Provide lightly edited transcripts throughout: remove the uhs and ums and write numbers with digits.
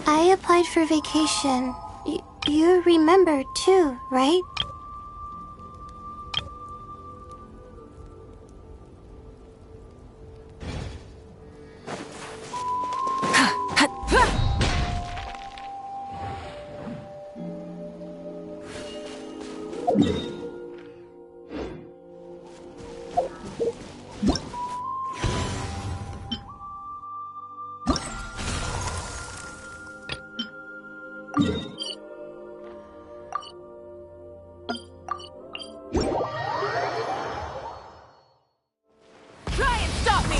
I applied for vacation. You remember too, right? Try and stop me!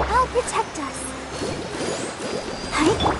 I'll protect us. Hi.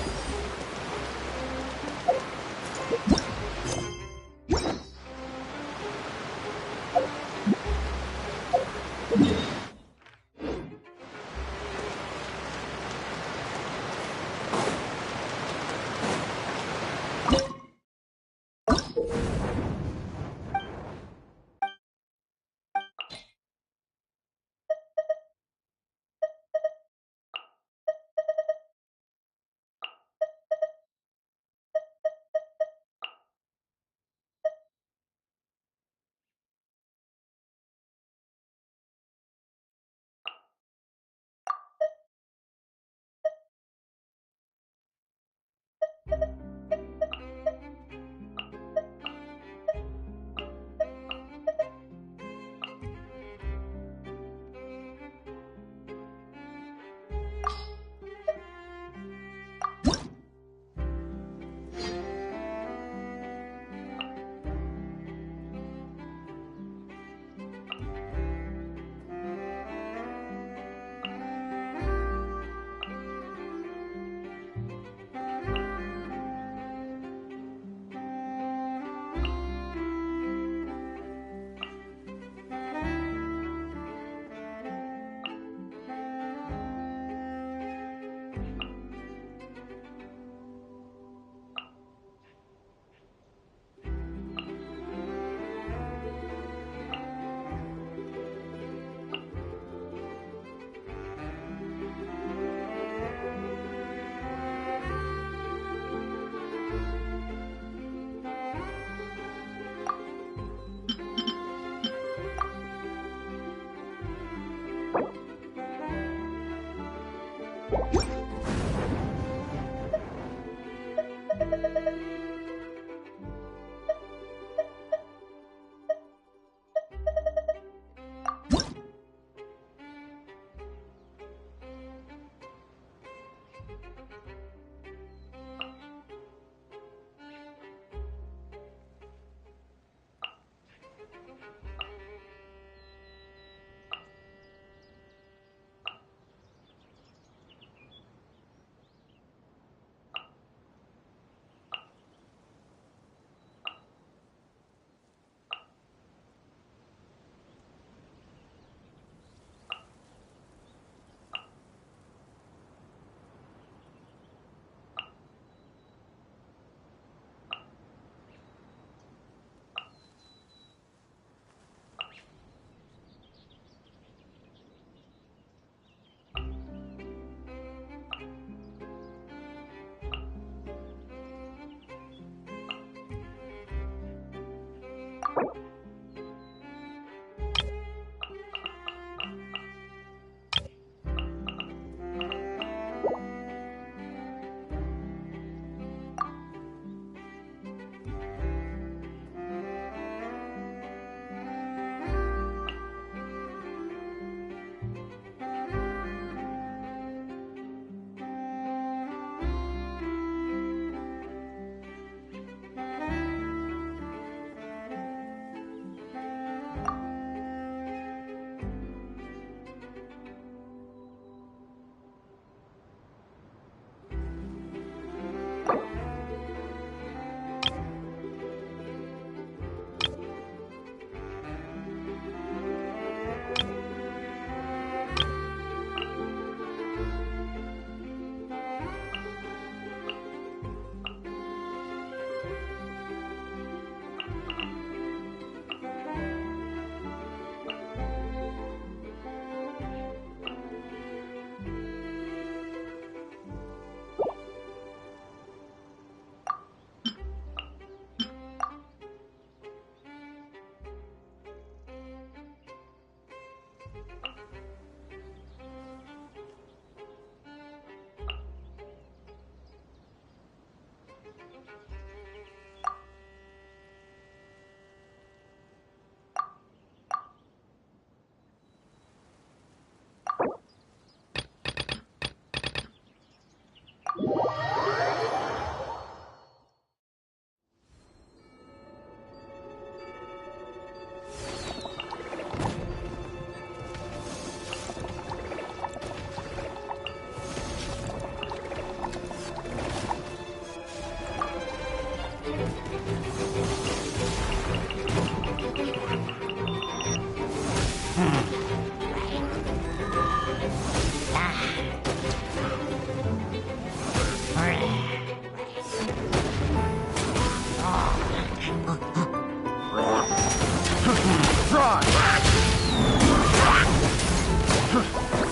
Fry!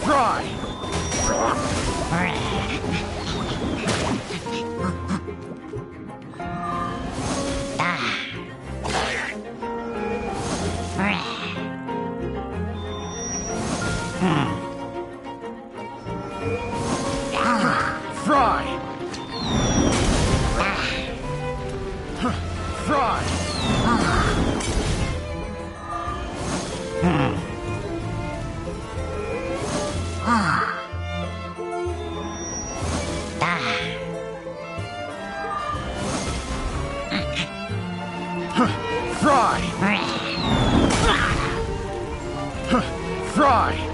Fry! Fry! Fry! Fry! Fry!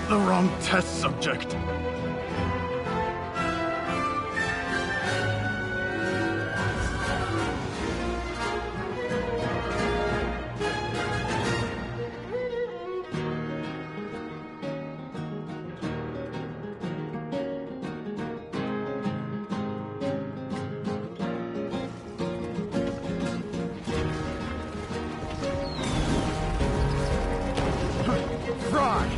The wrong test subject. Fry!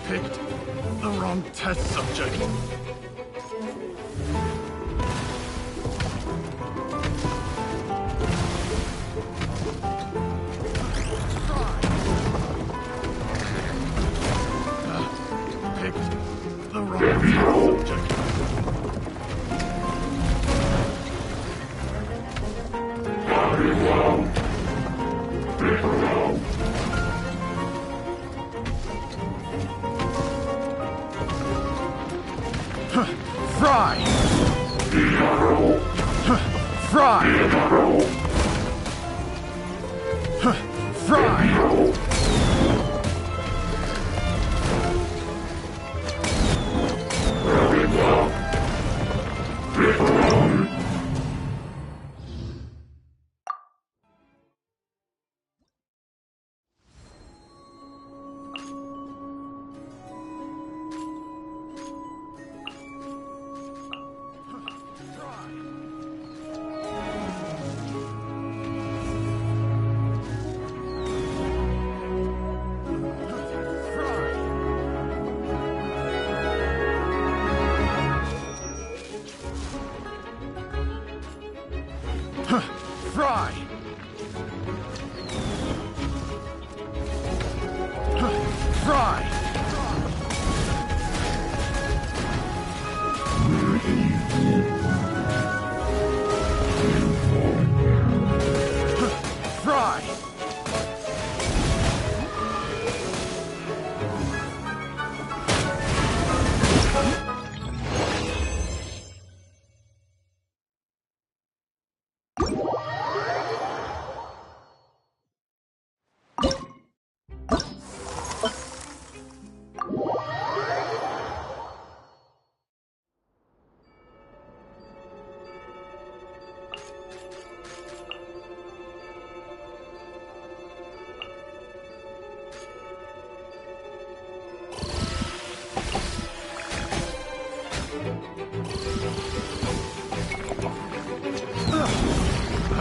Picked the wrong test subject. Picked the wrong test subject. Fry! Fry! Fry! Fry! Fry! Fry!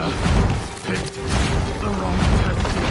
Picked the wrong tactic.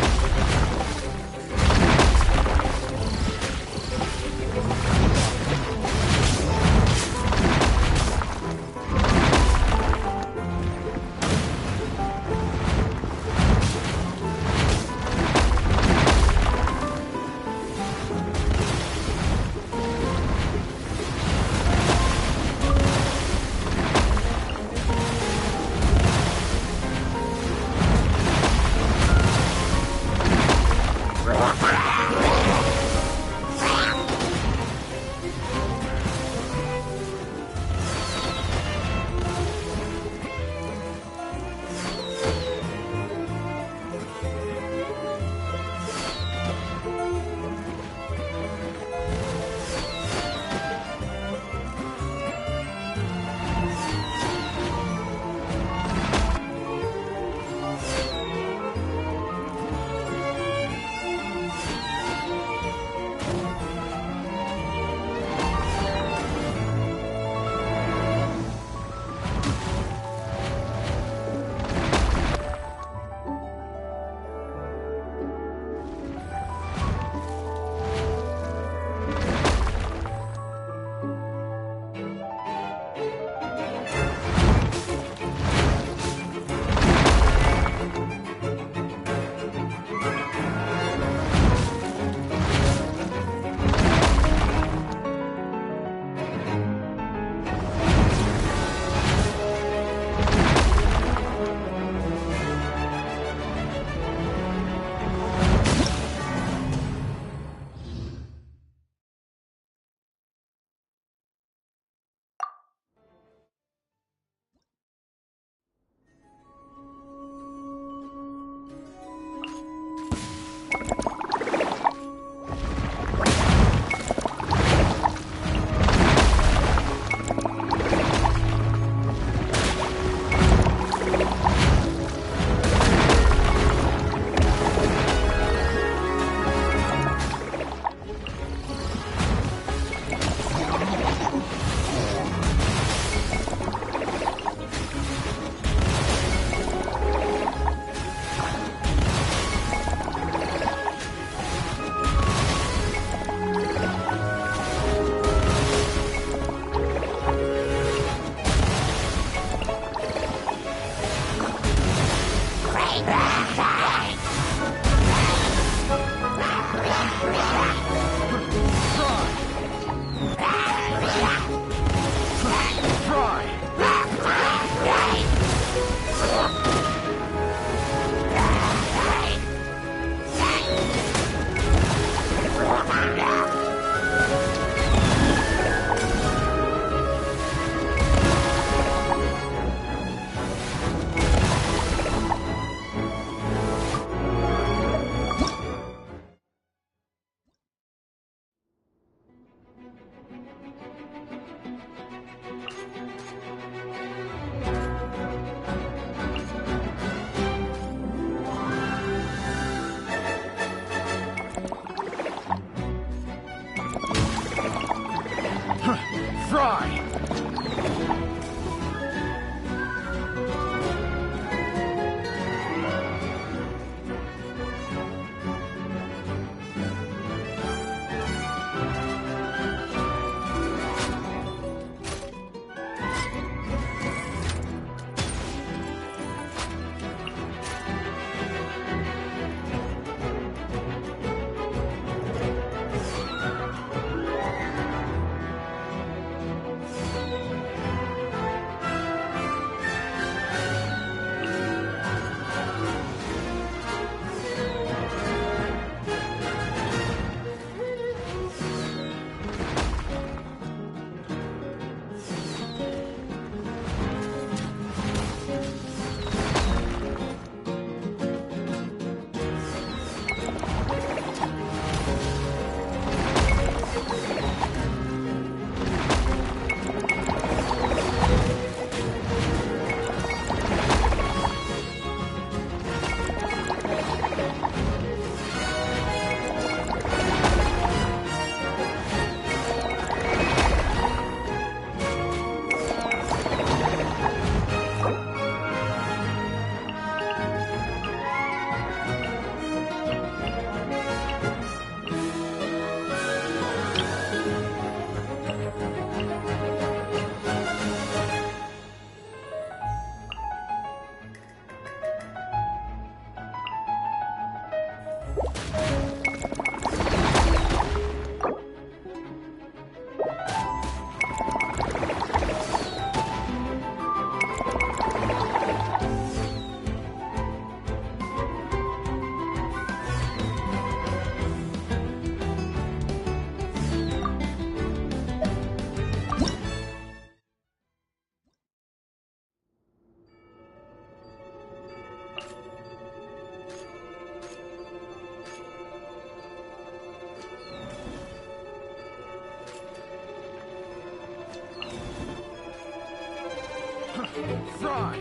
Fry.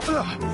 Fry!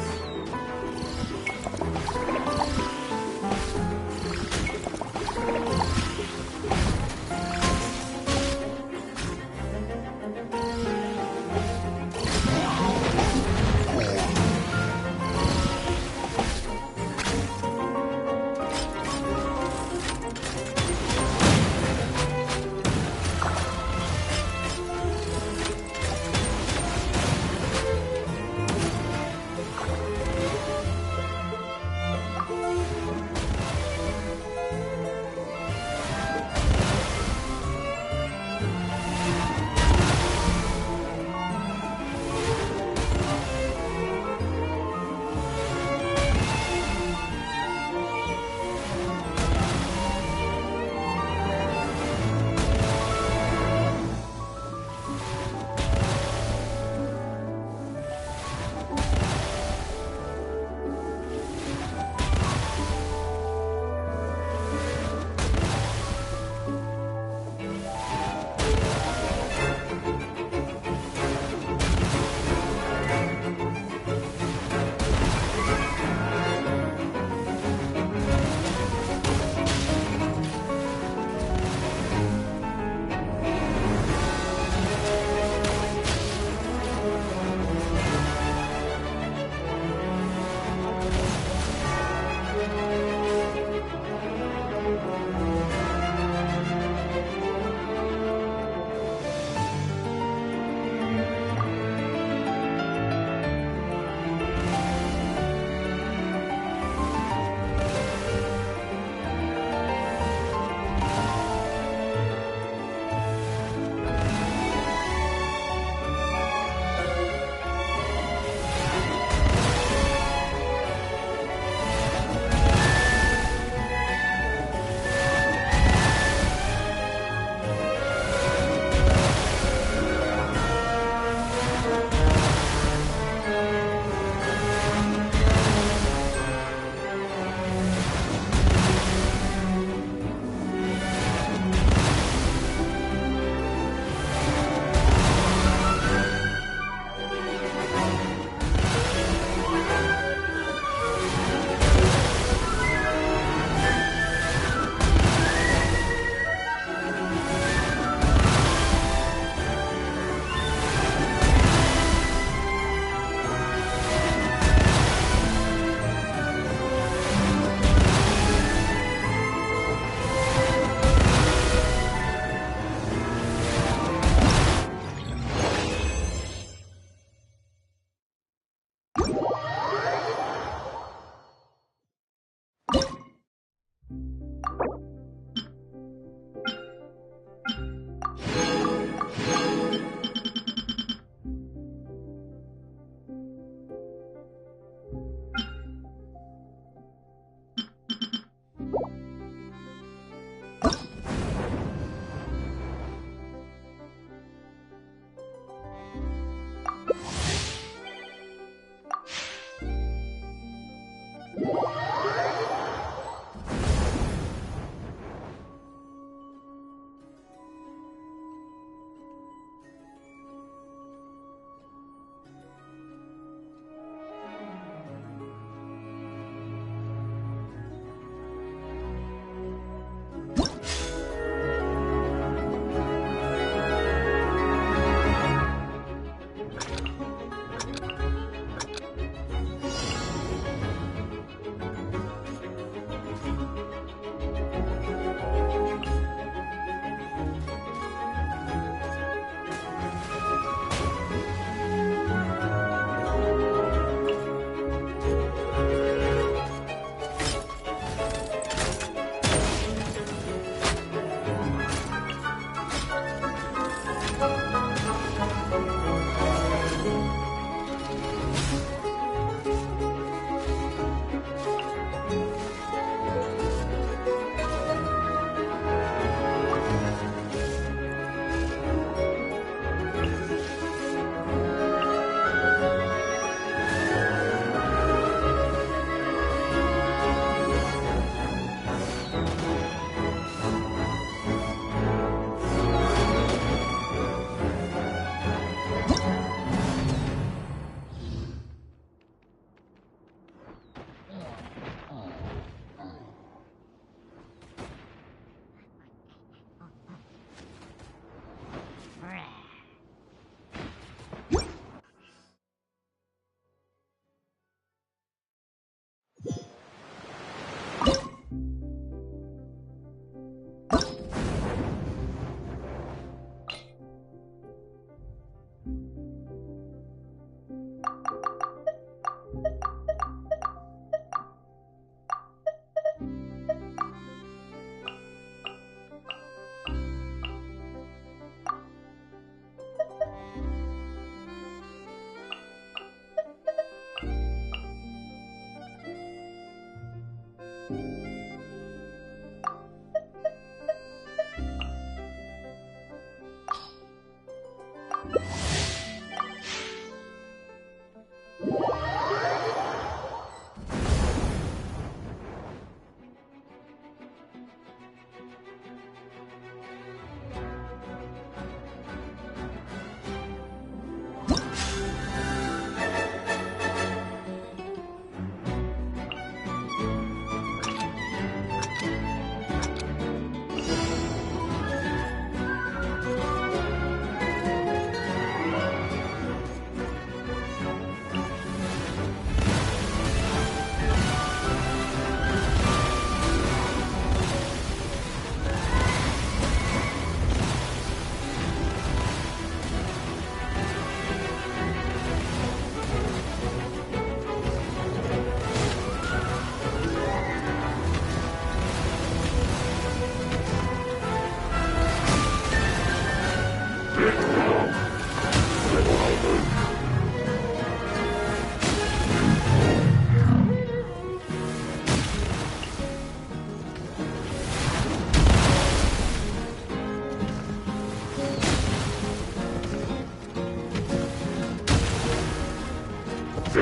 The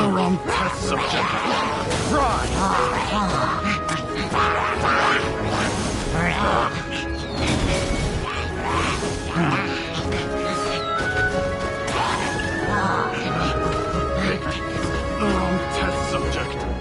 wrong test subject. The wrong test subject.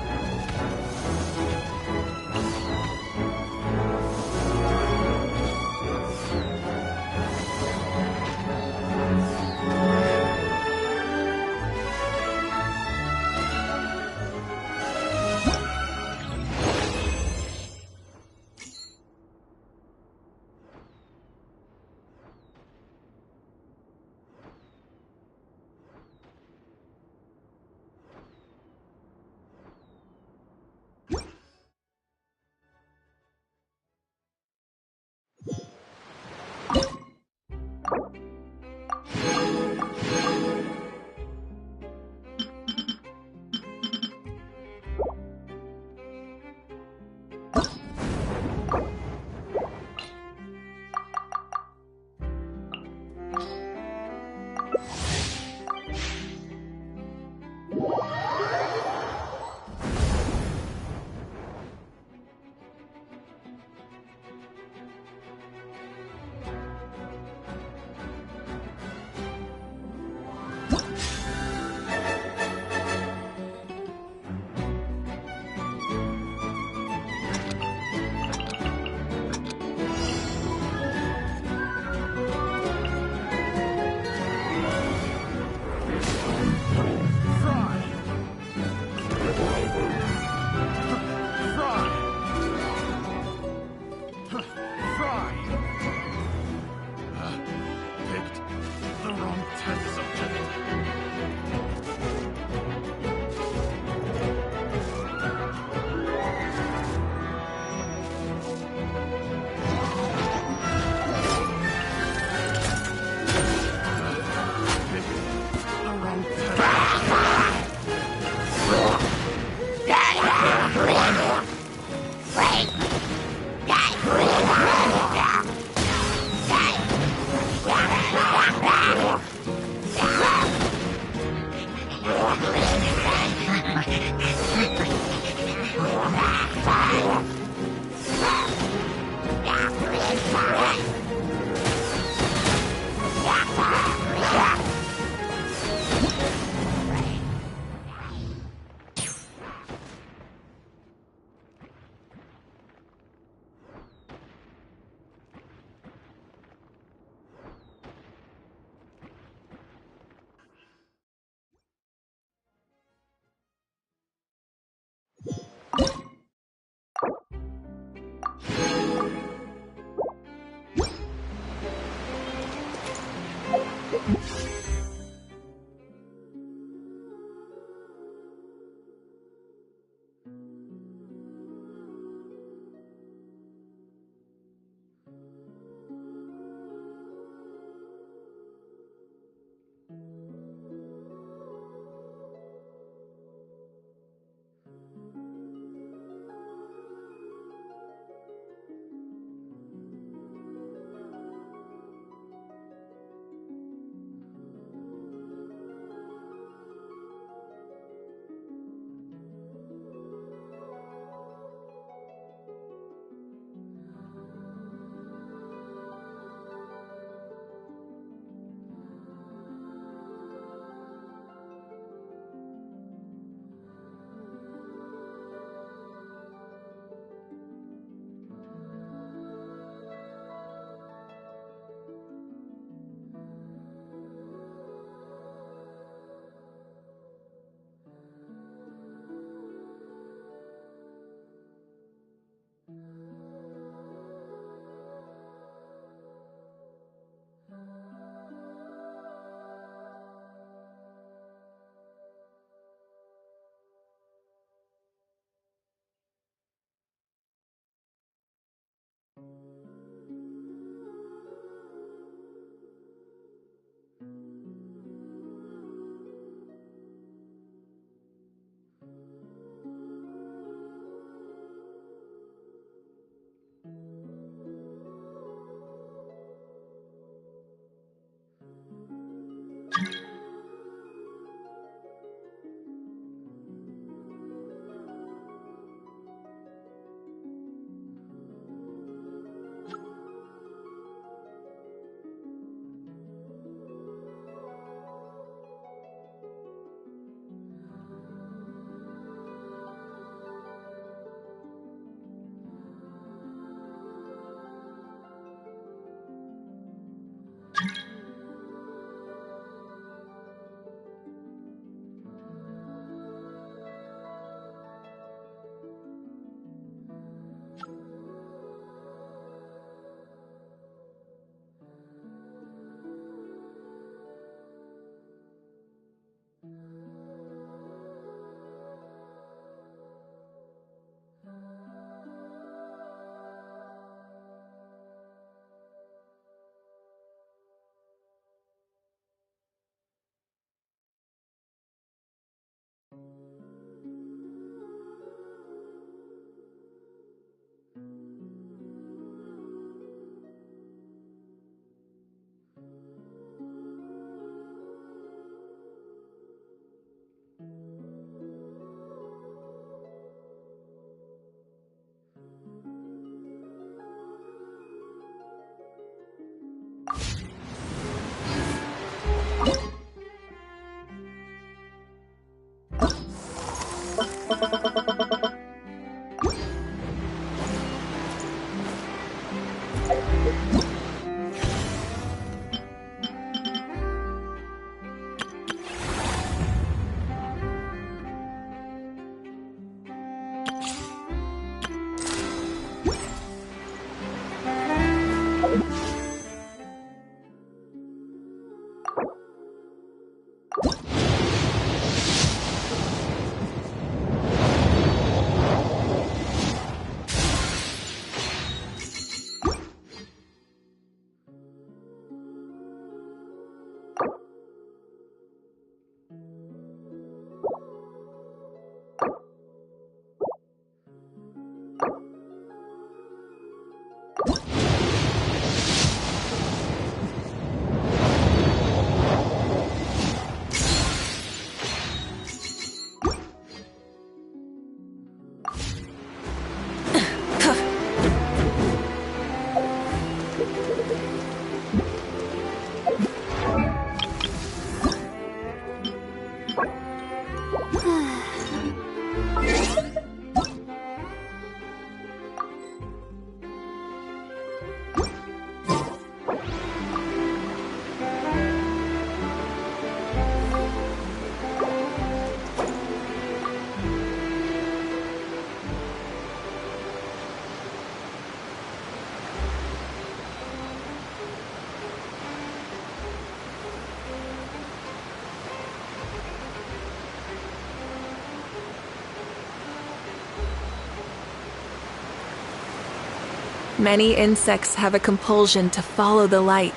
Many insects have a compulsion to follow the light,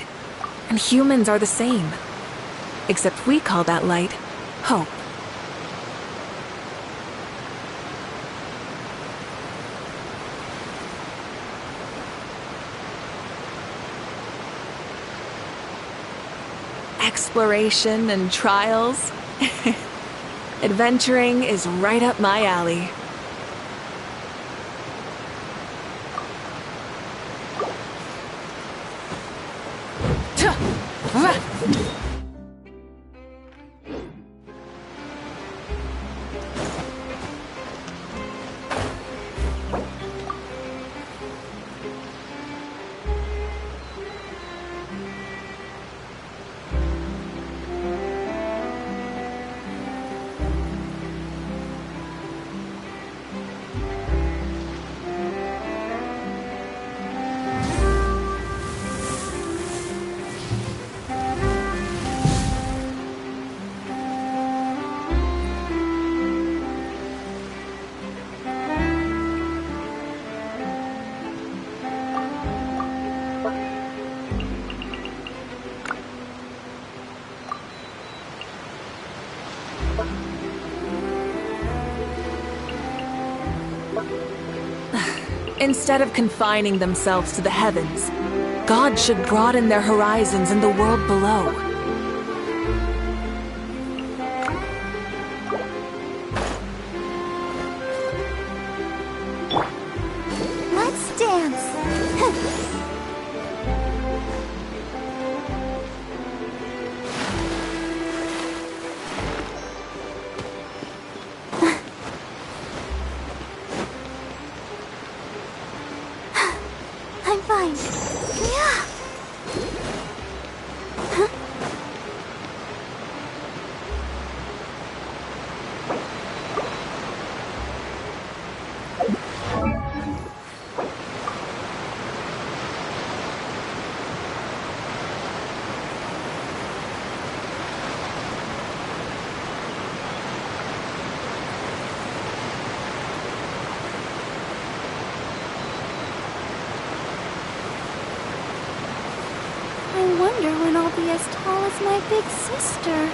and humans are the same. Except we call that light hope. Exploration and trials. Adventuring is right up my alley. Instead of confining themselves to the heavens, God should broaden their horizons in the world below. Let's dance. I'm fine. Yeah. I wonder when I'll be as tall as my big sister.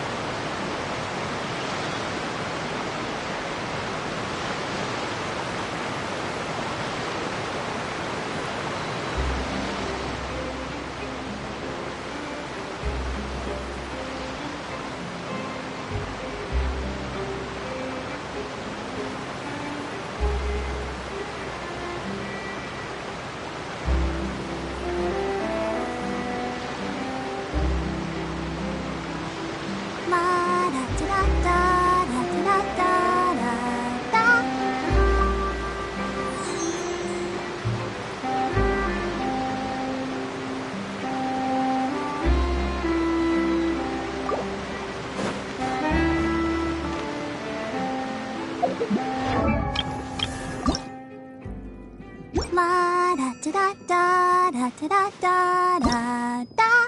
La da da da da da da da da.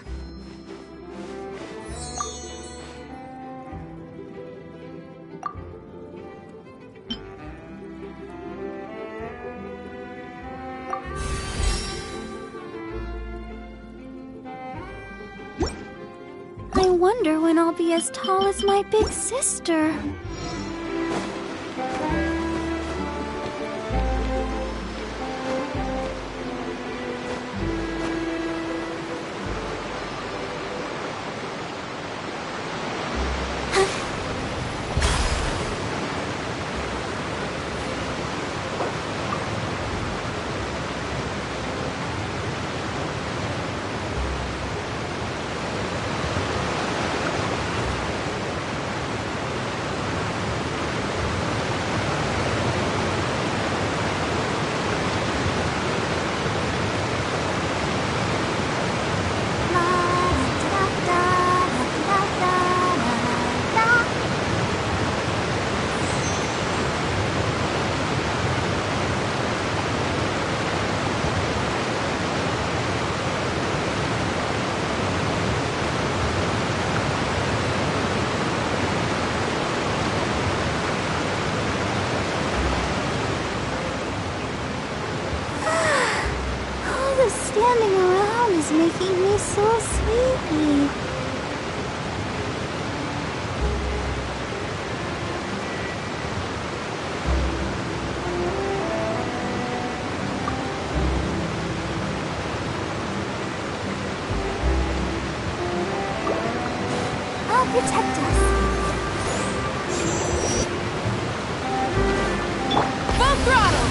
I wonder when I'll be as tall as my big sister. so sleepy. I'll protect us. Full throttle!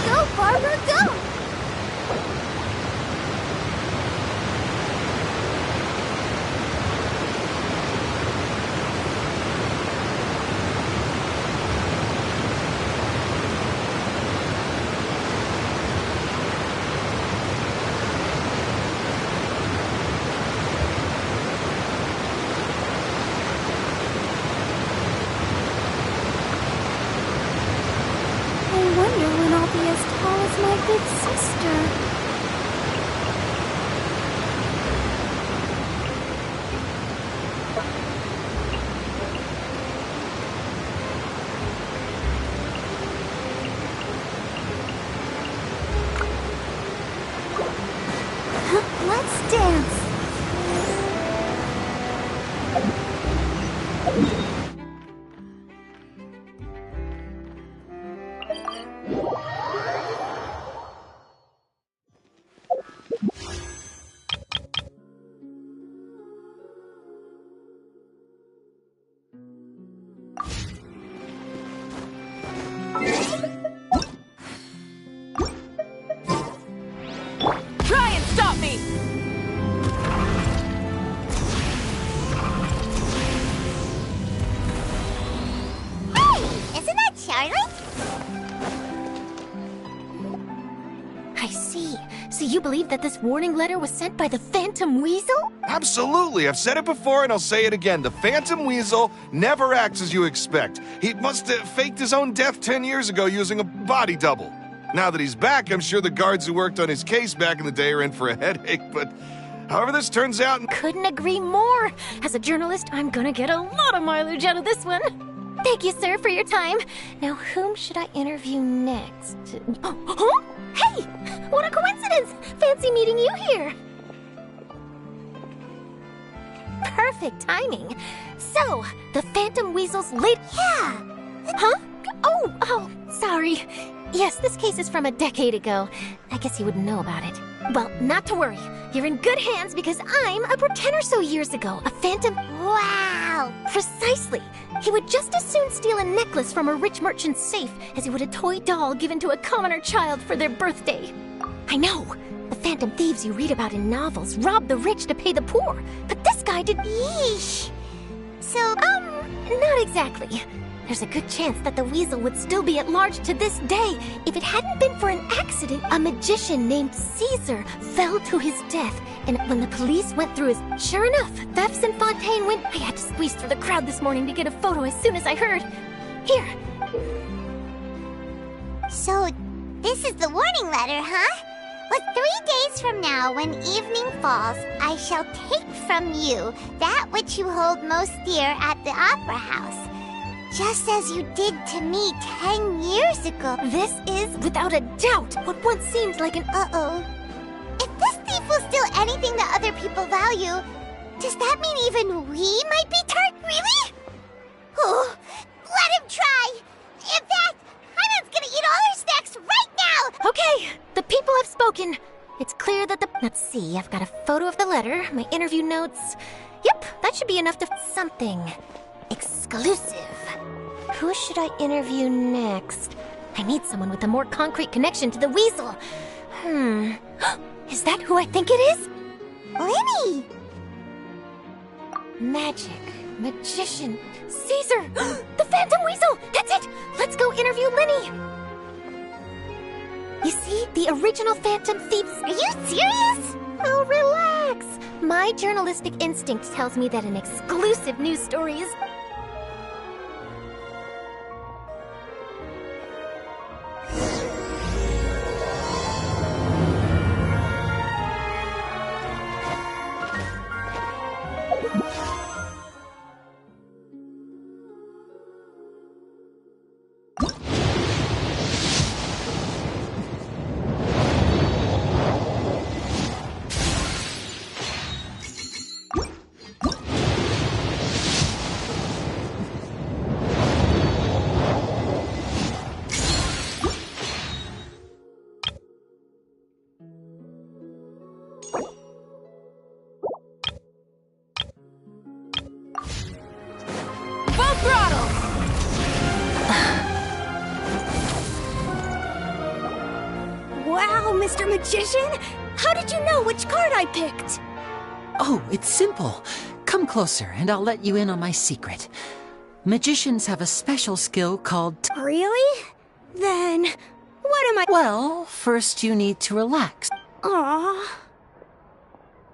Go, Barbara, go! I wonder when I'll be as tall as my big sister. Let's dance. Try and stop me! Hey, isn't that Charlie? I see. So you believe that this warning letter was sent by the Phantom Weasel? Absolutely. I've said it before and I'll say it again. The Phantom Weasel never acts as you expect. He must have faked his own death 10 years ago using a body double. Now that he's back, I'm sure the guards who worked on his case back in the day are in for a headache, but however this turns out... Couldn't agree more. As a journalist, I'm gonna get a lot of mileage out of this one. Thank you, sir, for your time. Now, whom should I interview next? Huh? Hey! What a coincidence! Fancy meeting you here. Perfect timing. So, the Phantom Weasel's late... Yeah. Huh? Oh, sorry. Yes, this case is from a decade ago. I guess you wouldn't know about it. Well, not to worry. You're in good hands because I'm a pretender so years ago. A phantom... Wow. Precisely. He would just as soon steal a necklace from a rich merchant's safe as he would a toy doll given to a commoner child for their birthday. I know. The phantom thieves you read about in novels rob the rich to pay the poor. But this guy did... Yeesh. So, not exactly. There's a good chance that the weasel would still be at large to this day if it hadn't been for an accident. A magician named Caesar fell to his death, and when the police went through his... Sure enough, thefts in Fontaine went... I had to squeeze through the crowd this morning to get a photo as soon as I heard. Here. So, this is the warning letter, huh? But 3 days from now, when evening falls, I shall take from you that which you hold most dear at the Opera House. Just as you did to me 10 years ago. This is, without a doubt, what once seemed like an... Uh-oh. If this thief will steal anything that other people value, does that mean even we might be tart, really? Oh, let him try! In fact, I'm gonna eat all our snacks right now! Okay, the people have spoken. It's clear that Let's see, I've got a photo of the letter, my interview notes. Yep, that should be enough to... Something exclusive. Who should I interview next? I need someone with a more concrete connection to the weasel. Is that who I think it is? Lenny! Magic, magician, Caesar, the Phantom Weasel! That's it! Let's go interview Lenny! You see, the original Phantom Thieves... Are you serious? Oh, relax! My journalistic instinct tells me that an exclusive news story is... Wow, Mr. Magician! How did you know which card I picked? Oh, it's simple. Come closer and I'll let you in on my secret. Magicians have a special skill called... Really? Then, what am I... Well, first you need to relax. Aww.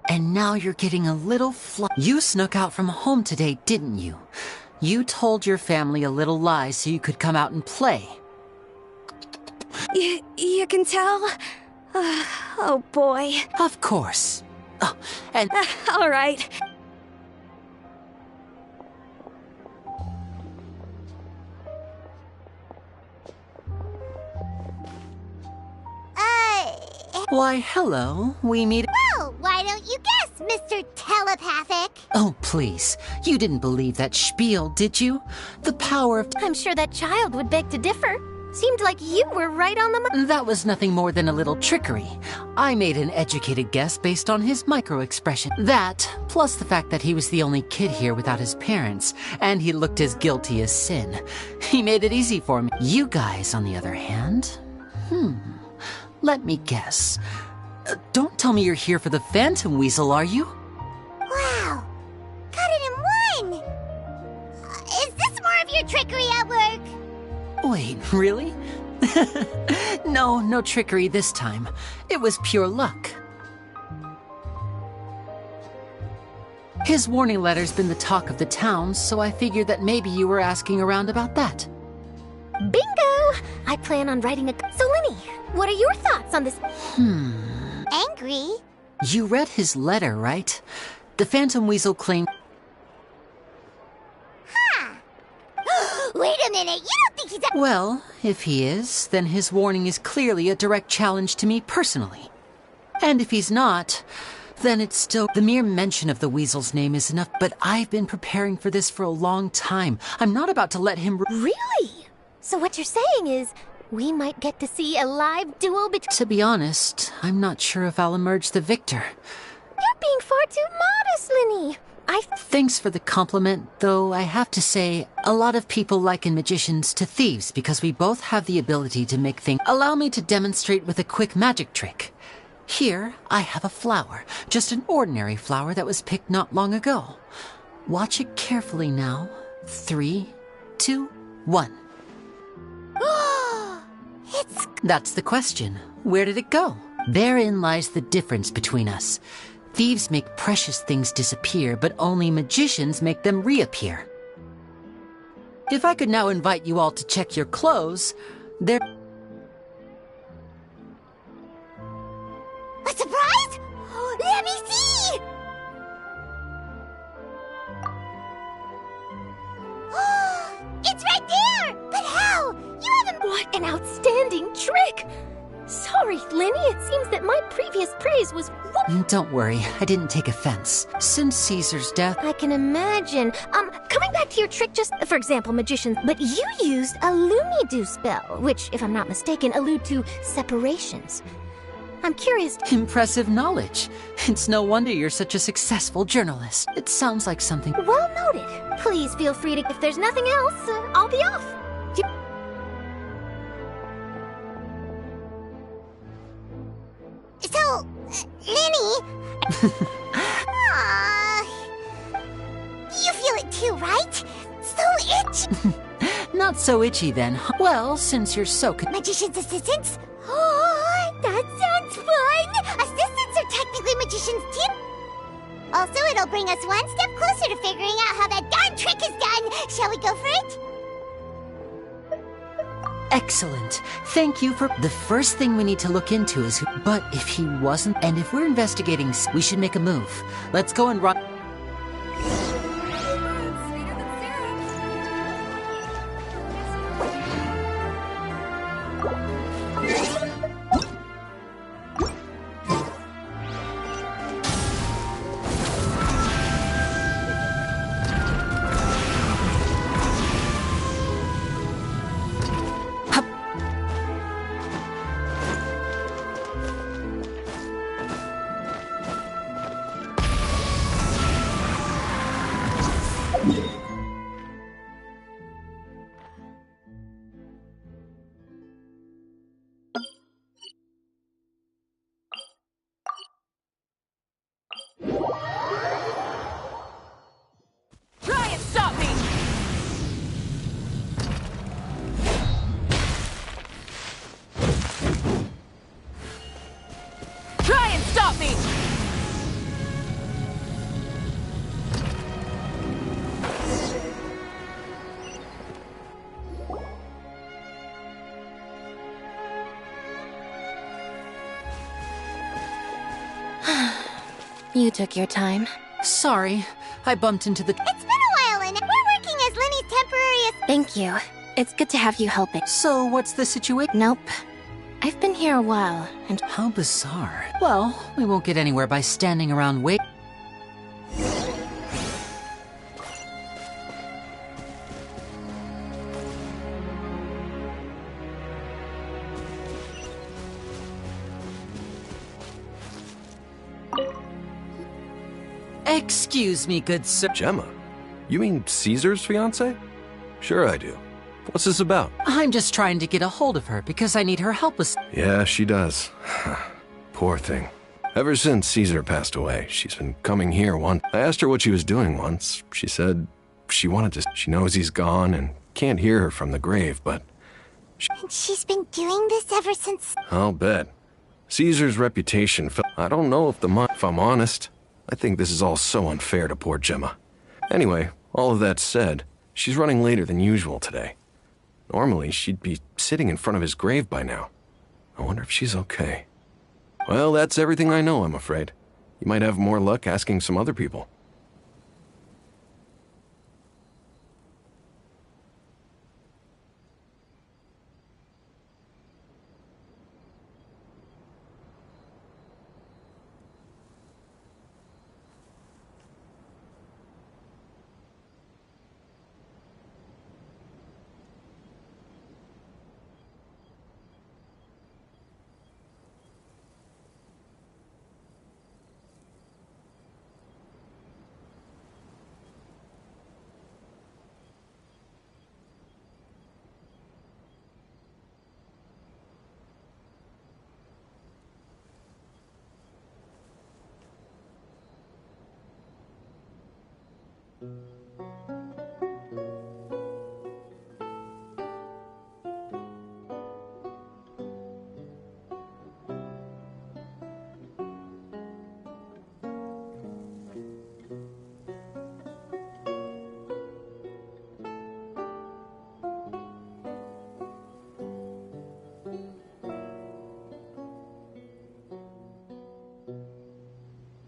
And now you're getting a little You snuck out from home today, didn't you? You told your family a little lie so you could come out and play. You can tell? Oh boy. Of course. Oh, and... All right. Why, hello. We meet... Well, why don't you guess, Mr. Telepathic? Oh, please. You didn't believe that spiel, did you? The power of... I'm sure that child would beg to differ. Seemed like you were right on the... That was nothing more than a little trickery. I made an educated guess based on his micro-expression. That, plus the fact that he was the only kid here without his parents, and he looked as guilty as sin. He made it easy for me. You guys, on the other hand... Let me guess. Don't tell me you're here for the Phantom Weasel, are you? Wow! Got it in one! Is this more of your trickery at work? Wait, really? No trickery this time. It was pure luck. His warning letter's been the talk of the town, so I figured that maybe you were asking around about that. Bingo! I plan on writing a... So, Lenny, what are your thoughts on this? Angry? You read his letter, right? The Phantom Weasel claimed... Wait a minute, you don't think he's... Well, if he is, then his warning is clearly a direct challenge to me personally. And if he's not, then it's still... The mere mention of the Weasel's name is enough, but I've been preparing for this for a long time. I'm not about to let him... Really? So what you're saying is, we might get to see a live duel between... To be honest, I'm not sure if I'll emerge the victor. You're being far too modest, Lenny. Thanks for the compliment, though I have to say, a lot of people liken magicians to thieves because we both have the ability to make things... Allow me to demonstrate with a quick magic trick. Here, I have a flower, just an ordinary flower that was picked not long ago. Watch it carefully now. 3, 2, 1. That's the question. Where did it go? Therein lies the difference between us. Thieves make precious things disappear, but only magicians make them reappear. If I could now invite you all to check your clothes, there... A surprise? Let me see! It's right there! But how? You haven't... What an outstanding trick! Sorry, Lenny, it seems that my previous praise was... Don't worry, I didn't take offense. Since Caesar's death... I can imagine. Coming Getting back to your trick, just for example, magicians, but you used a Looney-Doo spell, which, if I'm not mistaken, allude to separations. I'm curious. Impressive knowledge. It's no wonder you're such a successful journalist. It sounds like something. Well noted. Please feel free to. If there's nothing else, I'll be off. So, Lenny. You feel it too, right? So itchy. Not so itchy then. Well, since you're so Magician's assistants? Oh, that sounds fun! Assistants are technically magicians too. Also, it'll bring us one step closer to figuring out how that darn trick is done. Shall we go for it? Excellent. Thank you for... The first thing we need to look into is who... But if he wasn't... And if we're investigating... We should make a move. Let's go and run... Try and stop me! Try and stop me! You took your time. Sorry, I bumped into the... It's been a while, and we're working as Lenny's temporary Thank you. It's good to have you helping. So, what's the situation? Nope. I've been here a while, and... How bizarre. Well, we won't get anywhere by standing around waiting. Excuse me, good sir. Gemma? You mean Caesar's fiancé? Sure I do. What's this about? I'm just trying to get a hold of her because I need her help with... Yeah, she does. Poor thing. Ever since Caesar passed away, she's been coming here once. I asked her what she was doing once. She said she wanted to... She knows he's gone and can't hear her from the grave, but... And she's been doing this ever since... I'll bet. Caesar's reputation fell... I don't know if I'm honest. I think this is all so unfair to poor Gemma. Anyway, all of that said, she's running later than usual today. Normally, she'd be sitting in front of his grave by now. I wonder if she's okay. Well, that's everything I know, I'm afraid. You might have more luck asking some other people.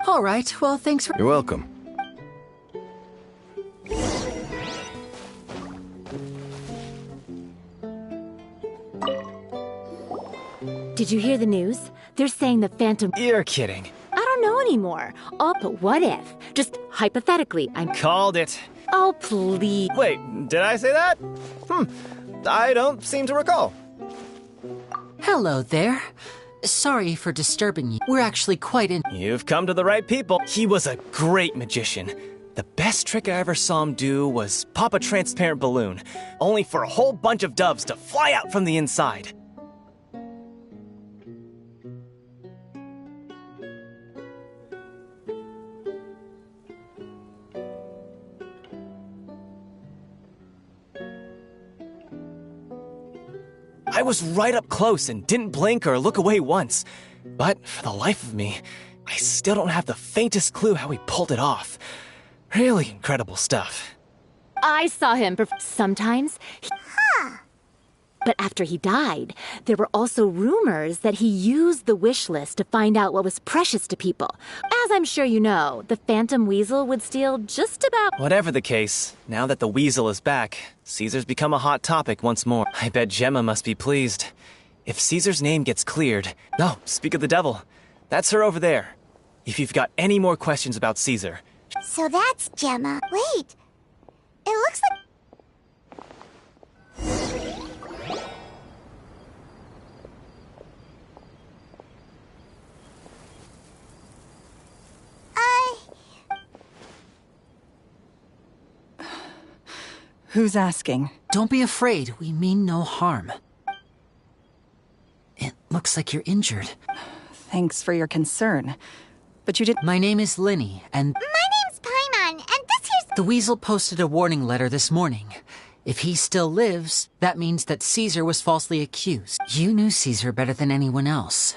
All right, well, thanks for... You're welcome. Did you hear the news? They're saying the Phantom... You're kidding. I don't know anymore. Oh, but what if? Just hypothetically, I'm... Called it. Oh, please. Wait, did I say that? I don't seem to recall. Hello there. Sorry for disturbing you. We're actually quite in. You've come to the right people. He was a great magician. The best trick I ever saw him do was pop a transparent balloon, only for a whole bunch of doves to fly out from the inside. I was right up close and didn't blink or look away once. But for the life of me, I still don't have the faintest clue how he pulled it off. Really incredible stuff. I saw him sometimes. But after he died, there were also rumors that he used the wish list to find out what was precious to people. As I'm sure you know, the Phantom Weasel would steal just about... Whatever the case, now that the weasel is back, Caesar's become a hot topic once more. I bet Gemma must be pleased. If Caesar's name gets cleared... Oh, speak of the devil. That's her over there. If you've got any more questions about Caesar... So that's Gemma. Wait. It looks like... Who's asking? Don't be afraid. We mean no harm. It looks like you're injured. Thanks for your concern. But you didn't... My name is Linny, and... My name's Paimon, and this here's... The weasel posted a warning letter this morning. If he still lives, that means that Caesar was falsely accused. You knew Caesar better than anyone else.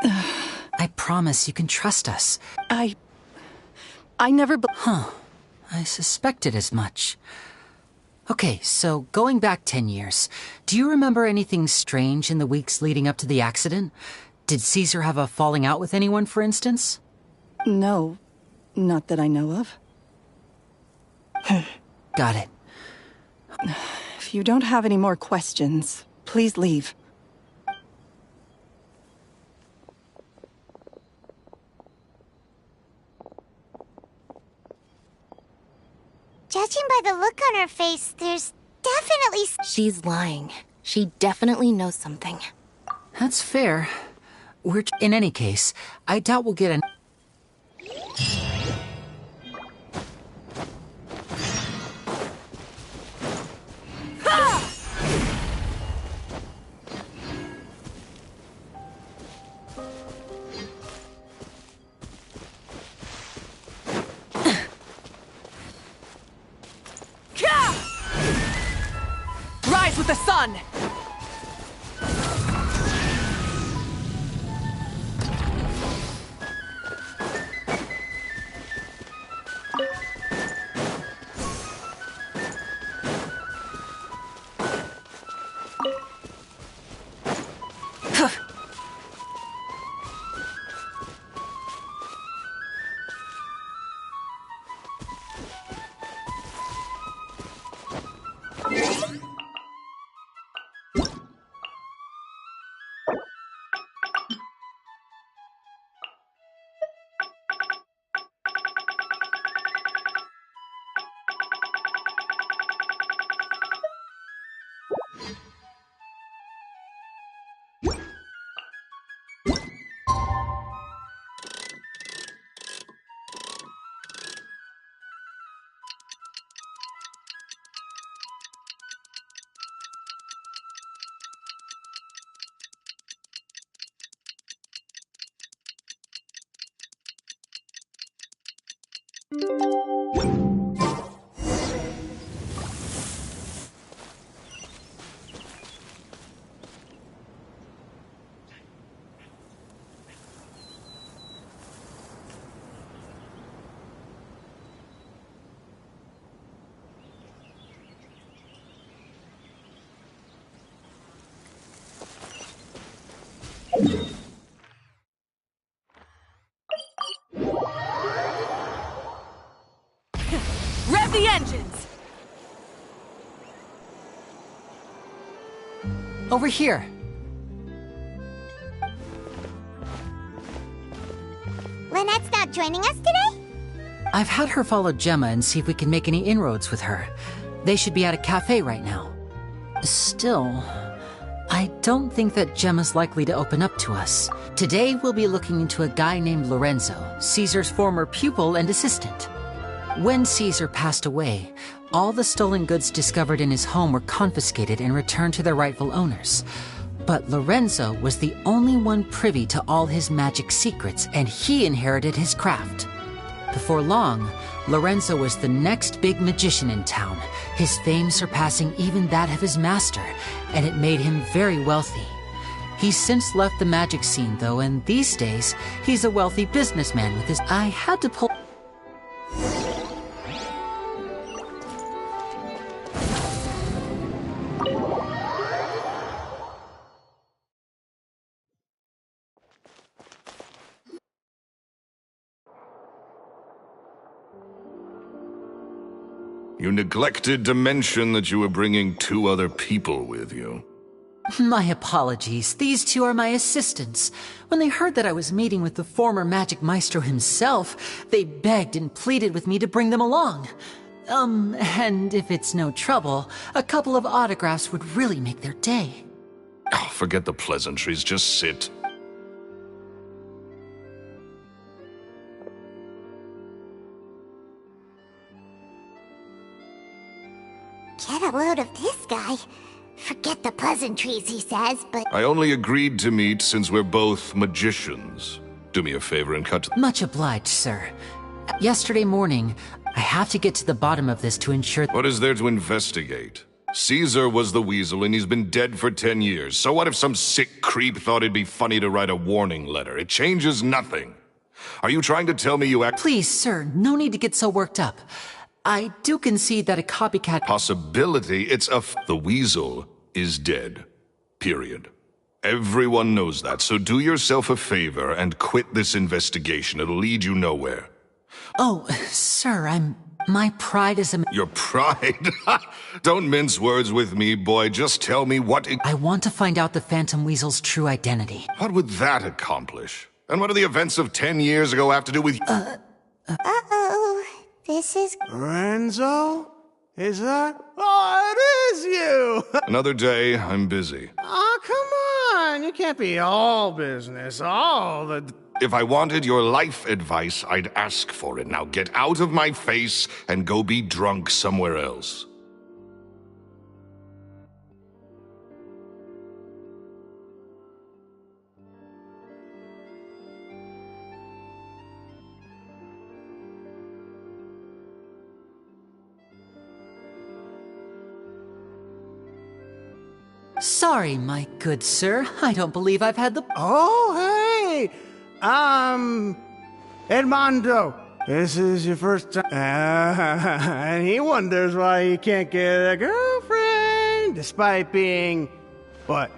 I promise you can trust us. I never... I suspected as much. Okay, so going back 10 years, do you remember anything strange in the weeks leading up to the accident? Did Caesar have a falling out with anyone, for instance? No, not that I know of. Got it. If you don't have any more questions, please leave. Judging by the look on her face, there's definitely... She's lying. She definitely knows something. That's fair. In any case, I doubt we'll get an... Rise with the sun! Rev the engines! Over here. Lynette's not joining us today? I've had her follow Gemma and see if we can make any inroads with her. They should be at a cafe right now. Still, I don't think that Gemma's likely to open up to us. Today we'll be looking into a guy named Lorenzo, Caesar's former pupil and assistant. When Caesar passed away, all the stolen goods discovered in his home were confiscated and returned to their rightful owners. But Lorenzo was the only one privy to all his magic secrets, and he inherited his craft. Before long, Lorenzo was the next big magician in town, his fame surpassing even that of his master, and it made him very wealthy. He's since left the magic scene, though, and these days, he's a wealthy businessman with his... I had to pull... You neglected to mention that you were bringing 2 other people with you. My apologies. These 2 are my assistants. When they heard that I was meeting with the former magic maestro himself, they begged and pleaded with me to bring them along. And if it's no trouble, a couple of autographs would really make their day. Oh, forget the pleasantries, just sit. Get a load of this guy. Forget the pleasantries, he says, but... I only agreed to meet since we're both magicians. Do me a favor and cut to... Much obliged, sir. Yesterday morning, I have to get to the bottom of this to ensure... What is there to investigate? Caesar was the weasel and he's been dead for 10 years. So what if some sick creep thought it'd be funny to write a warning letter? It changes nothing. Are you trying to tell me you act... Please, sir, no need to get so worked up. I do concede that a copycat... Possibility, it's a... The weasel is dead. Period. Everyone knows that, so do yourself a favor and quit this investigation. It'll lead you nowhere. Oh, sir, my pride is a... Your pride? Don't mince words with me, boy. Just tell me what... I want to find out the Phantom Weasel's true identity. What would that accomplish? And what do the events of 10 years ago have to do with... Uh-oh. This is... Lorenzo? Is that... Oh, it is you! Another day, I'm busy. Oh, come on! You can't be all business, all the... If I wanted your life advice, I'd ask for it. Now get out of my face and go be drunk somewhere else. Sorry, my good sir. I don't believe I've had the... Oh, hey! Edmondo. This is your first time. And he wonders why he can't get a girlfriend, despite being... What?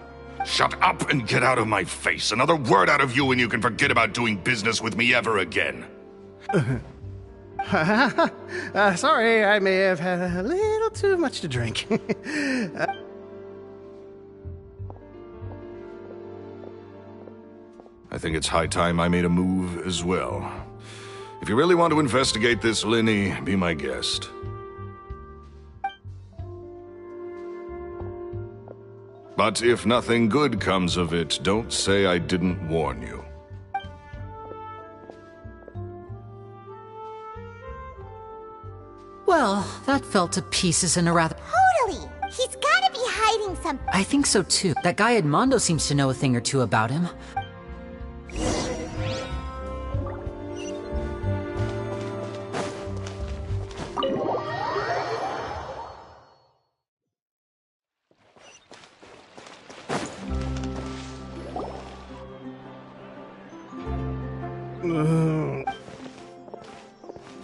Shut up and get out of my face. Another word out of you and you can forget about doing business with me ever again. Sorry, I may have had a little too much to drink. I think it's high time I made a move as well. If you really want to investigate this, Linny, be my guest. But if nothing good comes of it, don't say I didn't warn you. Well, that fell to pieces in a rather... Totally! He's gotta be hiding something. I think so too. That guy Edmondo seems to know a thing or two about him.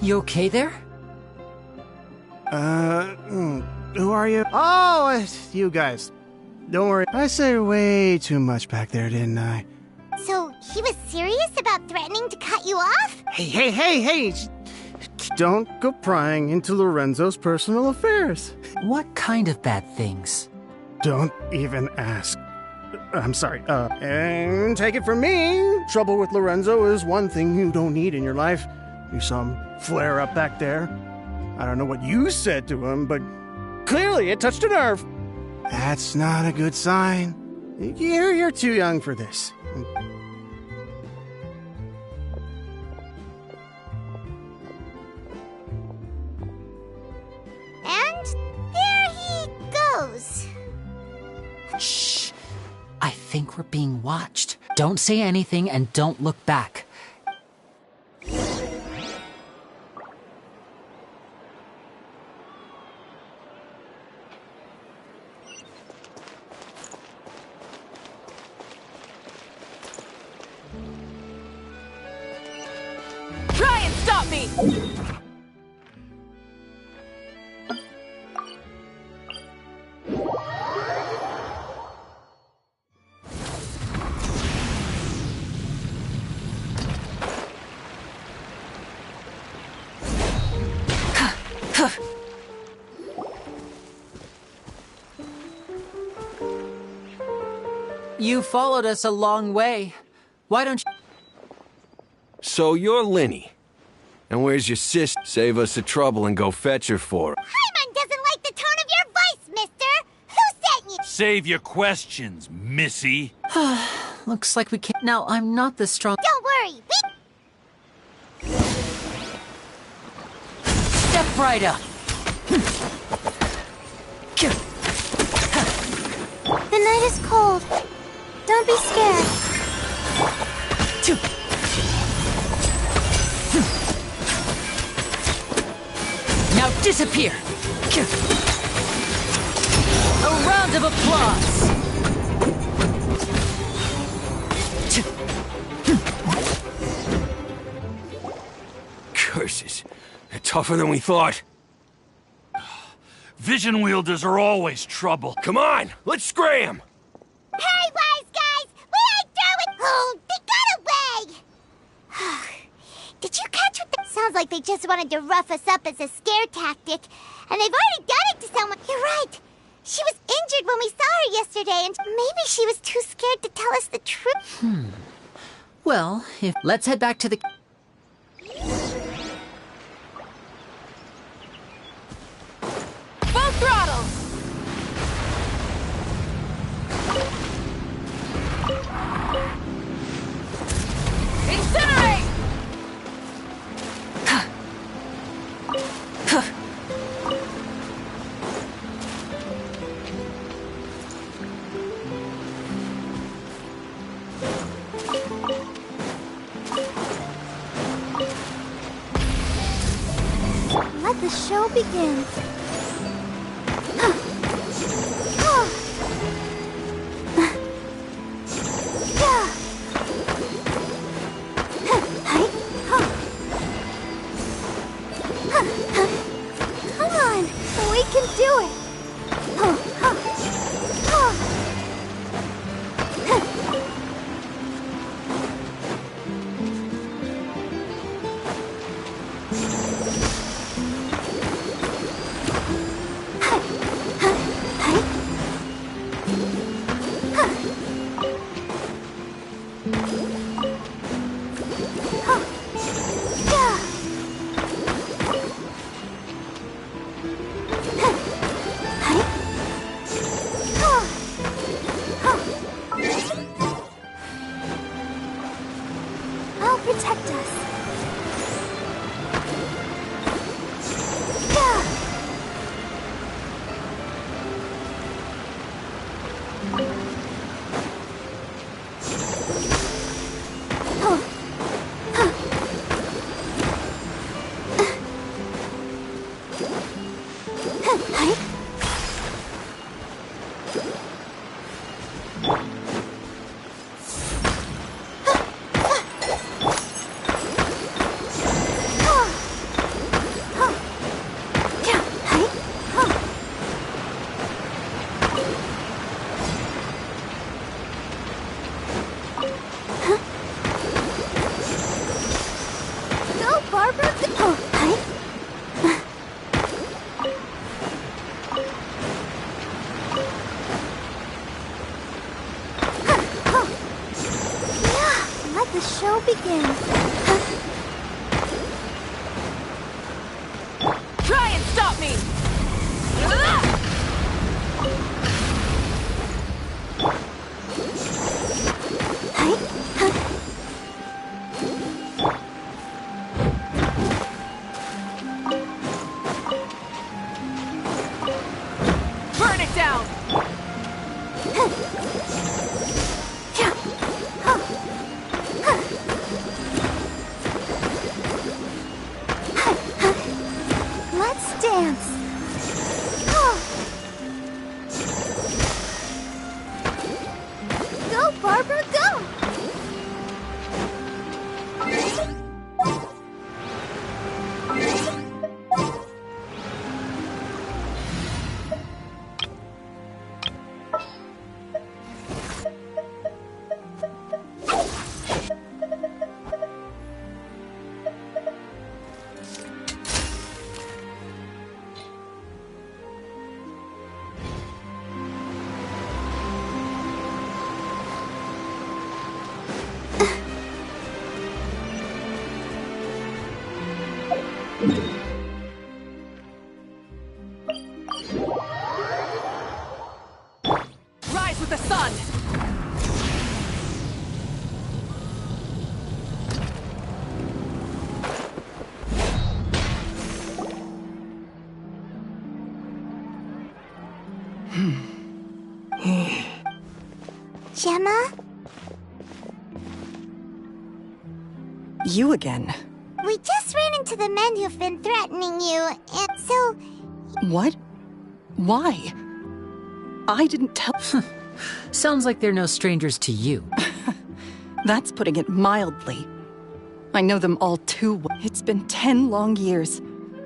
You okay there? Who are you? Oh, it's you guys. Don't worry. I said way too much back there, didn't I? So, he was serious about threatening to cut you off? Hey! Don't go prying into Lorenzo's personal affairs. What kind of bad things? Don't even ask. I'm sorry. And take it from me, trouble with Lorenzo is one thing you don't need in your life. You saw him flare up back there. I don't know what you said to him, but clearly it touched a nerve. That's not a good sign. You're too young for this. And there he goes. Shh! I think we're being watched. Don't say anything and don't look back. Try and stop me! You followed us a long way. Why don't you... So you're Linny. And where's your sister? Save us the trouble and go fetch her for her. Paimon doesn't like the tone of your voice, mister! Who sent you? Save your questions, missy. Looks like we can't... Now, I'm not the strong... Don't worry, Step right up! The night is cold. Don't be scared. Now disappear! A round of applause! Curses. They're tougher than we thought. Vision wielders are always trouble. Come on, let's scram! Hey, wise guys! We ain't through it! Oh, they got away! Did you catch what that sounds like? They just wanted to rough us up as a scare tactic. And they've already done it to someone. You're right. She was injured when we saw her yesterday, and maybe she was too scared to tell us the truth. Well, let's head back to the... Full throttle! Incinerate! Let the show begin. Come on, we can do it. I'll protect us. Go, Barbara! Yeah, let the show begin. Rise with the sun! Gemma? You again. We just ran into the men who've been threatening you, and so... What? Why? I didn't tell... Sounds like they're no strangers to you. That's putting it mildly. I know them all too well. It's been 10 long years,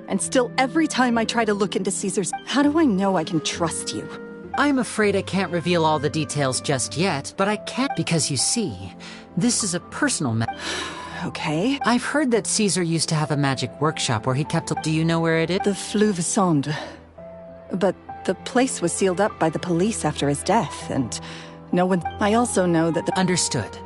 and still every time I try to look into Caesar's... How do I know I can trust you? I'm afraid I can't reveal all the details just yet, but I can't because you see, this is a personal matter. Okay. I've heard that Caesar used to have a magic workshop where he kept... Do you know where it is? The Fleuve-Sonde. But the place was sealed up by the police after his death, and no one... I also know that the... Understood.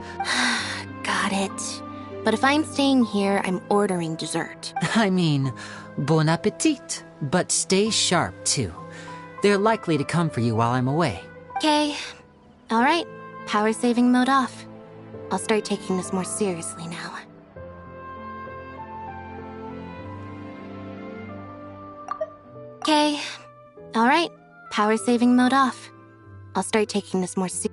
Got it. But if I'm staying here, I'm ordering dessert. I mean, bon appetit. But stay sharp, too. They're likely to come for you while I'm away. Okay. Alright. Power saving mode off. I'll start taking this more seriously now. Okay. Alright. Power saving mode off. I'll start taking this more seriously.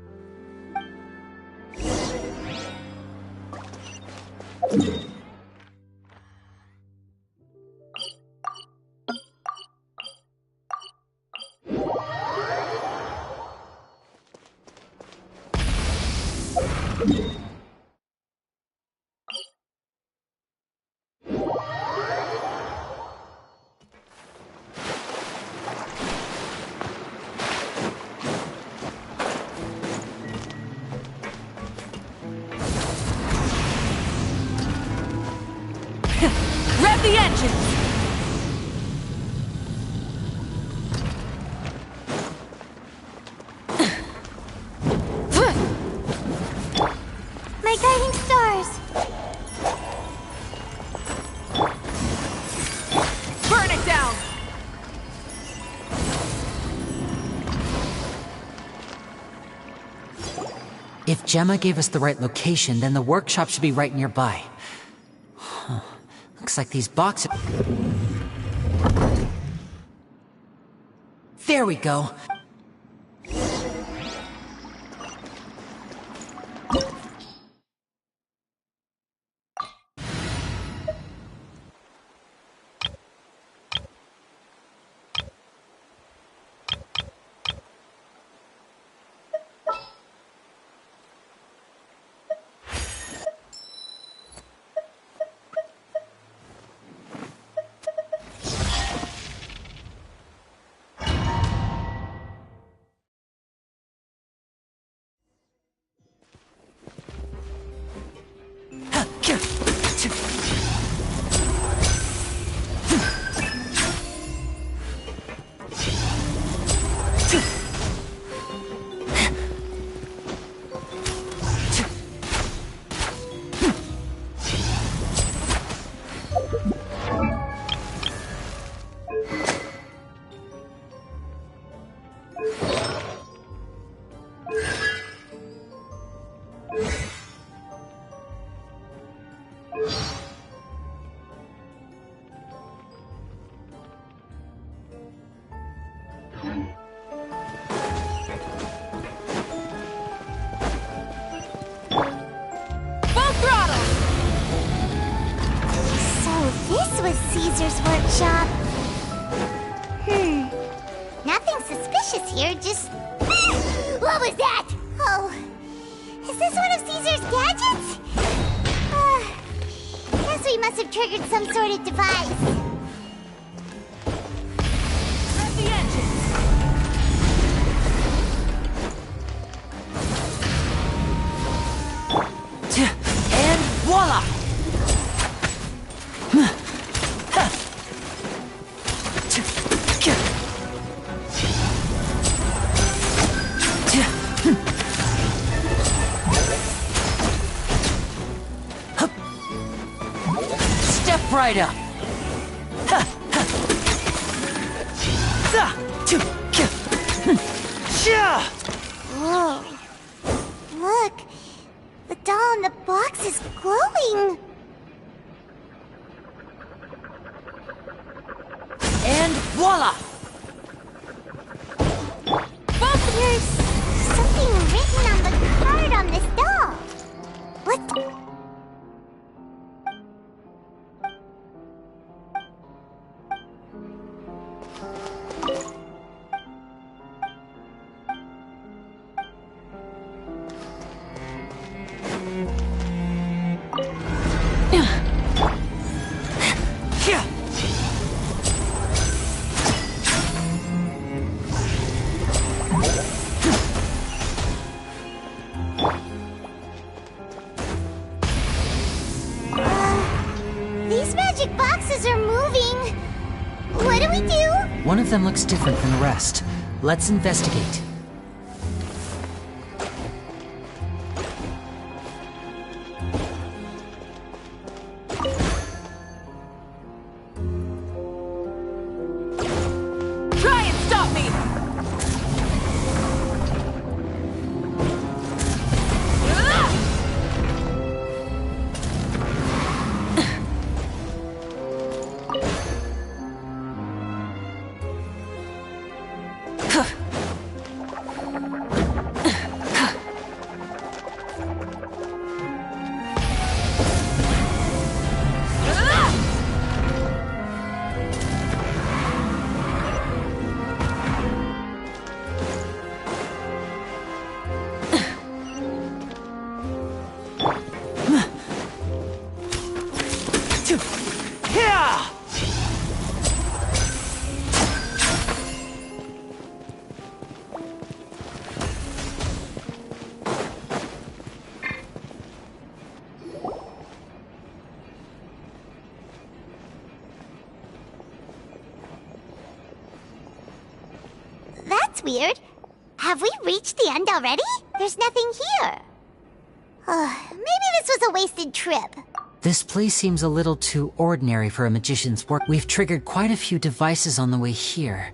Rev the engines! My guiding stars! Burn it down! If Gemma gave us the right location, then the workshop should be right nearby. Looks like these boxes... There we go. Caesar's workshop. Nothing suspicious here, just... What was that? Oh, is this one of Caesar's gadgets? Guess we must have triggered some sort of device. Rev the engines! And voila! Step right up. Whoa. Look. The doll in the box is glowing. And voila! There's something written on the card on this doll. What? These magic boxes are moving. What do we do? One of them looks different than the rest. Let's investigate. Try and stop me! That's weird. Have we reached the end already? There's nothing here. Maybe this was a wasted trip. This place seems a little too ordinary for a magician's work. We've triggered quite a few devices on the way here.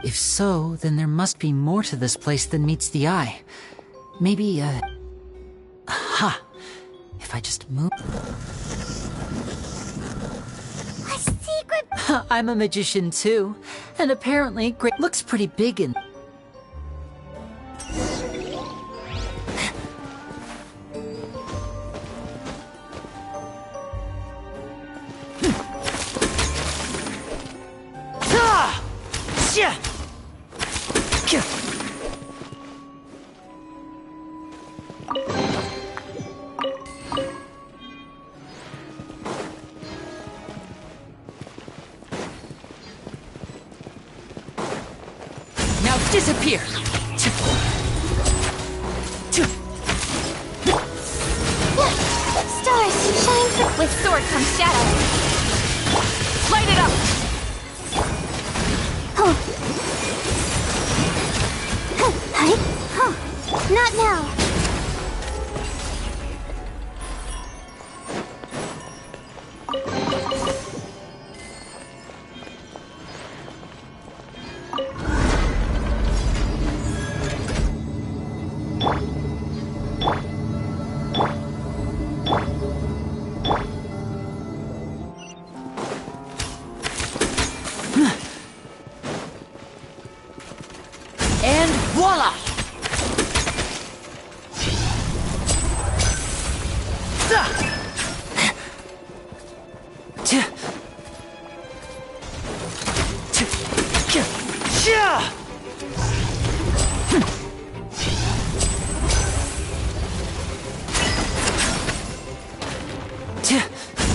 If so, then there must be more to this place than meets the eye. Maybe, aha! If I just move... A secret... I'm a magician too, and apparently great looks pretty big and... Now disappear! Stars shine through... With sword comes shadow. Light it up! Not now. And voila!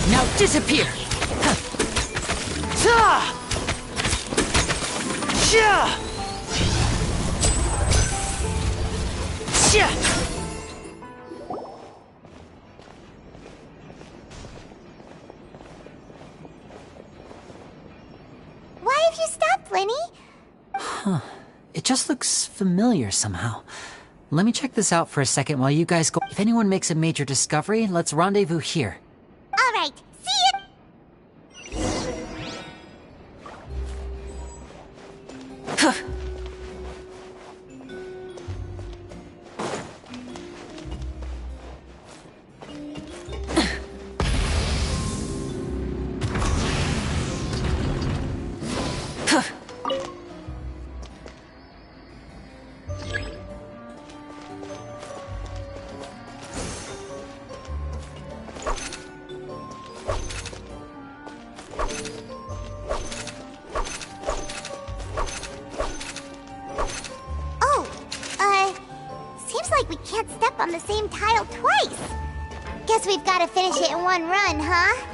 Now disappear! Why have you stopped, Lenny? It just looks familiar somehow. Let me check this out for a second while you guys go. If anyone makes a major discovery, let's rendezvous here. All right, see same tile twice. Guess we've got to finish it in one run, huh?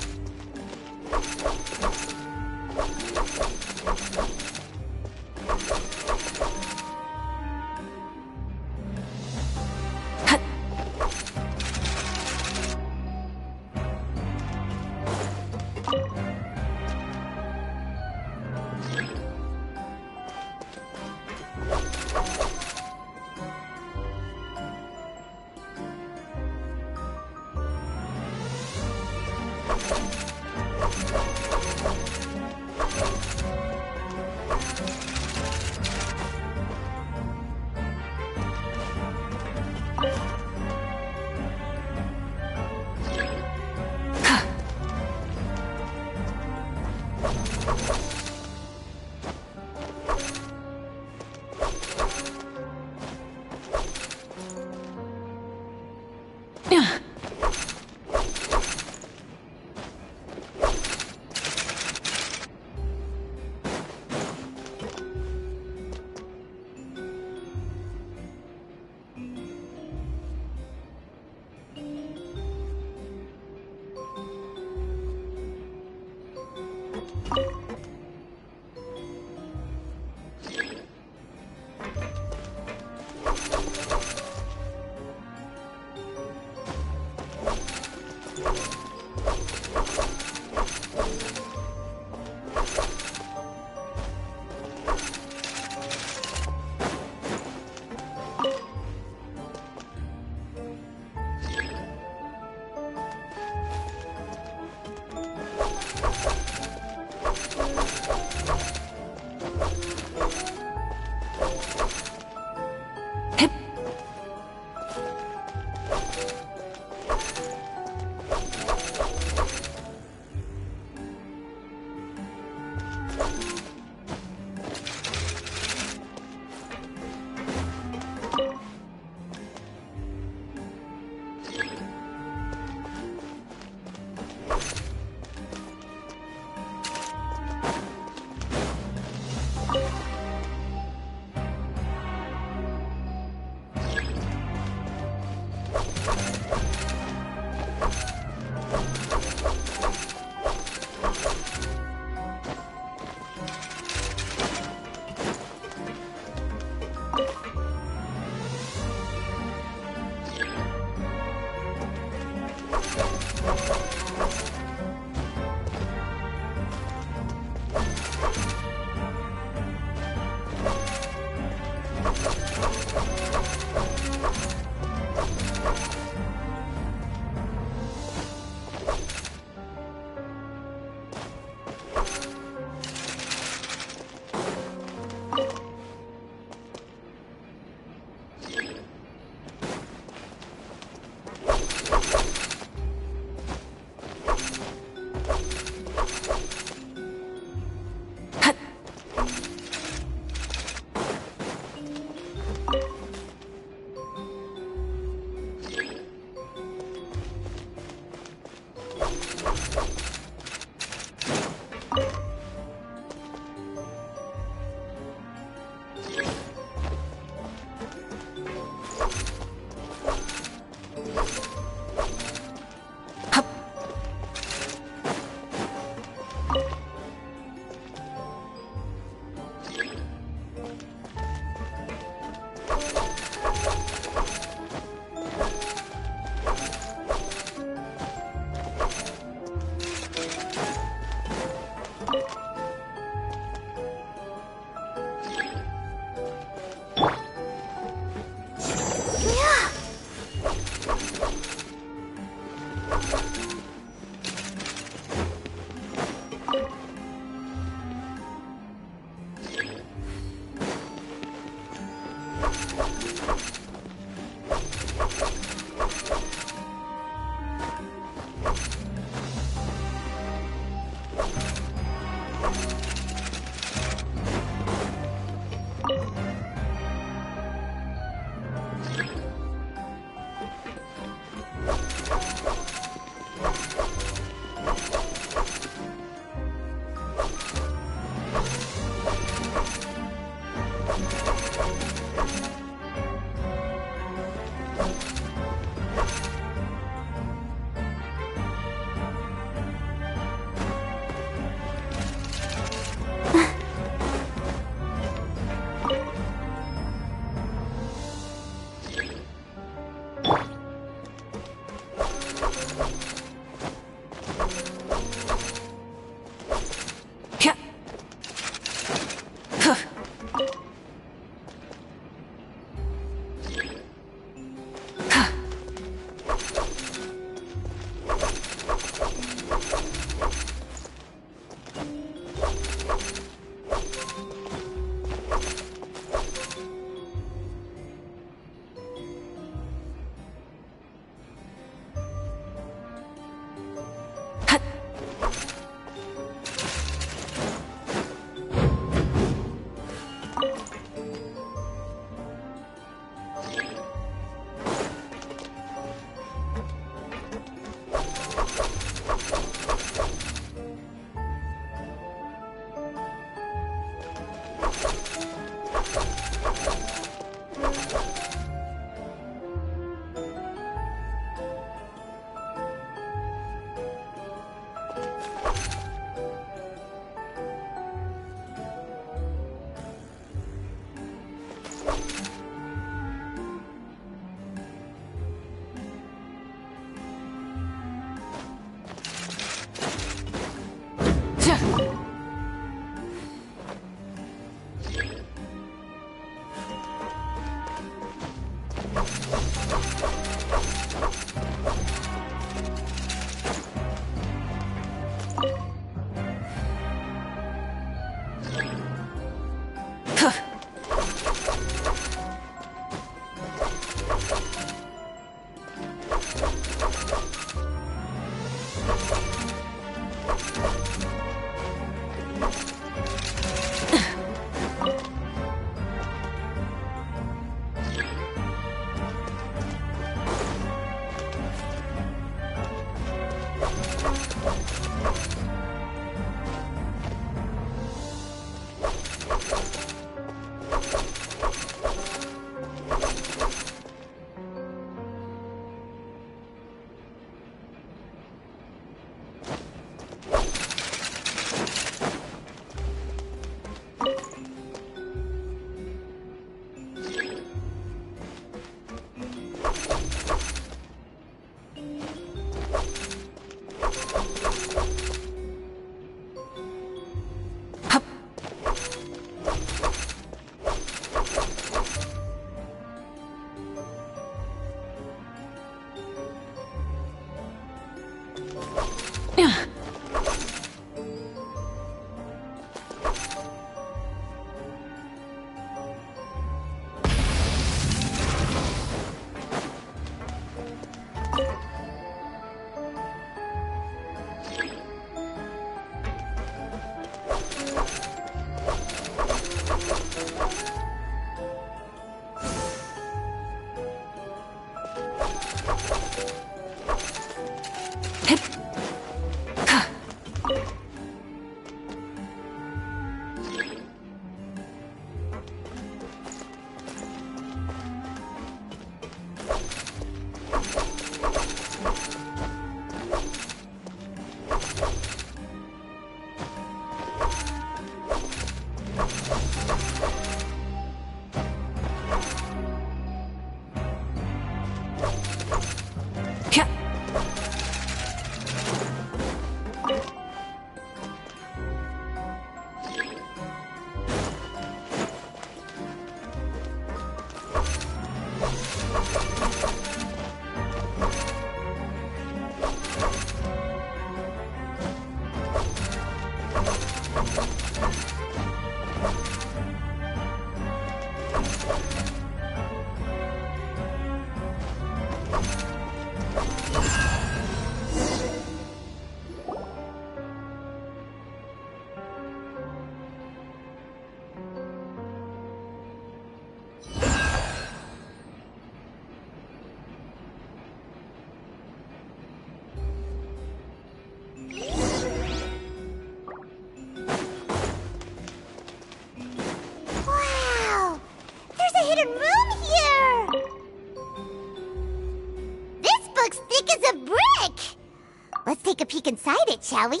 inside it, shall we?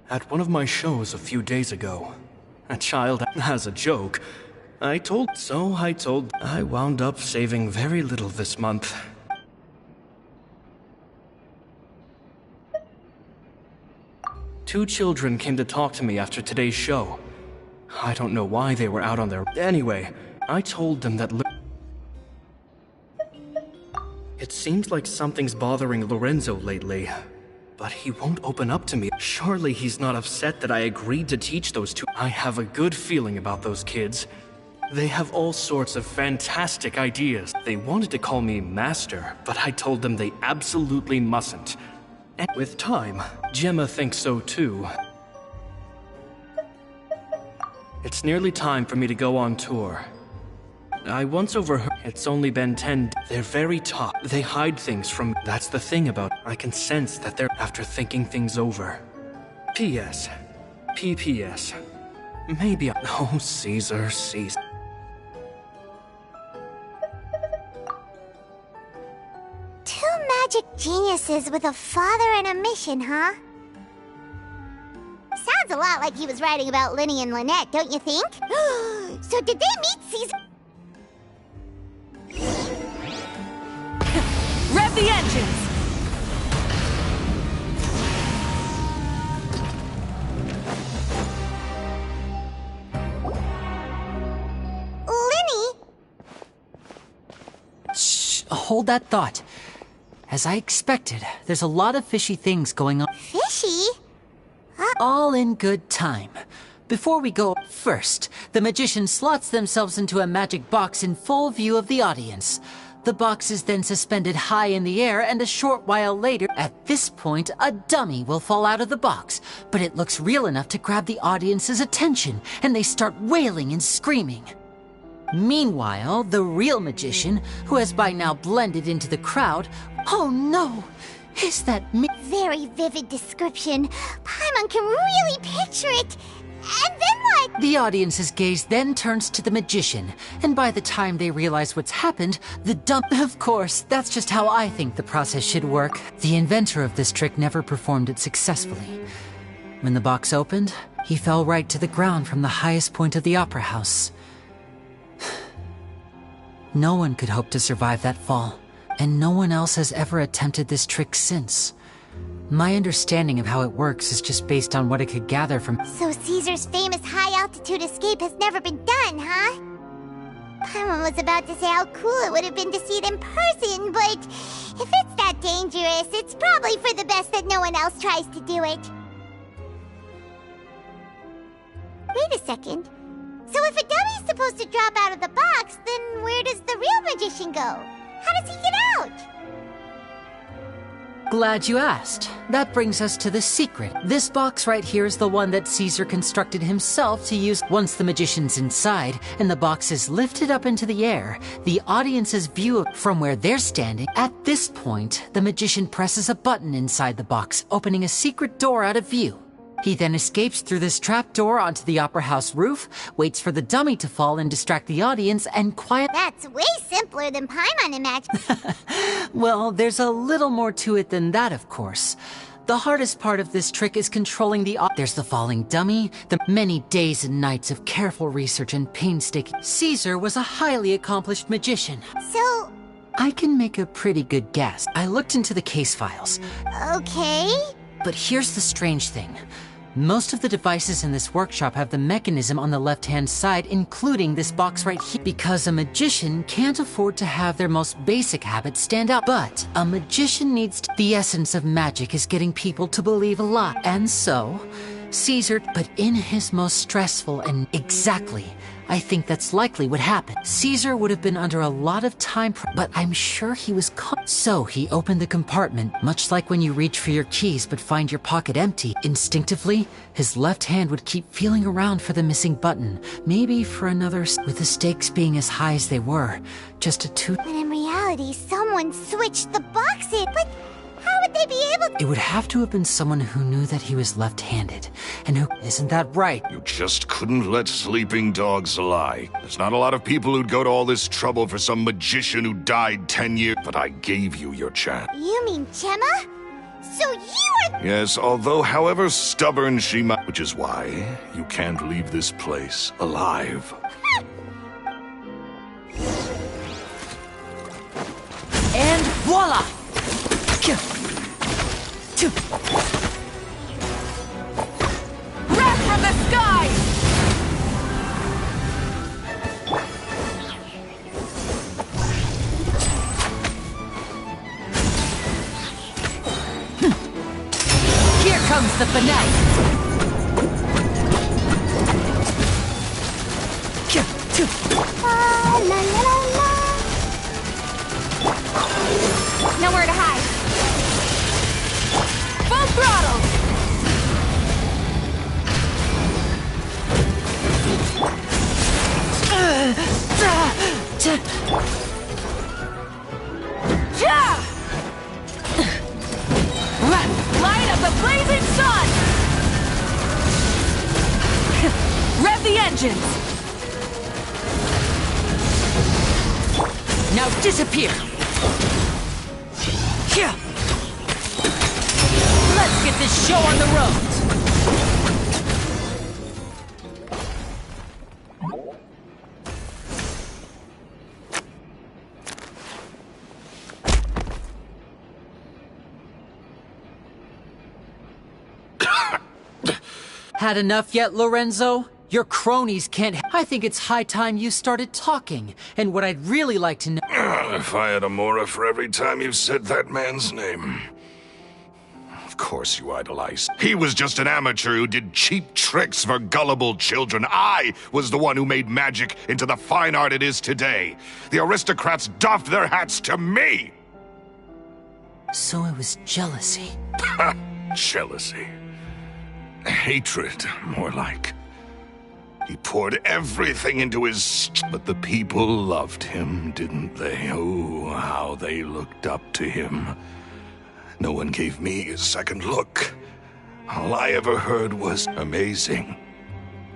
At one of my shows a few days ago, a child has a joke. I wound up saving very little this month. Two children came to talk to me after today's show. I don't know why they were out on their... Anyway, I told them that... It seems like something's bothering Lorenzo lately. But he won't open up to me. Surely he's not upset that I agreed to teach those two. I have a good feeling about those kids. They have all sorts of fantastic ideas. They wanted to call me Master, but I told them they absolutely mustn't. And with time, Gemma thinks so too. It's nearly time for me to go on tour. I once overheard it's only been 10. They're very tough. They hide things from... That's the thing about... I can sense that they're after thinking things over. P.S. P.P.S. Maybe I... Oh, Caesar. Two magic geniuses with a father and a mission, huh? Sounds a lot like he was writing about Linny and Lynette, don't you think? So did they meet Caesar? Rev the engines! Linny? Shh, hold that thought. As I expected, there's a lot of fishy things going on. Fishy? All in good time. Before we go, first, the magician slots themselves into a magic box in full view of the audience. The box is then suspended high in the air, and a short while later, at this point, a dummy will fall out of the box. But it looks real enough to grab the audience's attention, and they start wailing and screaming. Meanwhile, the real magician, who has by now blended into the crowd... Oh no! Is that me? Very vivid description. Paimon can really picture it. And then what? The audience's gaze then turns to the magician, and by the time they realize what's happened, the dump... Of course, that's just how I think the process should work. The inventor of this trick never performed it successfully. When the box opened, he fell right to the ground from the highest point of the opera house. No one could hope to survive that fall, and no one else has ever attempted this trick since. My understanding of how it works is just based on what I could gather from... So Caesar's famous high-altitude escape has never been done, huh? Paimon was about to say how cool it would have been to see it in person, but if it's that dangerous, it's probably for the best that no one else tries to do it. Wait a second. So if a dummy's supposed to drop out of the box, then where does the real magician go? How does he get out? Glad you asked. That brings us to the secret. This box right here is the one that Caesar constructed himself to use once the magician's inside and the box is lifted up into the air. The audience's view from where they're standing. At this point, the magician presses a button inside the box, opening a secret door out of view. He then escapes through this trap door onto the opera house roof, waits for the dummy to fall and distract the audience, and That's way simpler than Paimon imagined. Well, there's a little more to it than that, of course. The hardest part of this trick is controlling There's the falling dummy, the many days and nights of careful research and painstaking... Caesar was a highly accomplished magician. So... I can make a pretty good guess. I looked into the case files. Okay. But here's the strange thing. Most of the devices in this workshop have the mechanism on the left-hand side, including this box right here. Because a magician can't afford to have their most basic habits stand out. But a magician needs to... The essence of magic is getting people to believe a lot. And so, Caesar, but in his most stressful and exactly, I think that's likely what happened. Caesar would have been under a lot of time, but I'm sure he was So he opened the compartment, much like when you reach for your keys but find your pocket empty. Instinctively, his left hand would keep feeling around for the missing button, maybe for another, with the stakes being as high as they were. Just a two. But in reality, someone switched the boxes. But how would they be able to? It would have to have been someone who knew that he was left-handed, and who... Isn't that right? You just couldn't let sleeping dogs lie. There's not a lot of people who'd go to all this trouble for some magician who died 10 years... But I gave you your chance. You mean Gemma? So you are... Yes, although however stubborn she might... Which is why you can't leave this place alive. And voila! Wrath from the sky! Here comes the finale! La, la, la, la. Nowhere to hide. Full throttle! Light of the blazing sun! Rev the engines! Now disappear! Let's get this show on the road! Had enough yet, Lorenzo? Your cronies can't... I think it's high time you started talking. And what I'd really like to know... If I had a mora for every time you said that man's name. Of course you idolized. He was just an amateur who did cheap tricks for gullible children. I was the one who made magic into the fine art it is today. The aristocrats doffed their hats to me! So it was jealousy. Jealousy. Hatred, more like. He poured everything into his... But the people loved him, didn't they? Oh, how they looked up to him. No one gave me a second look. All I ever heard was amazing.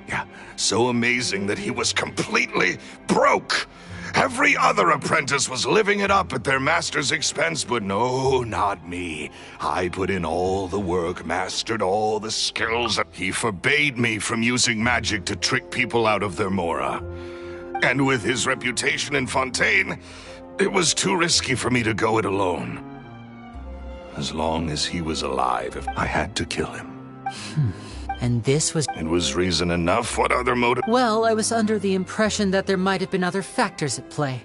Yeah, so amazing that he was completely broke. Every other apprentice was living it up at their master's expense, but no, not me. I put in all the work, mastered all the skills. He forbade me from using magic to trick people out of their mora. And with his reputation in Fontaine, it was too risky for me to go it alone. As long as he was alive, if I had to kill him. And this was... It was reason enough. What other motive? Well, I was under the impression that there might have been other factors at play.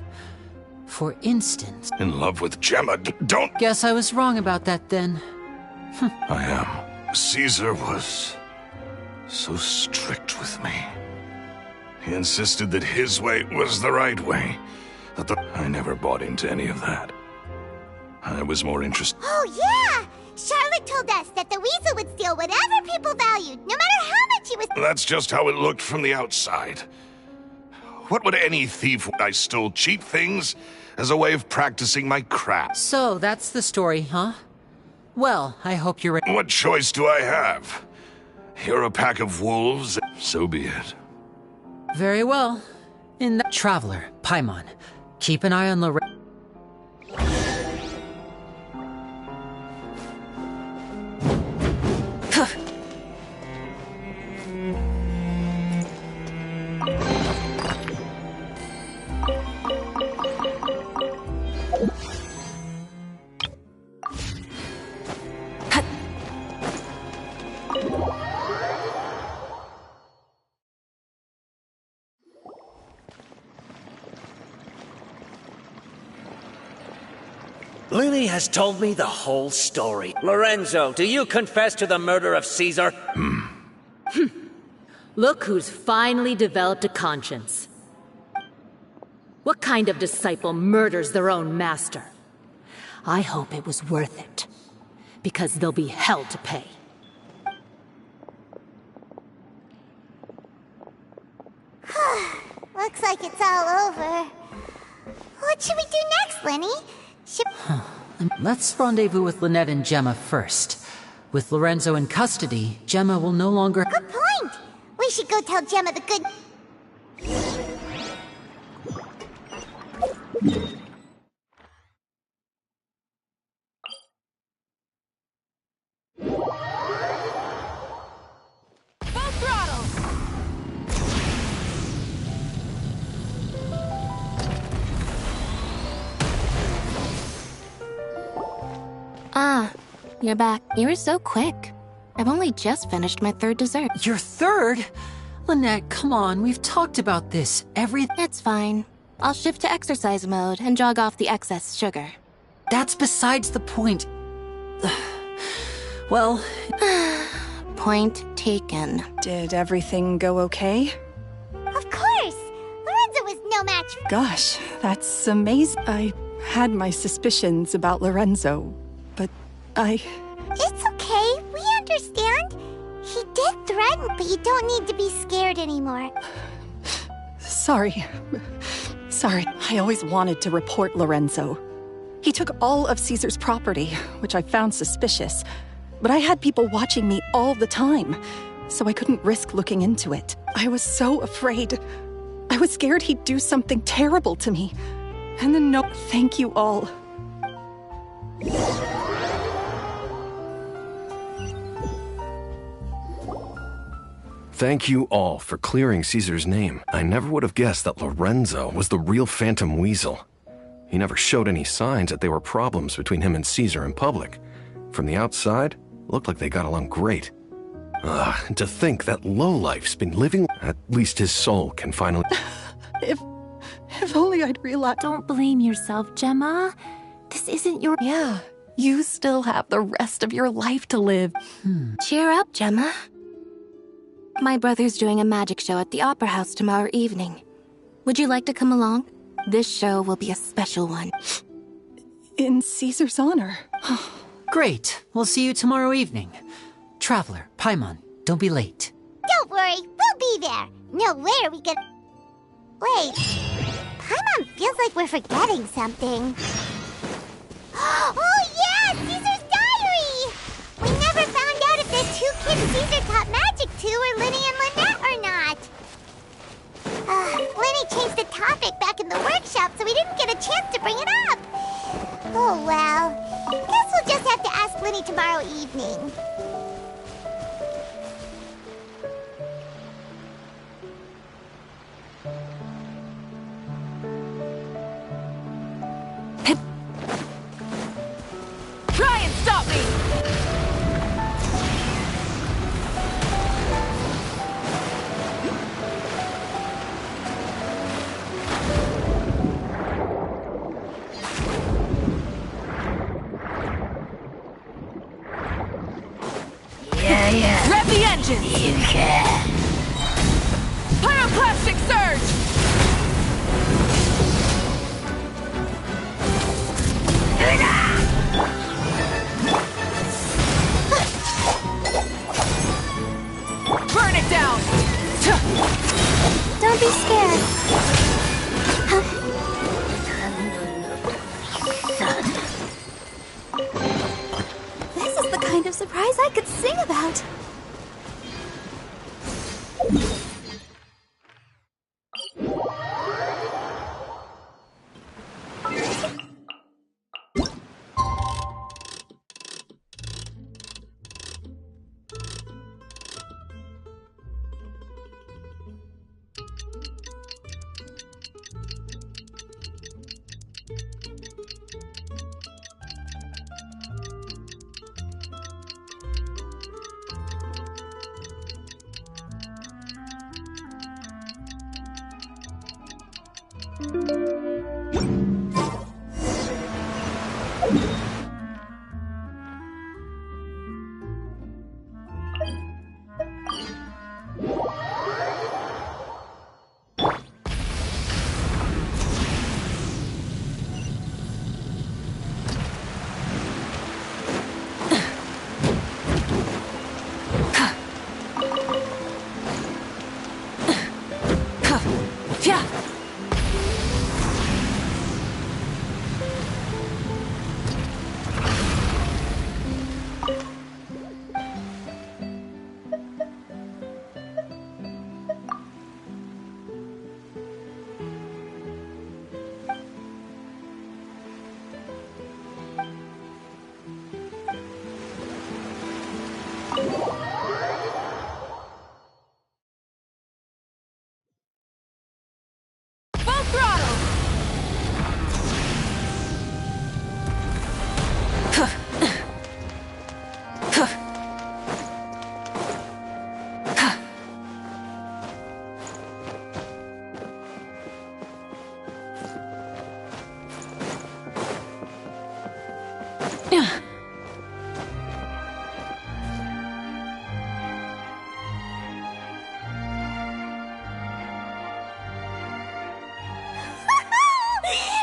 For instance... In love with Gemma, don't... Guess I was wrong about that then. I am. Caesar was so strict with me. He insisted that his way was the right way. I never bought into any of that. I was more interested... Oh, yeah! Charlotte told us that the weasel would steal whatever people valued, no matter how much he was... That's just how it looked from the outside. What would any thief... I stole cheap things as a way of practicing my craft. So, that's the story, huh? Well, I hope you're... What choice do I have? You're a pack of wolves, so be it. Very well. In that... Traveler, Paimon, keep an eye on Lorenzo. Lily has told me the whole story. Lorenzo, do you confess to the murder of Caesar? Look who's finally developed a conscience. What kind of disciple murders their own master? I hope it was worth it, because there'll be hell to pay. Looks like it's all over. What should we do next, Lenny? Let's rendezvous with Lynette and Gemma first. With Lorenzo in custody, Gemma will no longer— Good point! We should go tell Gemma the good... Full throttle! Ah, you're back. You were so quick. I've only just finished my third dessert. Your third? Lynette, come on, we've talked about this. It's fine. I'll shift to exercise mode and jog off the excess sugar. That's besides the point. Well... Point taken. Did everything go okay? Of course! Lorenzo was no match for... Gosh, that's amazing. I had my suspicions about Lorenzo, but It's okay, we understand. He did threaten, but you don't need to be scared anymore. Sorry. I always wanted to report Lorenzo. He took all of Caesar's property, which I found suspicious. But I had people watching me all the time, so I couldn't risk looking into it. I was so afraid. I was scared he'd do something terrible to me. And then thank you all. Thank you all for clearing Caesar's name. I never would have guessed that Lorenzo was the real Phantom Weasel. He never showed any signs that there were problems between him and Caesar in public. From the outside, it looked like they got along great. To think that lowlife's been living... At least his soul can finally... If only I'd realized... Don't blame yourself, Gemma. This isn't your... Yeah, you still have the rest of your life to live. Cheer up, Gemma. My brother's doing a magic show at the Opera House tomorrow evening. Would you like to come along? This show will be a special one. In Caesar's honor. Great. We'll see you tomorrow evening. Traveler, Paimon, don't be late. Don't worry, we'll be there. No way are we gonna... Wait. Paimon feels like we're forgetting something. Oh yeah, Caesar's diary! We never found out if the two kids Caesar taught magic to were Linny and Lynette or not. Linny changed the topic back in the workshop, so we didn't get a chance to bring it up. Oh well. Guess we'll just have to ask Linny tomorrow evening. Try and stop me! Yeah. Rev the engines! You can. Pyroclastic surge! Burn it down! Don't be scared. This is the kind of surprise I could sing about.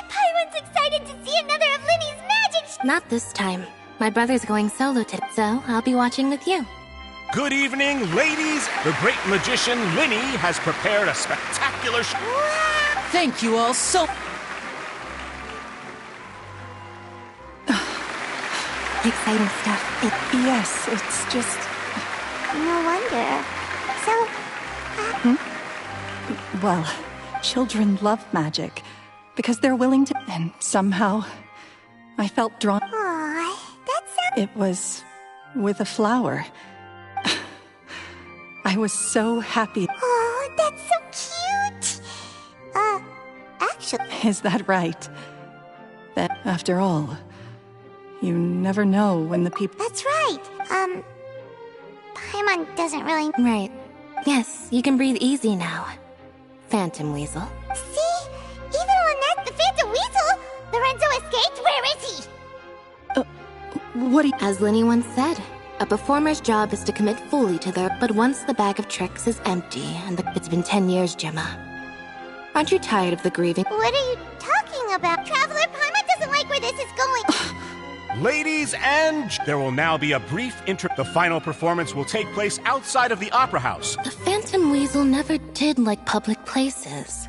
Paimon's excited to see another of Linny's magic. Not this time. My brother's going solo today, so I'll be watching with you. Good evening, ladies. The great magician Linny has prepared a spectacular show. Thank you all so... Exciting stuff. Yes, it's just... No wonder. So, Well, children love magic because they're willing to... And somehow, I felt drawn... Aw, that sounds... It was with a flower. I was so happy. Oh, that's so cute. Actually... Is that right? That, after all, you never know when the people... That's right. Paimon doesn't really... Right. Yes, you can breathe easy now. Phantom Weasel. See? Even when that's the Phantom Weasel, Lorenzo escaped. Where is he? What do you... As Linny once said, a performer's job is to commit fully to their... But once the bag of tricks is empty, and it's been 10 years, Gemma. Aren't you tired of the grieving? What are you talking about? Traveler, Paimon doesn't like where this is going. Ladies and... There will now be a brief intro. The final performance will take place outside of the Opera House. The Phantom Weasel never did like public places.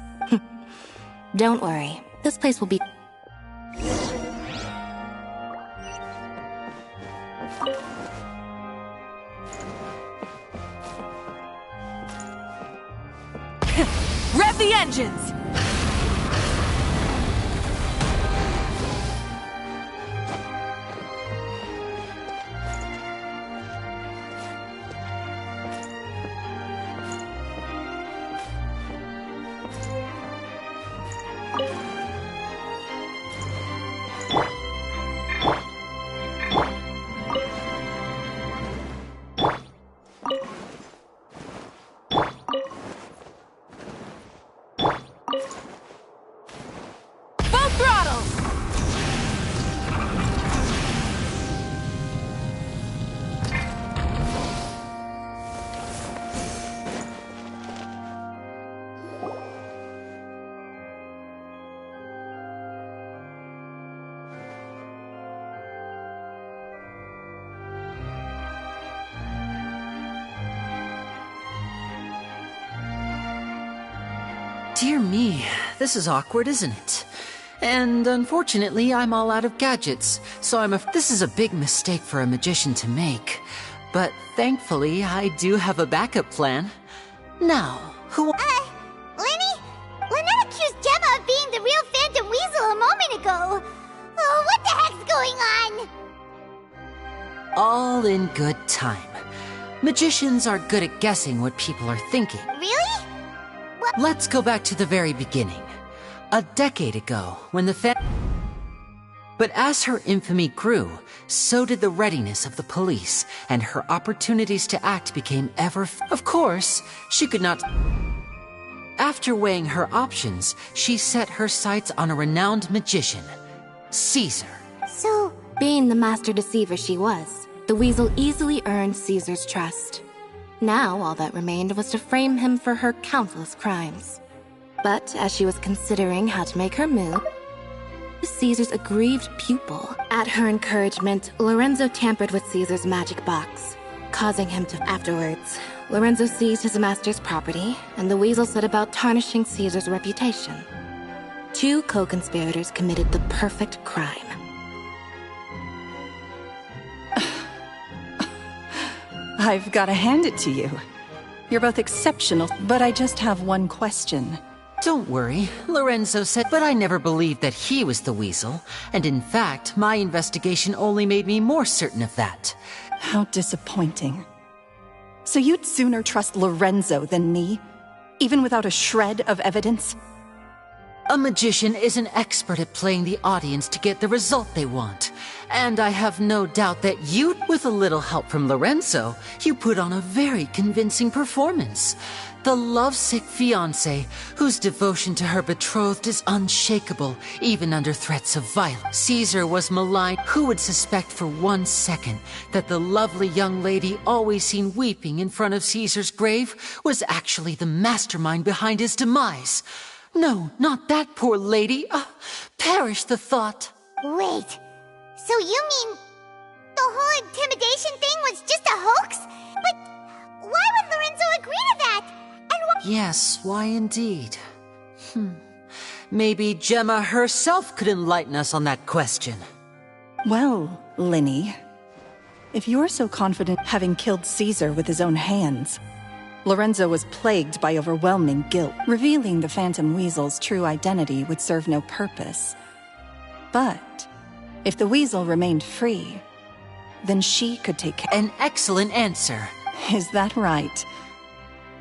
Don't worry. This place will be... Rev the engines! Dear me, this is awkward, isn't it? And unfortunately, I'm all out of gadgets, so this is a big mistake for a magician to make. But thankfully, I do have a backup plan. Now, who... Linny? Lynette accused Gemma of being the real Phantom Weasel a moment ago. Oh, what the heck's going on? All in good time. Magicians are good at guessing what people are thinking. Really? What? Let's go back to the very beginning. A decade ago, when the But as her infamy grew, so did the readiness of the police, and her opportunities to act became ever... Of course, she could not... After weighing her options, she set her sights on a renowned magician, Caesar. So... Being the master deceiver she was, the Weasel easily earned Caesar's trust. Now, all that remained was to frame him for her countless crimes. But as she was considering how to make her move, Caesar's aggrieved pupil. At her encouragement, Lorenzo tampered with Caesar's magic box, causing him to... Afterwards, Lorenzo seized his master's property, and the Weasel set about tarnishing Caesar's reputation. Two co-conspirators committed the perfect crime. I've got to hand it to you. You're both exceptional, but I just have one question. Don't worry, Lorenzo said, but I never believed that he was the Weasel, and in fact, my investigation only made me more certain of that. How disappointing. So you'd sooner trust Lorenzo than me? Even without a shred of evidence? A magician is an expert at playing the audience to get the result they want. And I have no doubt that you, with a little help from Lorenzo, you put on a very convincing performance. The lovesick fiancé, whose devotion to her betrothed is unshakable, even under threats of violence. Caesar was maligned. Who would suspect for 1 second that the lovely young lady always seen weeping in front of Caesar's grave was actually the mastermind behind his demise? No, not that poor lady. Perish the thought. Wait, so you mean the whole intimidation thing was just a hoax? But why would Lorenzo agree to that? Yes, why indeed? Maybe Gemma herself could enlighten us on that question. Well, Linny, if you're so confident having killed Caesar with his own hands, Lorenzo was plagued by overwhelming guilt. Revealing the Phantom Weasel's true identity would serve no purpose. But if the Weasel remained free, then she could take care. An excellent answer. Is that right?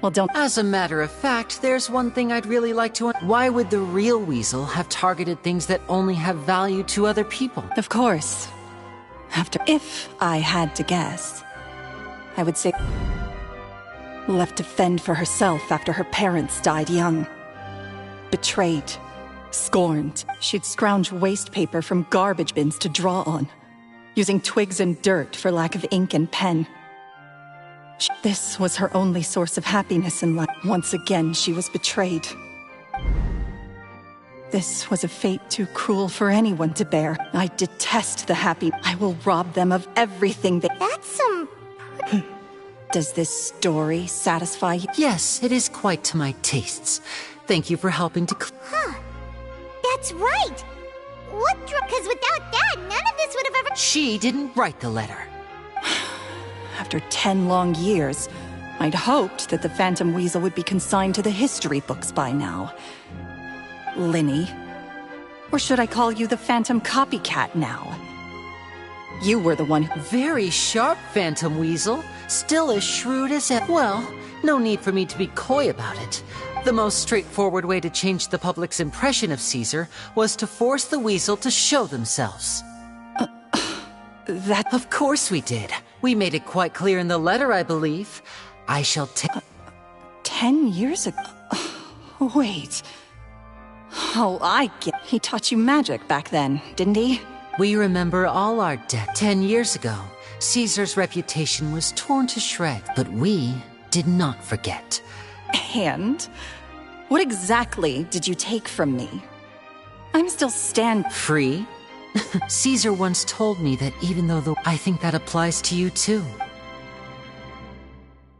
Well, don't. As a matter of fact, there's one thing I'd really like to. Why would the real Weasel have targeted things that only have value to other people? Of course. If I had to guess, I would say left to fend for herself after her parents died young. Betrayed. Scorned. She'd scrounge waste paper from garbage bins to draw on, using twigs and dirt for lack of ink and pen. This was her only source of happiness in life. Once again, she was betrayed. This was a fate too cruel for anyone to bear. I detest the happy. I will rob them of everything they— That's some... Does this story satisfy you? Yes, it is quite to my tastes. Thank you for helping to... That's right! Because without that, none of this would have ever... She didn't write the letter. After 10 long years, I'd hoped that the Phantom Weasel would be consigned to the history books by now. Linny. Or should I call you the Phantom Copycat now? You were the one who— Very sharp, Phantom Weasel. Still as shrewd as ever. Well, no need for me to be coy about it. The most straightforward way to change the public's impression of Caesar was to force the Weasel to show themselves. That— Of course we did. We made it quite clear in the letter, I believe. I shall take— 10 years ago? Wait. Oh, I get— He taught you magic back then, didn't he? We remember all our debt. 10 years ago, Caesar's reputation was torn to shreds, but we did not forget. And? What exactly did you take from me? I'm still free? Caesar once told me that even though I think that applies to you too.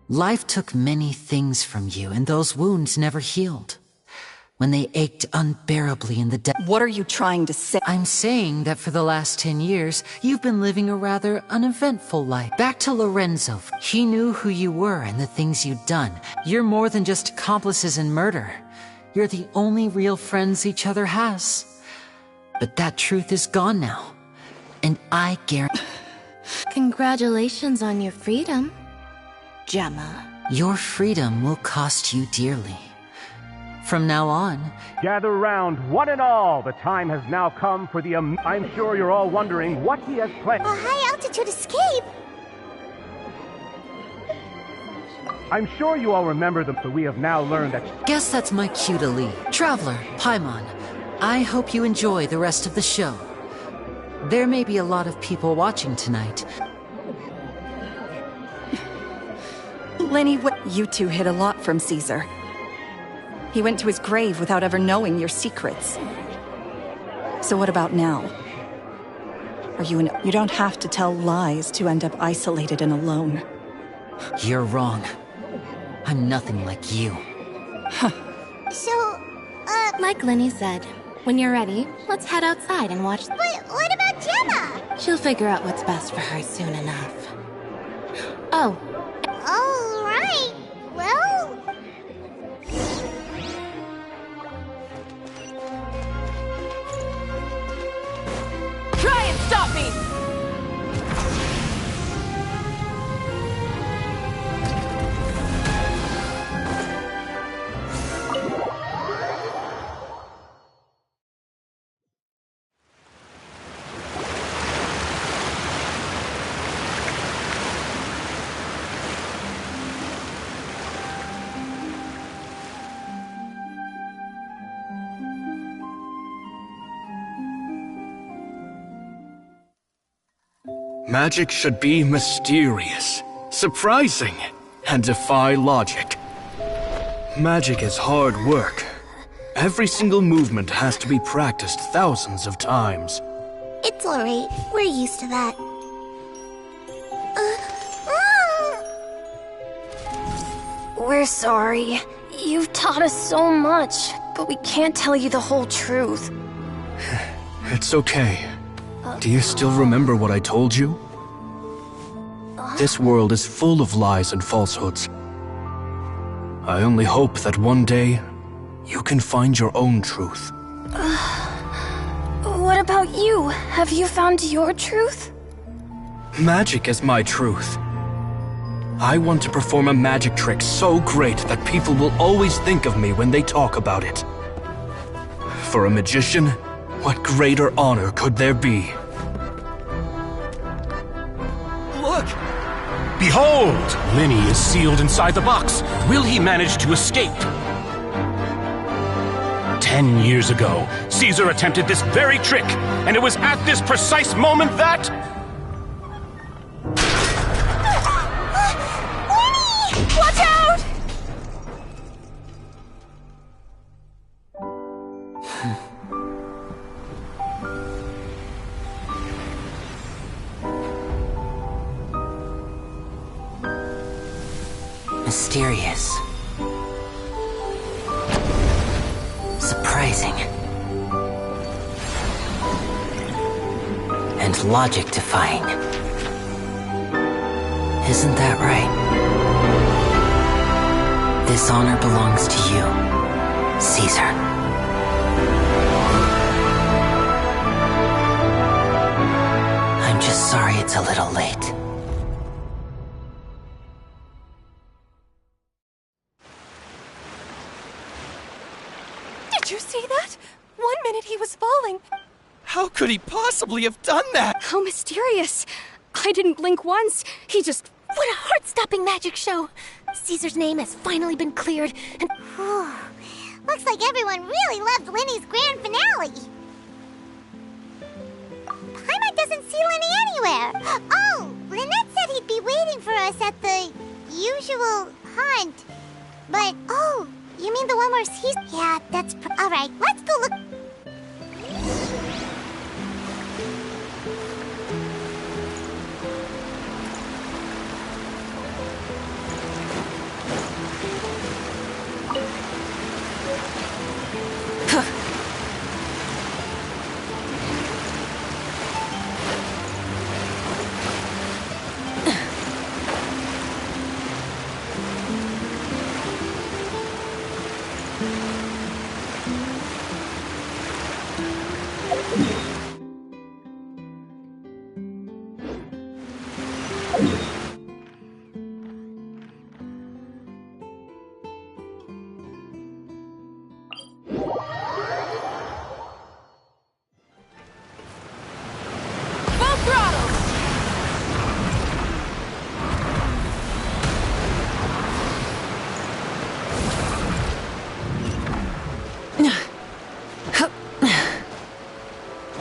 Life took many things from you, and those wounds never healed. When they ached unbearably in the depths. What are you trying to say? I'm saying that for the last 10 years, you've been living a rather uneventful life. Back to Lorenzo. He knew who you were and the things you'd done. You're more than just accomplices in murder. You're the only real friends each other has. But that truth is gone now. And I guarantee— Congratulations on your freedom, Gemma. Your freedom will cost you dearly. From now on— Gather round, one and all. The time has now come for the I'm sure you're all wondering what he has planned. A high-altitude escape? I'm sure you all remember them, so we have now learned that— Guess that's my cue to leave. Traveler, Paimon, I hope you enjoy the rest of the show. There may be a lot of people watching tonight. Lenny, you two hid a lot from Caesar. He went to his grave without ever knowing your secrets. So what about now? You don't have to tell lies to end up isolated and alone. You're wrong. I'm nothing like you. So, Like Lenny said, when you're ready, let's head outside and watch— But what about Gemma? She'll figure out what's best for her soon enough. Oh. All right. Well... Try and stop me! Magic should be mysterious, surprising, and defy logic. Magic is hard work. Every single movement has to be practiced thousands of times. It's alright. We're used to that. We're sorry. You've taught us so much, but we can't tell you the whole truth. It's okay. Do you still remember what I told you? This world is full of lies and falsehoods. I only hope that one day you can find your own truth. What about you? Have you found your truth? Magic is my truth. I want to perform a magic trick so great that people will always think of me when they talk about it. For a magician, what greater honor could there be? Look! Behold! Lenny is sealed inside the box. Will he manage to escape? 10 years ago, Caesar attempted this very trick, and it was at this precise moment that... Watch out! Mysterious. Surprising. And logic-defying. Isn't that right? This honor belongs to you, Caesar. I'm just sorry it's a little late. Did you see that? 1 minute he was falling. How could he possibly have done that? How mysterious. I didn't blink once. He just... What a heart-stopping magic show. Caesar's name has finally been cleared, and... Looks like everyone really loved Lenny's grand finale. Paimon doesn't see Lenny anywhere. Oh, Lynette said he'd be waiting for us at the usual hunt. But, oh, you mean the one where he's... Yeah, that's... All right, let's go look...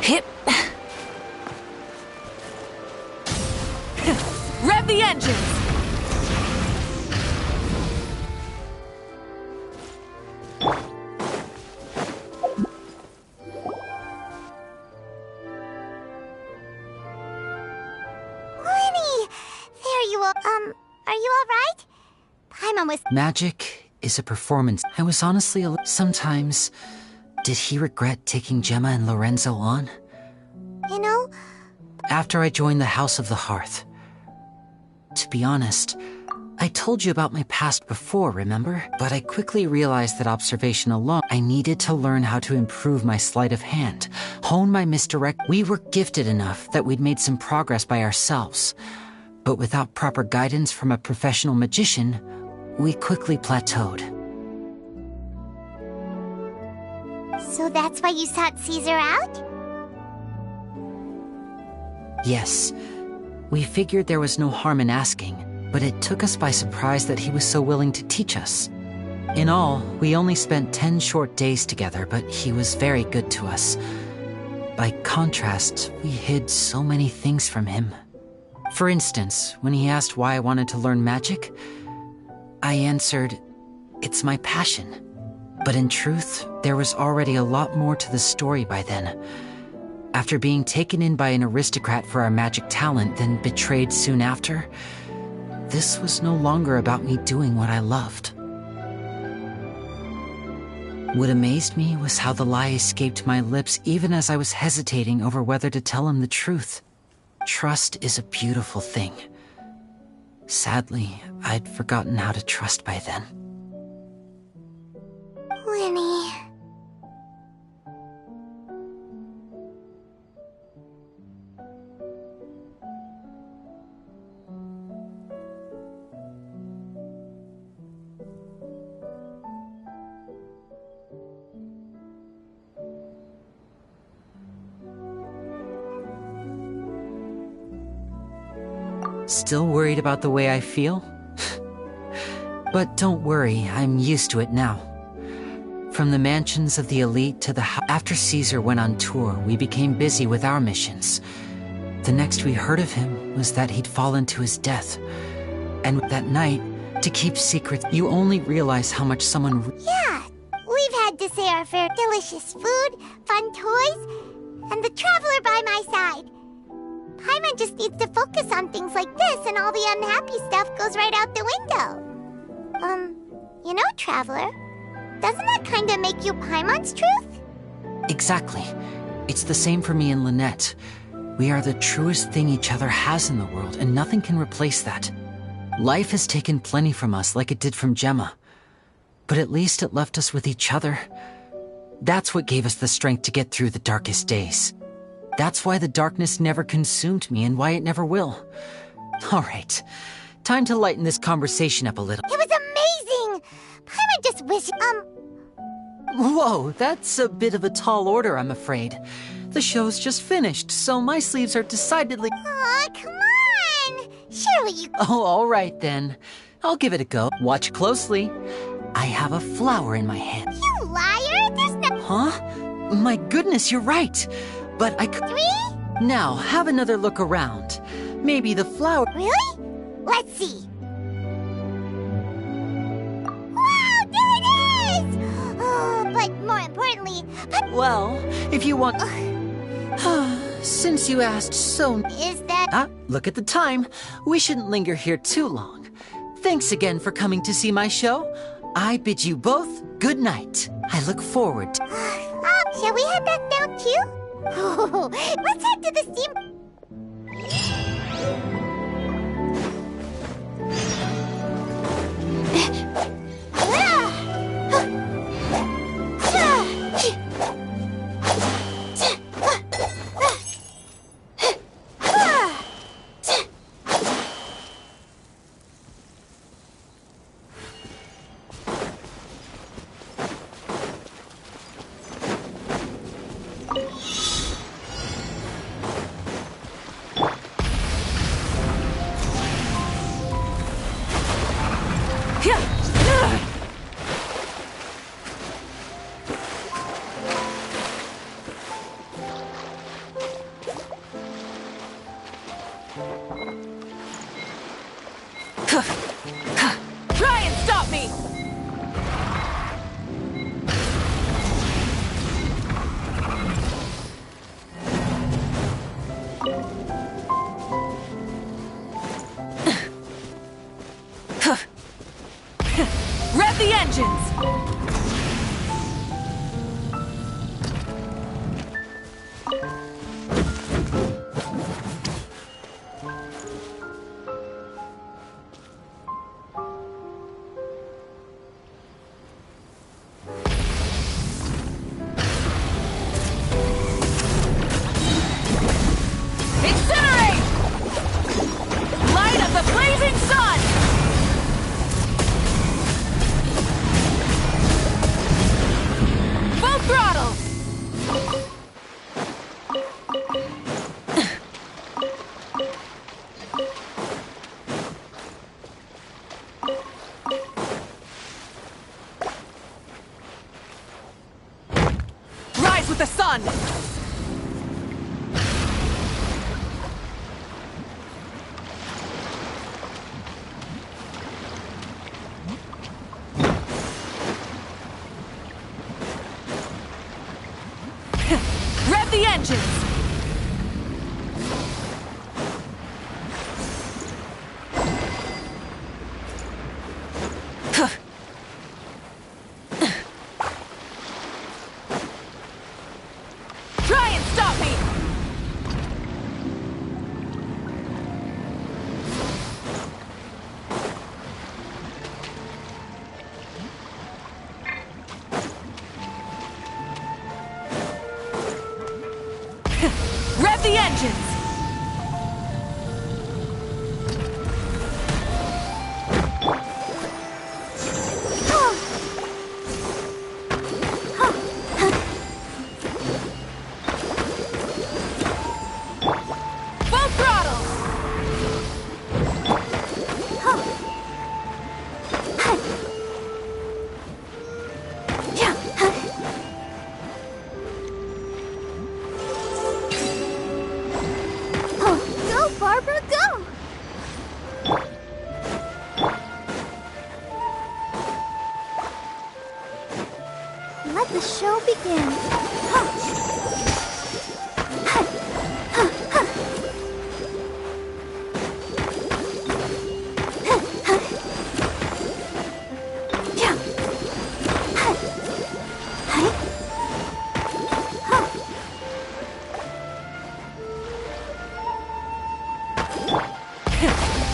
Hip. Rev the engines. Lenny! There you are. Are you all right? Paimon was... Magic is a performance. I was honestly sometimes... Did he regret taking Gemma and Lorenzo on? You know... After I joined the House of the Hearth. To be honest, I told you about my past before, remember? But I quickly realized that observation alone, I needed to learn how to improve my sleight of hand, hone my misdirect. We were gifted enough that we'd made some progress by ourselves. But without proper guidance from a professional magician, we quickly plateaued. So that's why you sought Caesar out? Yes. We figured there was no harm in asking, but it took us by surprise that he was so willing to teach us. In all, we only spent 10 short days together, but he was very good to us. By contrast, we hid so many things from him. For instance, when he asked why I wanted to learn magic, I answered, it's my passion. But in truth, there was already a lot more to the story by then. After being taken in by an aristocrat for our magic talent, then betrayed soon after, this was no longer about me doing what I loved. What amazed me was how the lie escaped my lips even as I was hesitating over whether to tell him the truth. Trust is a beautiful thing. Sadly, I'd forgotten how to trust by then. Winnie. Still worried about the way I feel? But don't worry, I'm used to it now. From the mansions of the elite to the house. After Caesar went on tour, we became busy with our missions. The next we heard of him was that he'd fallen to his death. And that night, to keep secrets, you only realize how much someone... Yeah, we've had to say our fair. Delicious food, fun toys, and the traveler by my side. Paimon just needs to focus on things like this, and all the unhappy stuff goes right out the window. You know, Traveler, doesn't that kind of make you Paimon's truth? Exactly. It's the same for me and Lynette. We are the truest thing each other has in the world, and nothing can replace that. Life has taken plenty from us, like it did from Gemma. But at least it left us with each other. That's what gave us the strength to get through the darkest days. That's why the darkness never consumed me, and why it never will. All right, time to lighten this conversation up a little. It was amazing! Paimon just wished, Whoa, that's a bit of a tall order, I'm afraid. The show's just finished, so my sleeves are decidedly... Aw, come on! Surely you... Oh, all right then. I'll give it a go. Watch closely. I have a flower in my hand. You liar! There's no... Huh? My goodness, you're right. But I could... 3? Now, have another look around. Maybe the flower... Really? Let's see. Wow, there it is! Oh, but more importantly... Well, if you want... Since you asked so... Is that... Look at the time. We shouldn't linger here too long. Thanks again for coming to see my show. I bid you both good night. I look forward to... shall we head back down too? Oh, let's head to the steam... Try and stop me! Rev the engines! With the sun! Rev the engines! Try and stop me! Rev the engines! Full throttle! Go, Barbara, go! Let the show begin.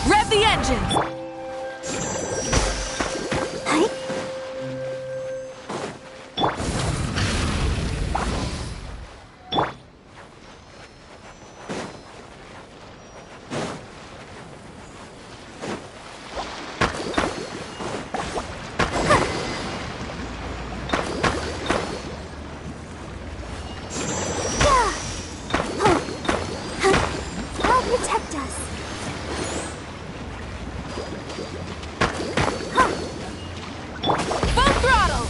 Rev the engines! I'll protect us. Full throttle!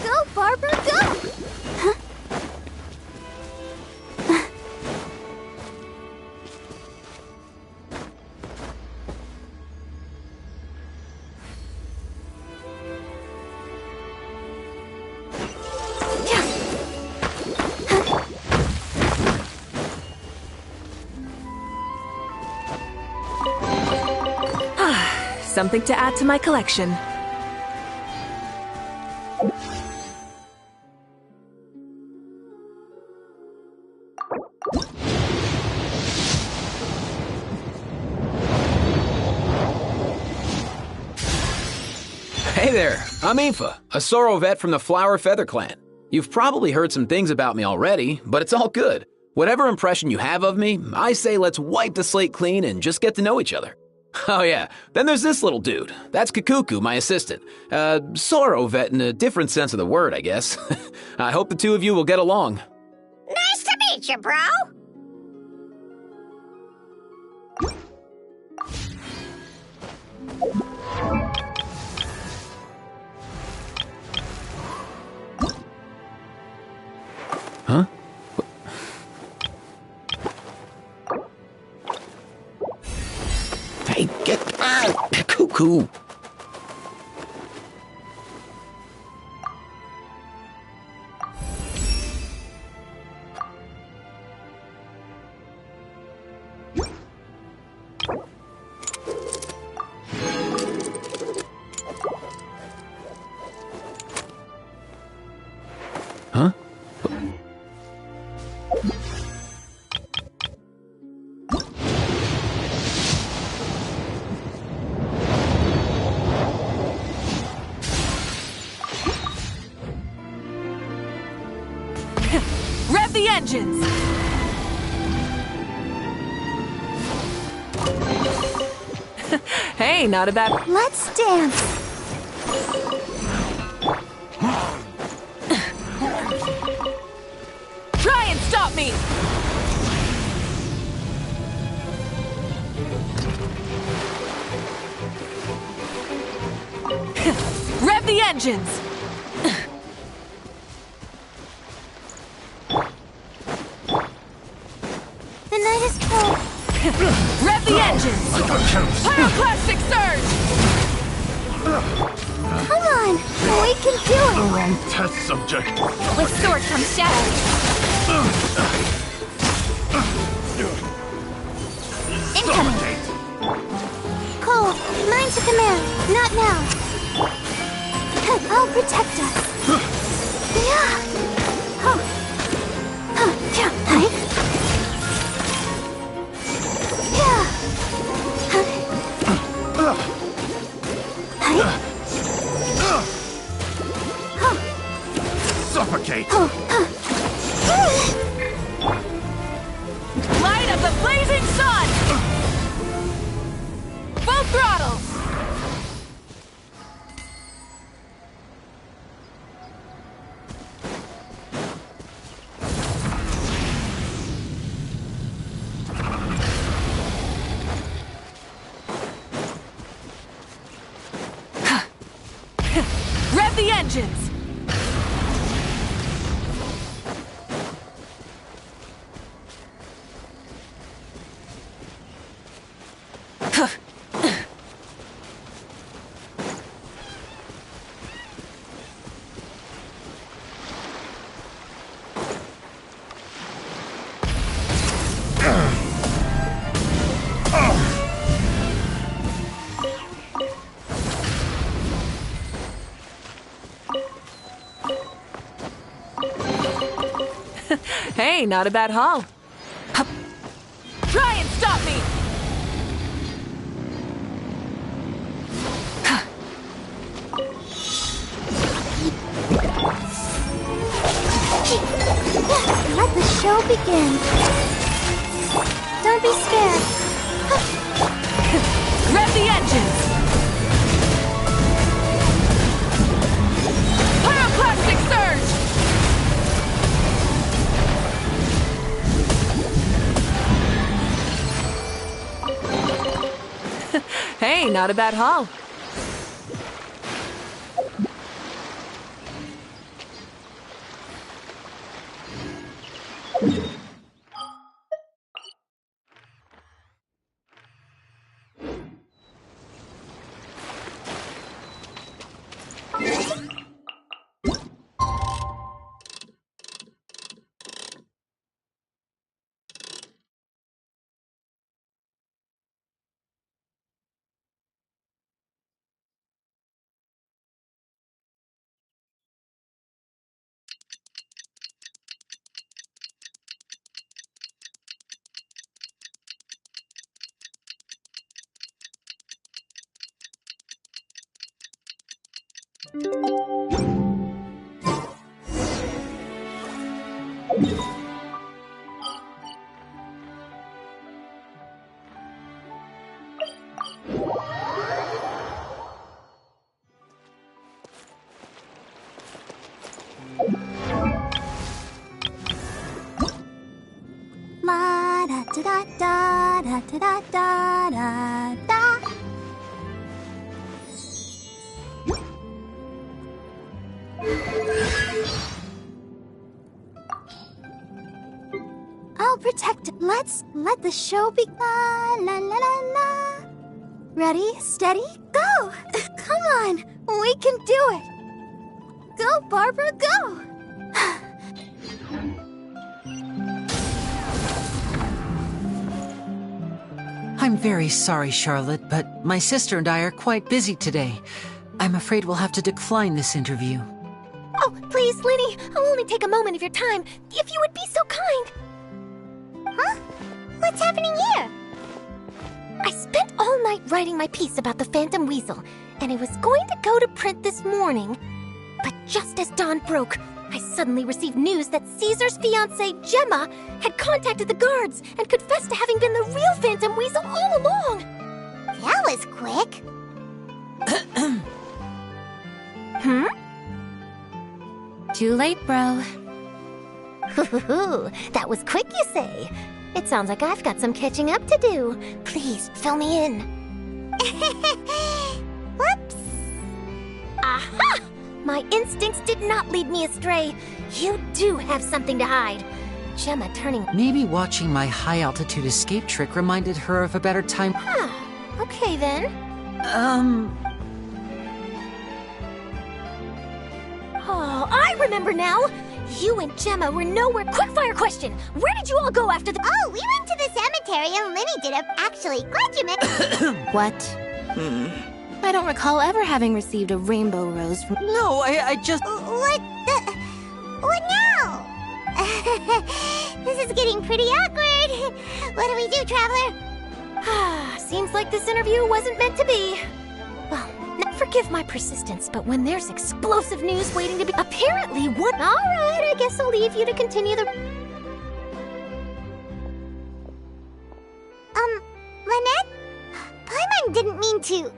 Go, Barbara, go! Something to add to my collection. Hey there, I'm Aoife, a Sorrow vet from the Flower Feather Clan. You've probably heard some things about me already, but it's all good. Whatever impression you have of me, I say let's wipe the slate clean and just get to know each other. Oh yeah, then there's this little dude. That's Kakuku, my assistant. Sorrow vet in a different sense of the word, I guess. I hope the two of you will get along. Nice to meet you, bro. Huh? Hey, get Kakuku. Huh? the engines! Hey, not a bad... Let's dance! Try and stop me! Rev the engines! The night is cold. Rev the engines! Pyroclastic surge! Come on! We can do it! The wrong test subject. With sword comes shadow. Incoming! Cole, mine to command. Not now. I'll protect us. Yeah. Huh. Huh. Yeah. Hi. Yeah. Huh. Hi. Huh. Suffocate. Huh. Light of the blazing sun! Full throttle! Rev the engines! Hey, not a bad haul. Hup. Try and stop me! Let the show begin. Don't be scared. Rev the engines! Pyroclastic surge! Hey, not a bad haul. La da da da da da da da da. I'll protect it. Let's let the show begin. La la la la. Ready, steady, go! Come on, we can do it. Go, Barbara, go! I'm very sorry, Charlotte, but my sister and I are quite busy today. I'm afraid we'll have to decline this interview. Oh, please, Linny, I'll only take a moment of your time, if you would be so kind. Huh? What's happening here? I spent all night writing my piece about the Phantom Weasel, and it was going to go to print this morning. But just as dawn broke, I suddenly received news that Caesar's fiancée, Gemma, had contacted the guards and confessed to having been the real Phantom Weasel all along. That was quick. Too late, bro. That was quick, you say? It sounds like I've got some catching up to do. Please, fill me in. Whoops. Aha! My instincts did not lead me astray. You do have something to hide. Gemma turning... Maybe watching my high-altitude escape trick reminded her of a better time. Huh. Okay, then. Oh, I remember now! You and Gemma were nowhere. Quickfire question! Where did you all go after the... Oh, we went to the cemetery and Linny did a... Actually, glad you mentioned... What? I don't recall ever having received a rainbow rose from... No, I just... What the... What now? This is getting pretty awkward. What do we do, Traveler? Seems like this interview wasn't meant to be. Well, forgive my persistence, but when there's explosive news waiting to be... Apparently, what... Alright, I guess I'll leave you to continue the... Lynette? Paimon didn't mean to...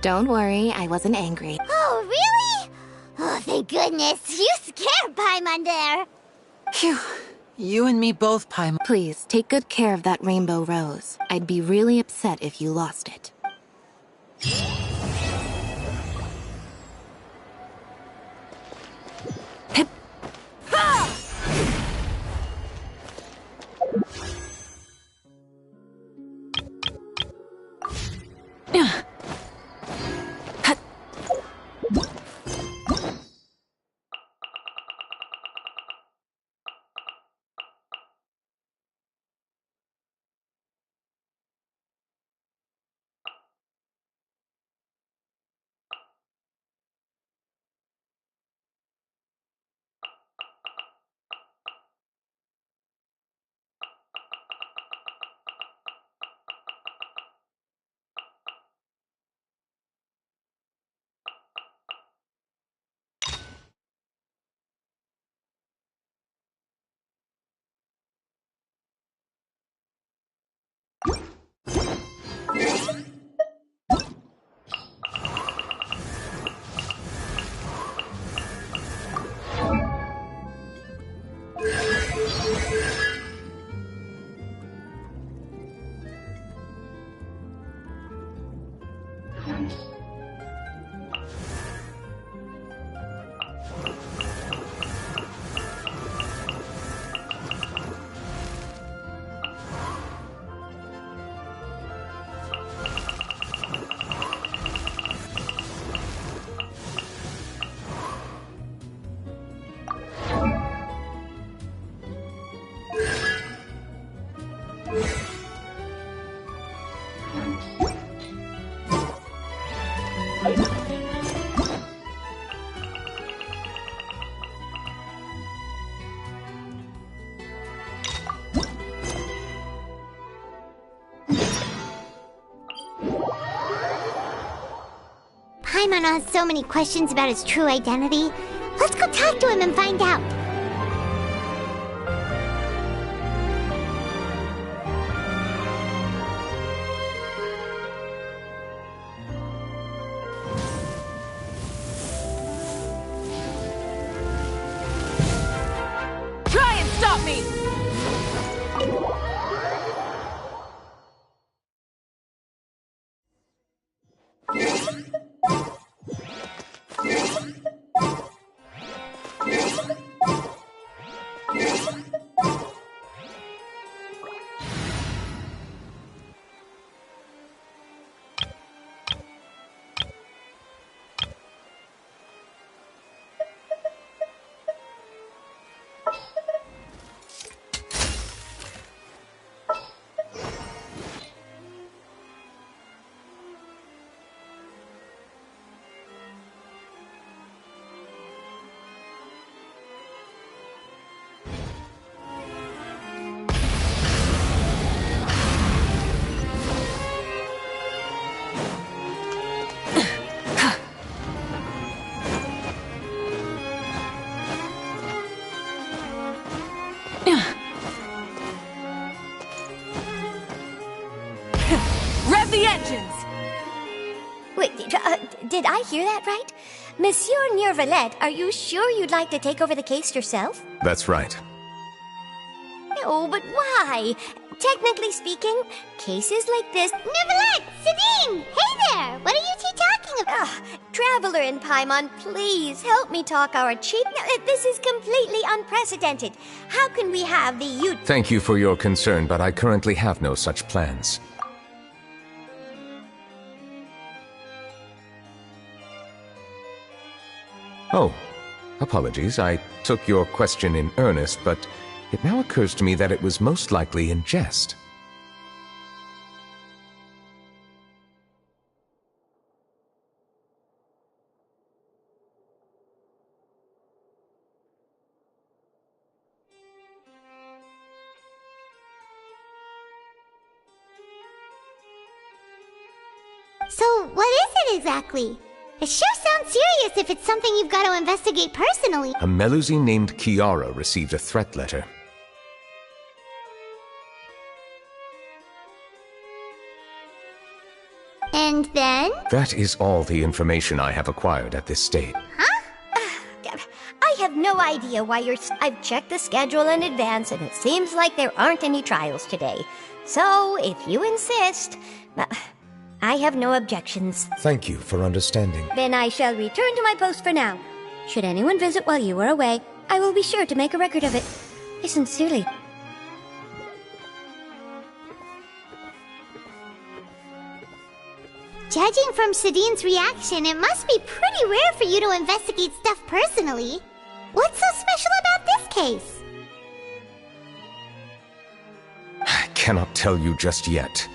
Don't worry, I wasn't angry. Oh, really? Oh, thank goodness. You scared Paimon there. Phew. You and me both, Paimon. Please, take good care of that rainbow rose. I'd be really upset if you lost it. Paimon has so many questions about his true identity. Let's go talk to him and find out. Try and stop me! Did I hear that right? Monsieur Neurvalet, are you sure you'd like to take over the case yourself? That's right. Oh, but why? Technically speaking, cases like this... Neurvalet! Sidine! Hey there! What are you two talking about? Traveler in Paimon, please help me talk our chief... This is completely unprecedented. How can we have the Thank you for your concern, but I currently have no such plans. Oh, apologies. I took your question in earnest, but it now occurs to me that it was most likely in jest. So, what is it exactly? It sure sounds serious if it's something you've got to investigate personally. A Melusine named Kiara received a threat letter. And then? That is all the information I have acquired at this stage. I have no idea why you're... I've checked the schedule in advance, and it seems like there aren't any trials today. So, if you insist... I have no objections. Thank you for understanding. Then I shall return to my post for now. Should anyone visit while you are away, I will be sure to make a record of it. I sincerely... Judging from Sidine's reaction, it must be pretty rare for you to investigate stuff personally. What's so special about this case? I cannot tell you just yet,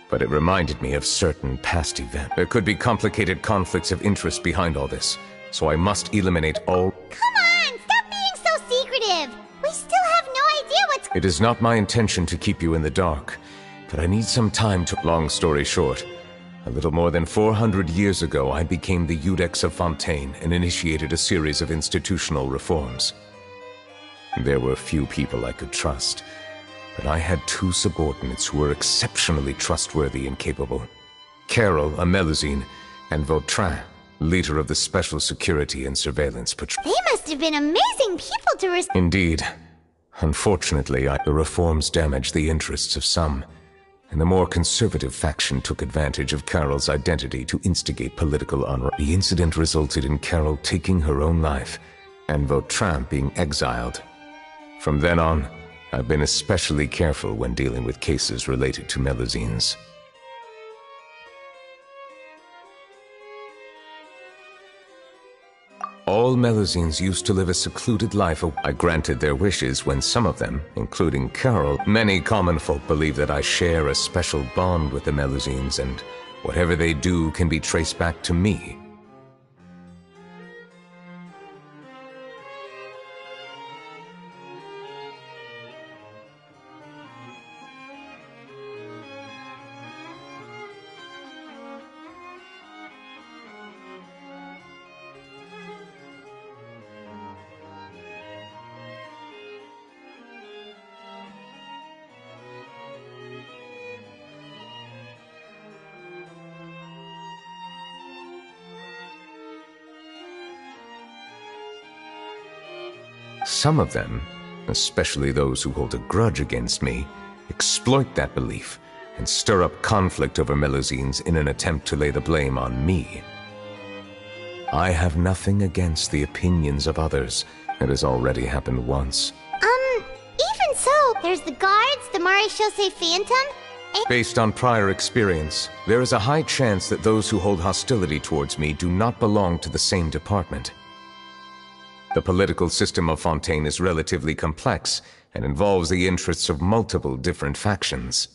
but it reminded me of certain past events. There could be complicated conflicts of interest behind all this, so I must eliminate all... Come on! Stop being so secretive! We still have no idea what's... It is not my intention to keep you in the dark, but I need some time to... Long story short, a little more than 400 years ago, I became the Iudex of Fontaine and initiated a series of institutional reforms. There were few people I could trust, but I had two subordinates who were exceptionally trustworthy and capable. Carol, a Melusine, and Vautrin, leader of the Special Security and Surveillance Patrol. They must have been amazing people to Indeed. Unfortunately, the reforms damaged the interests of some, and the more conservative faction took advantage of Carol's identity to instigate political unrest. The incident resulted in Carol taking her own life, and Vautrin being exiled. From then on, I've been especially careful when dealing with cases related to Melusines. All Melusines used to live a secluded life. I granted their wishes when some of them, including Carol, many common folk believe that I share a special bond with the Melusines, and whatever they do can be traced back to me. Some of them, especially those who hold a grudge against me, exploit that belief and stir up conflict over Melusines in an attempt to lay the blame on me. I have nothing against the opinions of others. It has already happened once. Even so, there's the guards, the Maréchaussée Phantom, and... Based on prior experience, there is a high chance that those who hold hostility towards me do not belong to the same department. The political system of Fontaine is relatively complex and involves the interests of multiple different factions.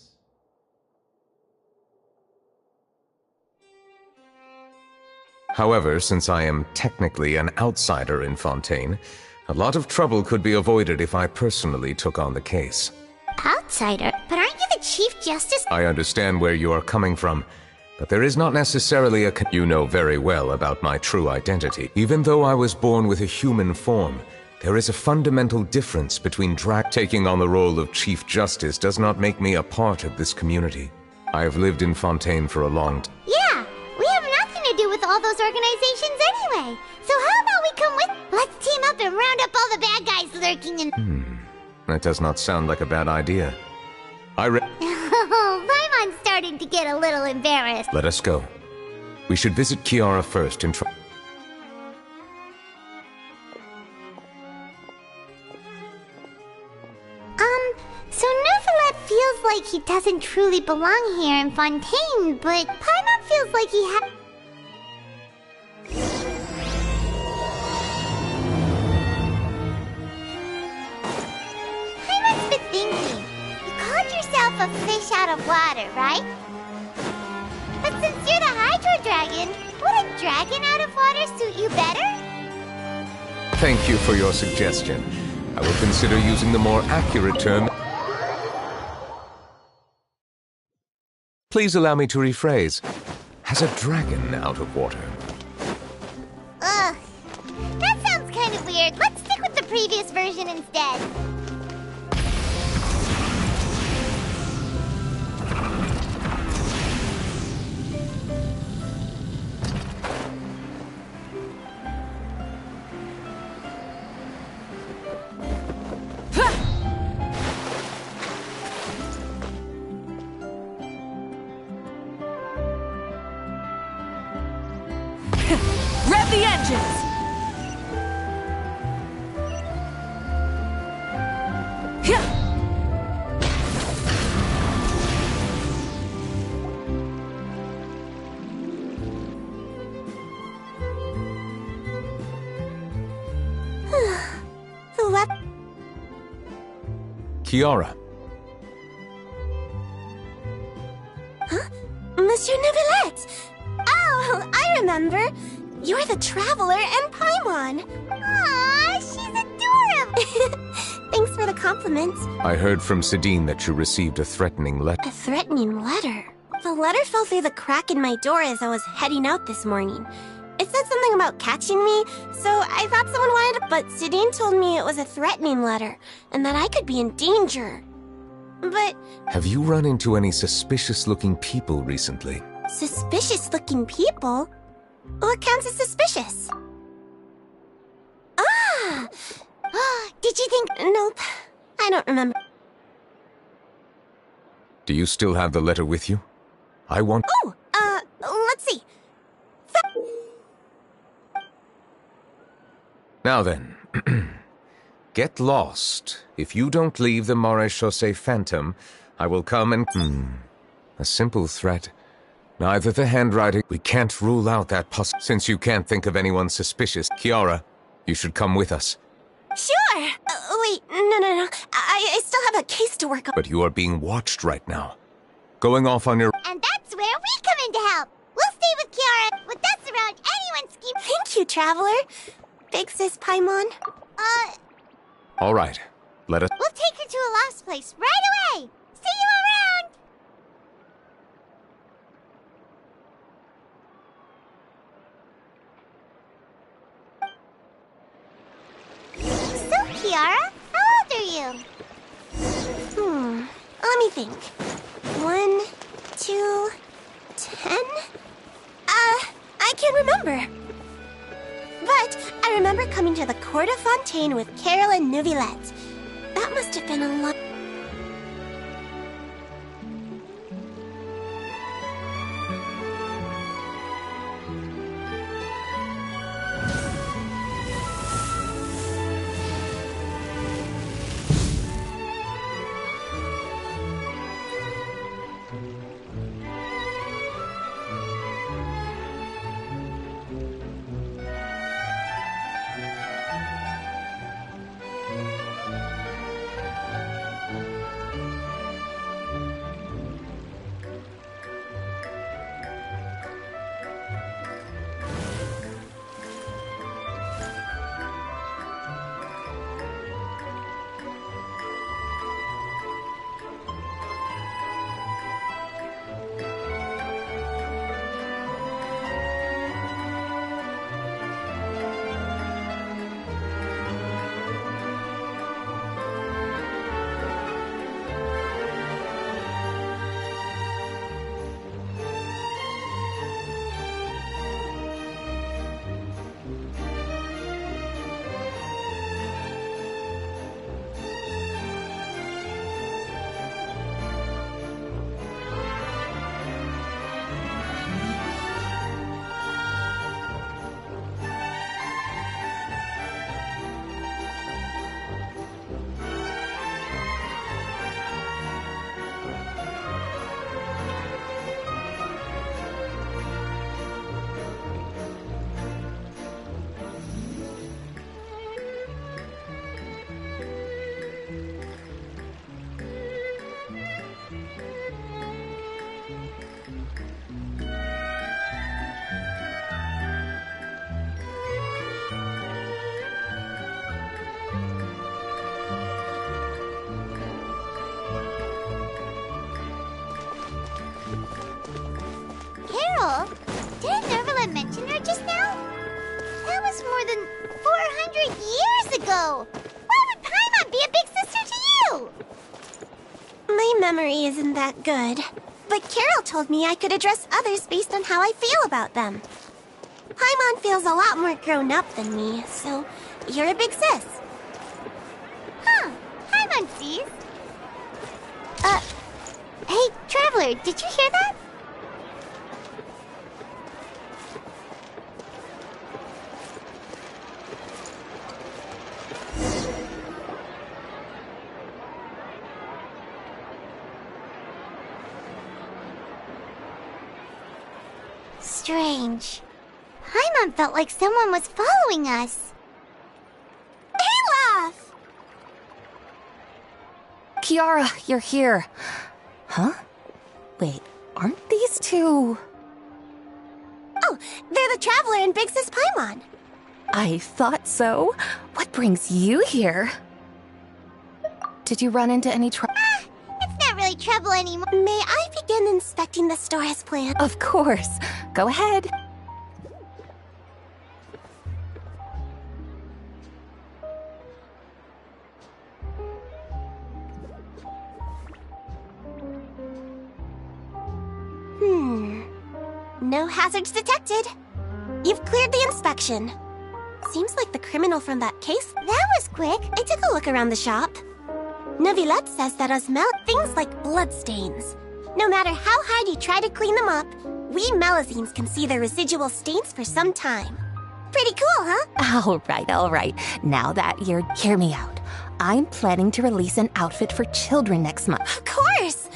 However, since I am technically an outsider in Fontaine, a lot of trouble could be avoided if I personally took on the case. Outsider? But aren't you the Chief Justice? I understand where you are coming from, but there is not necessarily a... You know very well about my true identity. Even though I was born with a human form, there is a fundamental difference between taking on the role of Chief Justice does not make me a part of this community. I have lived in Fontaine for a long time. Yeah, we have nothing to do with all all those organizations anyway. So how about we come with... Let's team up and round up all the bad guys lurking in... That does not sound like a bad idea. Paimon's starting to get a little embarrassed. Let us go. We should visit Kiara first and try... So Neuvillette feels like he doesn't truly belong here in Fontaine, but Paimon feels like he Paimon's been thinking. You called yourself a fish out of water, right? But since you're the Hydro Dragon, would a dragon out of water suit you better? Thank you for your suggestion. I will consider using the more accurate term. Please allow me to rephrase. Has a dragon out of water? Ugh. That sounds kind of weird. Let's stick with the previous version instead. Rev the engines! The weapon. Kiara. Huh? Monsieur Neuvillette! Oh, I remember. You're the Traveler and Paimon. Aww, she's adorable. Thanks for the compliment. I heard from Sidine that you received a threatening letter. A threatening letter? The letter fell through the crack in my door as I was heading out this morning. It said something about catching me, so I thought someone wanted to... But Sidine told me it was a threatening letter, and that I could be in danger. But... Have you run into any suspicious-looking people recently? Suspicious-looking people? What counts as suspicious? Ah! Did you think... Nope. I don't remember. Do you still have the letter with you? I want... Oh! Let's see. Now then. Get lost. If you don't leave the Maréchaussée Phantom, I will come and... A simple threat. Neither the handwriting... We can't rule out that Since you can't think of anyone suspicious, Kiara, you should come with us. Sure! Wait, no. I still have a case to work on. But you are being watched right now. Going off on your... And that's where we come in to help. We'll stay with Kiara. With us around, anyone's scheme... Thank you, Traveler. Big sis Paimon. All right. Let us... We'll take her to a lost place right away. See you around. So, Kiara, how old are you? Let me think. 1, 2, 10? I can't remember. But I remember coming to the Court of Fontaine with Carol and Neuvillette. That must have been a long... ago. Why would Paimon be a big sister to you? My memory isn't that good. But Carol told me I could address others based on how I feel about them. Paimon feels a lot more grown up than me, so you're a big sis. Huh. Paimon sees. Hey, Traveler, did you hear that? Strange. Paimon felt like someone was following us. Olaf! Kiara, you're here. Huh? Wait, aren't these two... Oh, they're the Traveler and Big Sis Paimon. I thought so. What brings you here? Did you run into any trouble? It's not really trouble anymore. May I begin inspecting the store as planned? Of course. Go ahead. No hazards detected. You've cleared the inspection. Seems like the criminal from that case. That was quick. I took a look around the shop. Neuvillette says that things like bloodstains. No matter how hard you try to clean them up, we Melazines can see the residual stains for some time. Pretty cool, huh? All right. Now that you're... Hear me out. I'm planning to release an outfit for children next month. Of course!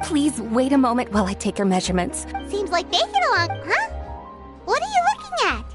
Please wait a moment while I take your measurements. Seems like they get along, huh? What are you looking at?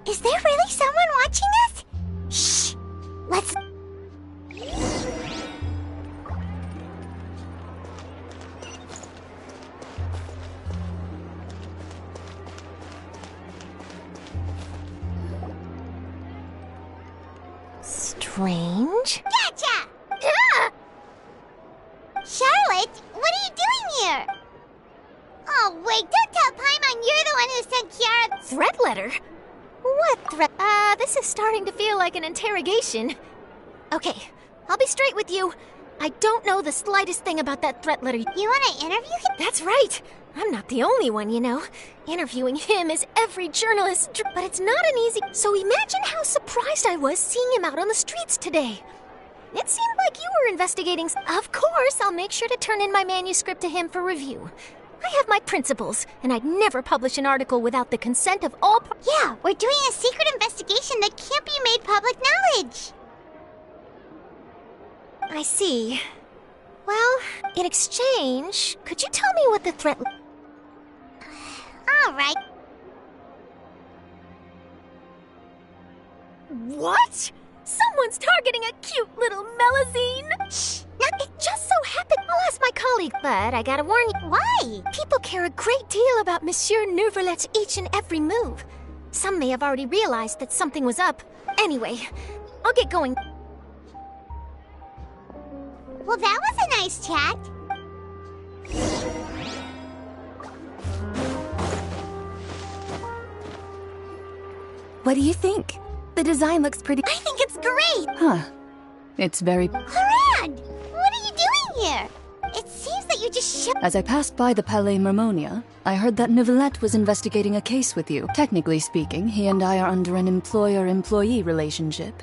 Is there really someone watching us? Shh! Let's... Strange? Gotcha! Charlotte, what are you doing here? Oh, wait, don't tell Paimon you're the one who sent Kiara... Threat letter? What threat? This is starting to feel like an interrogation. Okay, I'll be straight with you. I don't know the slightest thing about that threat letter. You want to interview him? That's right. I'm not the only one, you know. Interviewing him is every journalist's but it's not an easy... So imagine how surprised I was seeing him out on the streets today. It seemed like you were investigating... Of course, I'll make sure to turn in my manuscript to him for review. I have my principles, and I'd never publish an article without the consent of all Yeah, we're doing a secret investigation that can't be made public knowledge. I see. Well, in exchange, could you tell me what the threat... All right. What? Someone's targeting a cute little Melazine? Shh! It just so happened. I'll ask my colleague, but I gotta warn you. Why? People care a great deal about Monsieur Neuvillette's each and every move. Some may have already realized that something was up. Anyway, I'll get going. Well, that was a nice chat. What do you think? The design looks pretty... I think it's great! Huh. It's very... Harad! What are you doing here? It seems that you just As I passed by the Palais Mermonia, I heard that Neuvillette was investigating a case with you. Technically speaking, he and I are under an employer-employee relationship.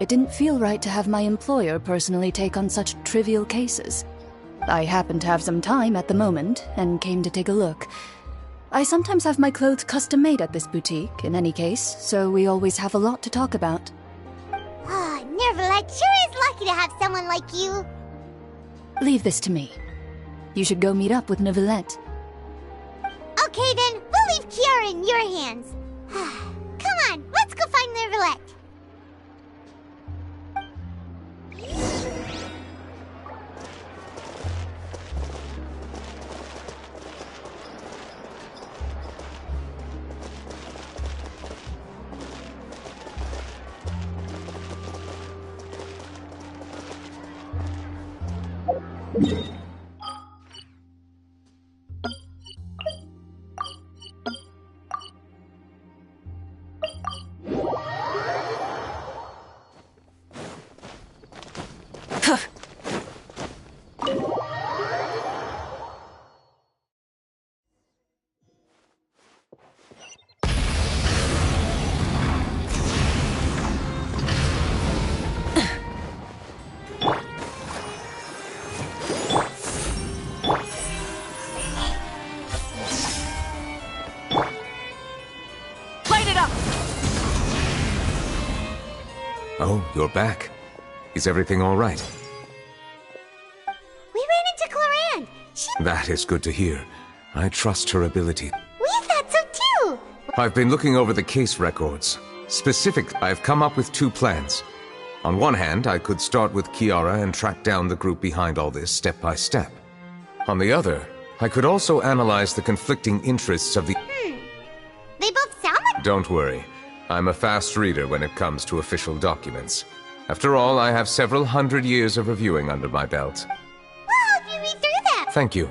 It didn't feel right to have my employer personally take on such trivial cases. I happened to have some time at the moment, and came to take a look. I sometimes have my clothes custom-made at this boutique, in any case, so we always have a lot to talk about. Oh, Neuvillette sure is lucky to have someone like you. Leave this to me. You should go meet up with Neuvillette. Okay then, we'll leave Kiara in your hands. Come on, Neverlet. Oh, you're back. Is everything all right? We ran into Cloran. That is good to hear. I trust her ability. We thought so too. I've been looking over the case records. I've come up with 2 plans. On one hand, I could start with Kiara and track down the group behind all this step by step. On the other, I could also analyze the conflicting interests of the... They both sound like... Don't worry. I'm a fast reader when it comes to official documents. After all, I have several hundred years of reviewing under my belt. Well, help you read through them. Thank you.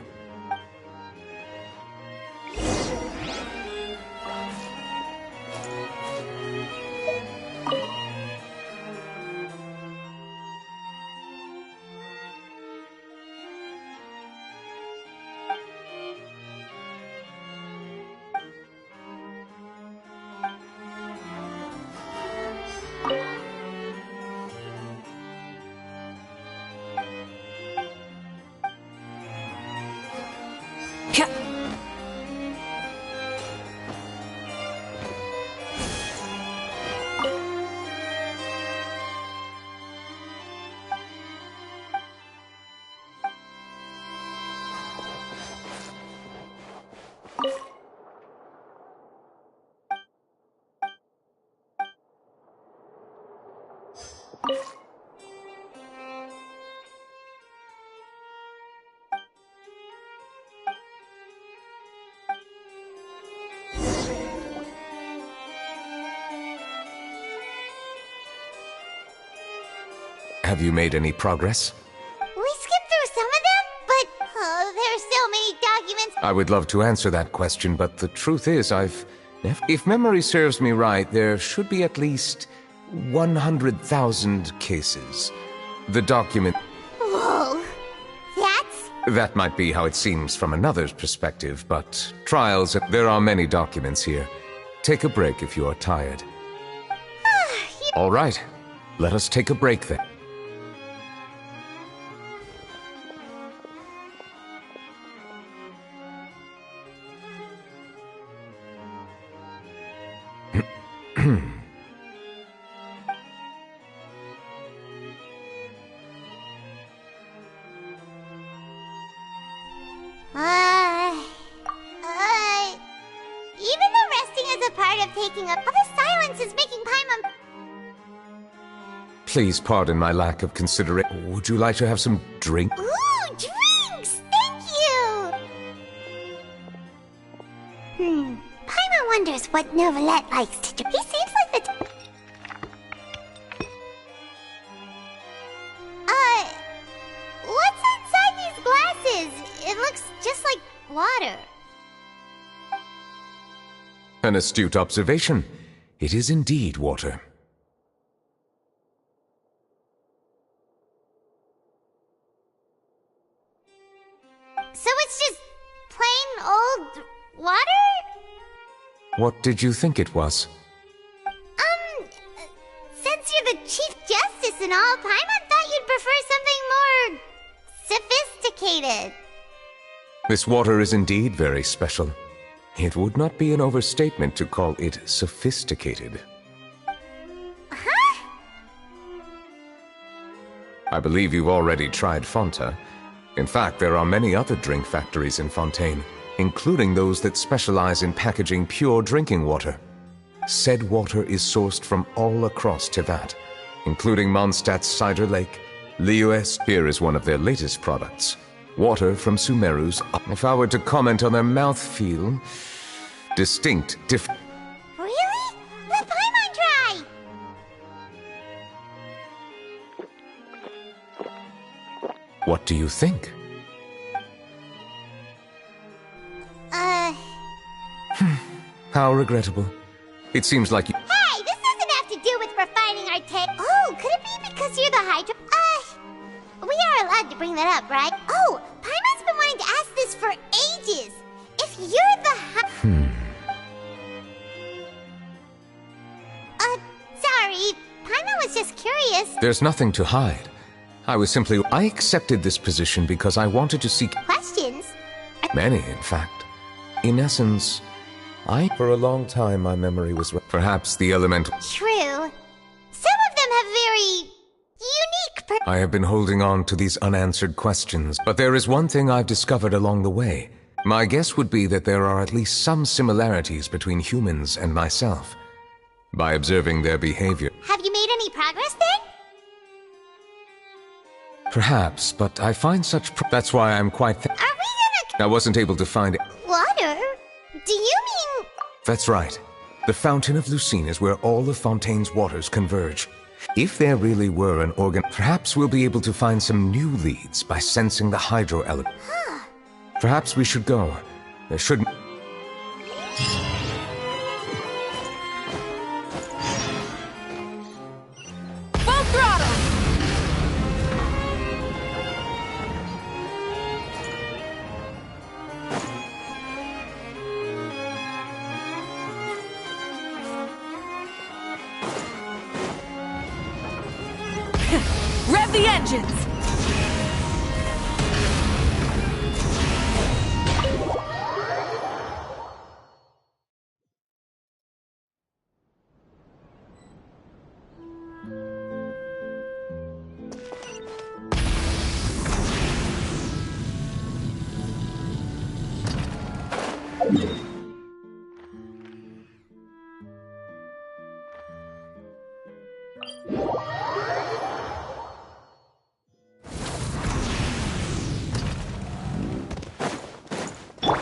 Have you made any progress? We skipped through some of them, but there are so many documents. I would love to answer that question, but the truth is if memory serves me right, there should be at least 100,000 cases. The document... Whoa. That might be how it seems from another's perspective, but there are many documents here. Take a break if you are tired. All right. Let us take a break then. Even though resting is a part of taking up, the silence is making Paimon... Please pardon my lack of consideration. Would you like to have some drink? Ooh, drinks! Thank you! Paimon wonders what Neuvillette likes to drink. He seems like the... What's inside these glasses? It looks just like water. An astute observation. It is indeed water. So it's just plain old water? What did you think it was? Since you're the Chief Justice and all, Paimon thought you'd prefer something more... sophisticated. This water is indeed very special. It would not be an overstatement to call it sophisticated. Huh? I believe you've already tried Fonta. In fact, there are many other drink factories in Fontaine, including those that specialize in packaging pure drinking water. Said water is sourced from all across Tivat, including Mondstadt's Cider Lake. Liyue here is one of their latest products. Water from Sumeru's. If I were to comment on their mouthfeel, distinct, different. Really? Let Paimon try! What do you think? How regrettable. It seems like you. Hey, this doesn't have to do with refining our taste. Oh, could it be because you're the Hydra? We are allowed to bring that up, right? Oh, Paimon's been wanting to ask this for ages. If you're the sorry, Paimon was just curious. There's nothing to hide. I accepted this position because I wanted to seek Questions? many, in fact. In essence, for a long time, my memory was perhaps the elemental. True. Some of them have very unique I have been holding on to these unanswered questions, but there is one thing I've discovered along the way. My guess would be that there are at least some similarities between humans and myself. By observing their behavior. Have you made any progress then? Perhaps, but I find such that's why I'm quite Are we gonna... I wasn't able to find it. Water? Do you mean... That's right. The Fountain of Lucine is where all of Fontaine's waters converge. If there really were an organ, perhaps we'll be able to find some new leads by sensing the hydro element. Perhaps we should go. There shouldn't... Full throttle! Rev the engines!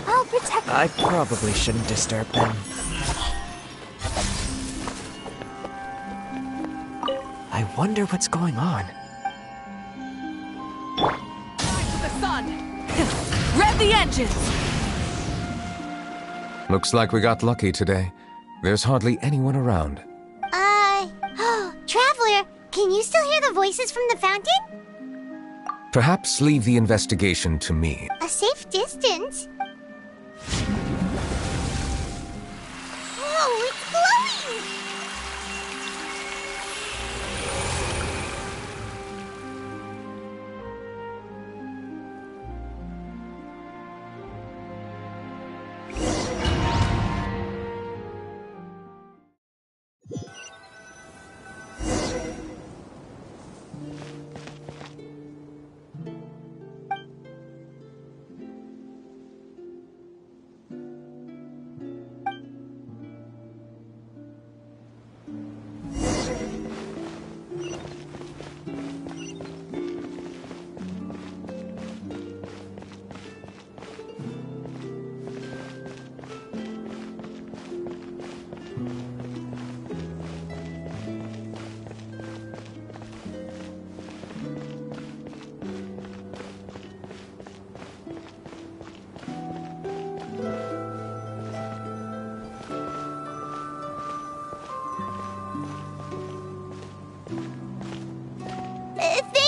I'll protect... I probably shouldn't disturb them. I wonder what's going on. To the sun! Rev the engines! Looks like we got lucky today. There's hardly anyone around. Traveler, can you still hear the voices from the fountain? Perhaps leave the investigation to me. A safe distance? Whoa, it's glowing!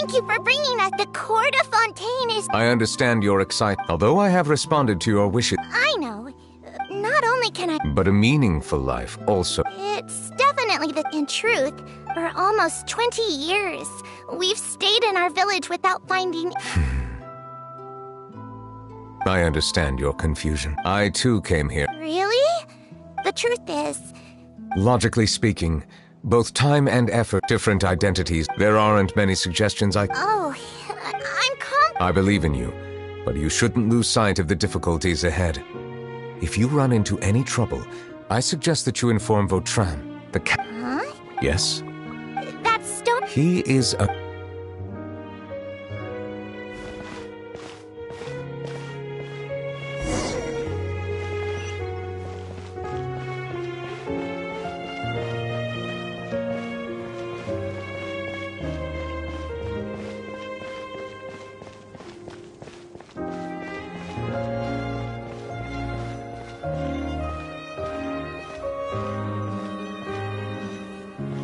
Thank you for bringing us. The court of Fontaine is... I understand your excitement, although I have responded to your wishes. I know. Not only can I... But a meaningful life also. It's definitely the... In truth, for almost 20 years, we've stayed in our village without finding... I understand your confusion. I too came here. Really? The truth is... Logically speaking, both time and effort, different identities. There aren't many suggestions Oh, I'm calm... I believe in you, but you shouldn't lose sight of the difficulties ahead. If you run into any trouble, I suggest that you inform Vautrin, the Huh? Yes? That's stone. He is a...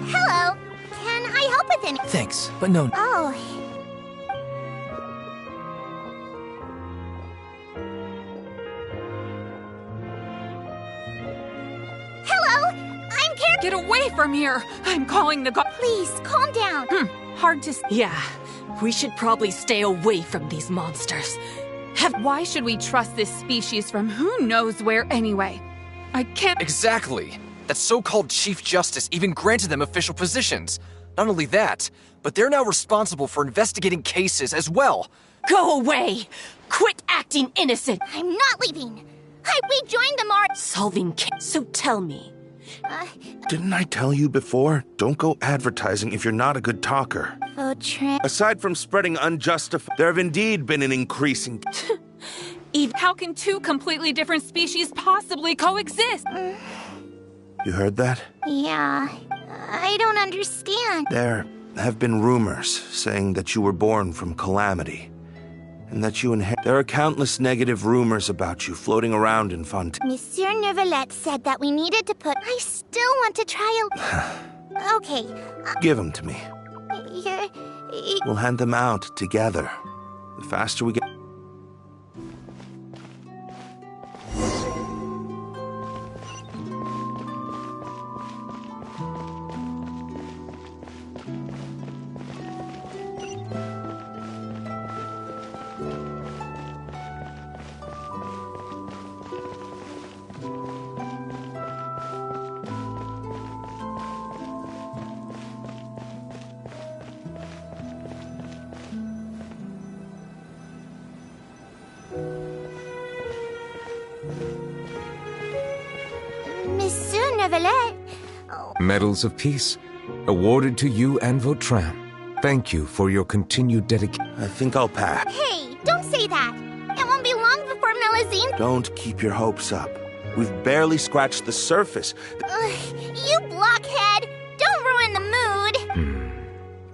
Hello. Can I help with anything? Thanks, but no. Oh. Hello. I'm Karen. Get away from here! I'm calling the Please, calm down. Hard to Yeah, we should probably stay away from these monsters. Why should we trust this species from who knows where anyway? I can't. Exactly. That so-called Chief Justice even granted them official positions. Not only that, but they're now responsible for investigating cases as well. Go away! Quit acting innocent! I'm not leaving. We joined them our Solving so tell me. Didn't I tell you before? Don't go advertising if you're not a good talker. Vautrin. Aside from spreading unjustified, there have indeed been an increasing... How can two completely different species possibly coexist? You heard that? Yeah. I don't understand. There have been rumors saying that you were born from calamity, and that you inherit. There are countless negative rumors about you floating around in Fontaine. Monsieur Neuvillette said that we needed to put... I still want to try a... Okay. Give them to me. You're... We'll hand them out together. The faster we get... Monsieur Neuvillette... Medals of Peace, awarded to you and Vautrin. Thank you for your continued dedication. I think I'll pass. Hey, don't say that. It won't be long before Melusine... Don't keep your hopes up. We've barely scratched the surface. You blockhead! Don't ruin the mood!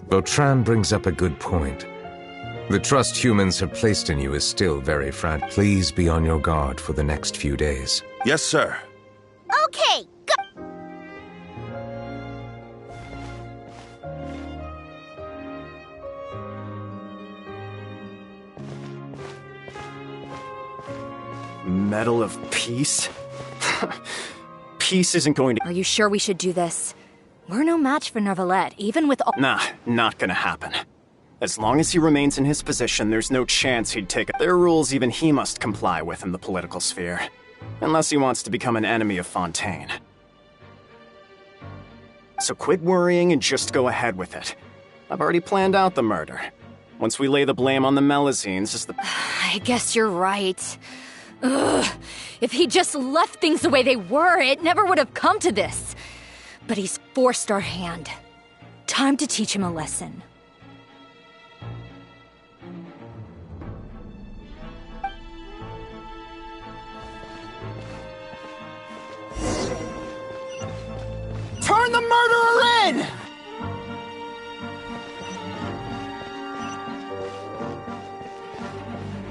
Vautrin brings up a good point. The trust humans have placed in you is still very fragile. Please be on your guard for the next few days. Yes, sir. Okay, go! Medal of Peace? Peace isn't going to... Are you sure we should do this? We're no match for Neuvillette, even with all— Nah, not gonna happen. As long as he remains in his position, there's no chance he'd take it. There are rules even he must comply with in the political sphere. Unless he wants to become an enemy of Fontaine. So quit worrying and just go ahead with it. I've already planned out the murder. Once we lay the blame on the Melusines as the... I guess you're right. Ugh. If he just left things the way they were, it never would have come to this. But he's forced our hand. Time to teach him a lesson. Turn the murderer in!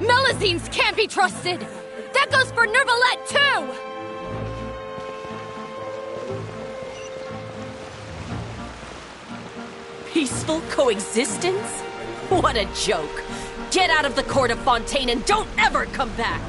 Melusines can't be trusted! That goes for Neuvillette, too! Peaceful coexistence? What a joke! Get out of the court of Fontaine and don't ever come back!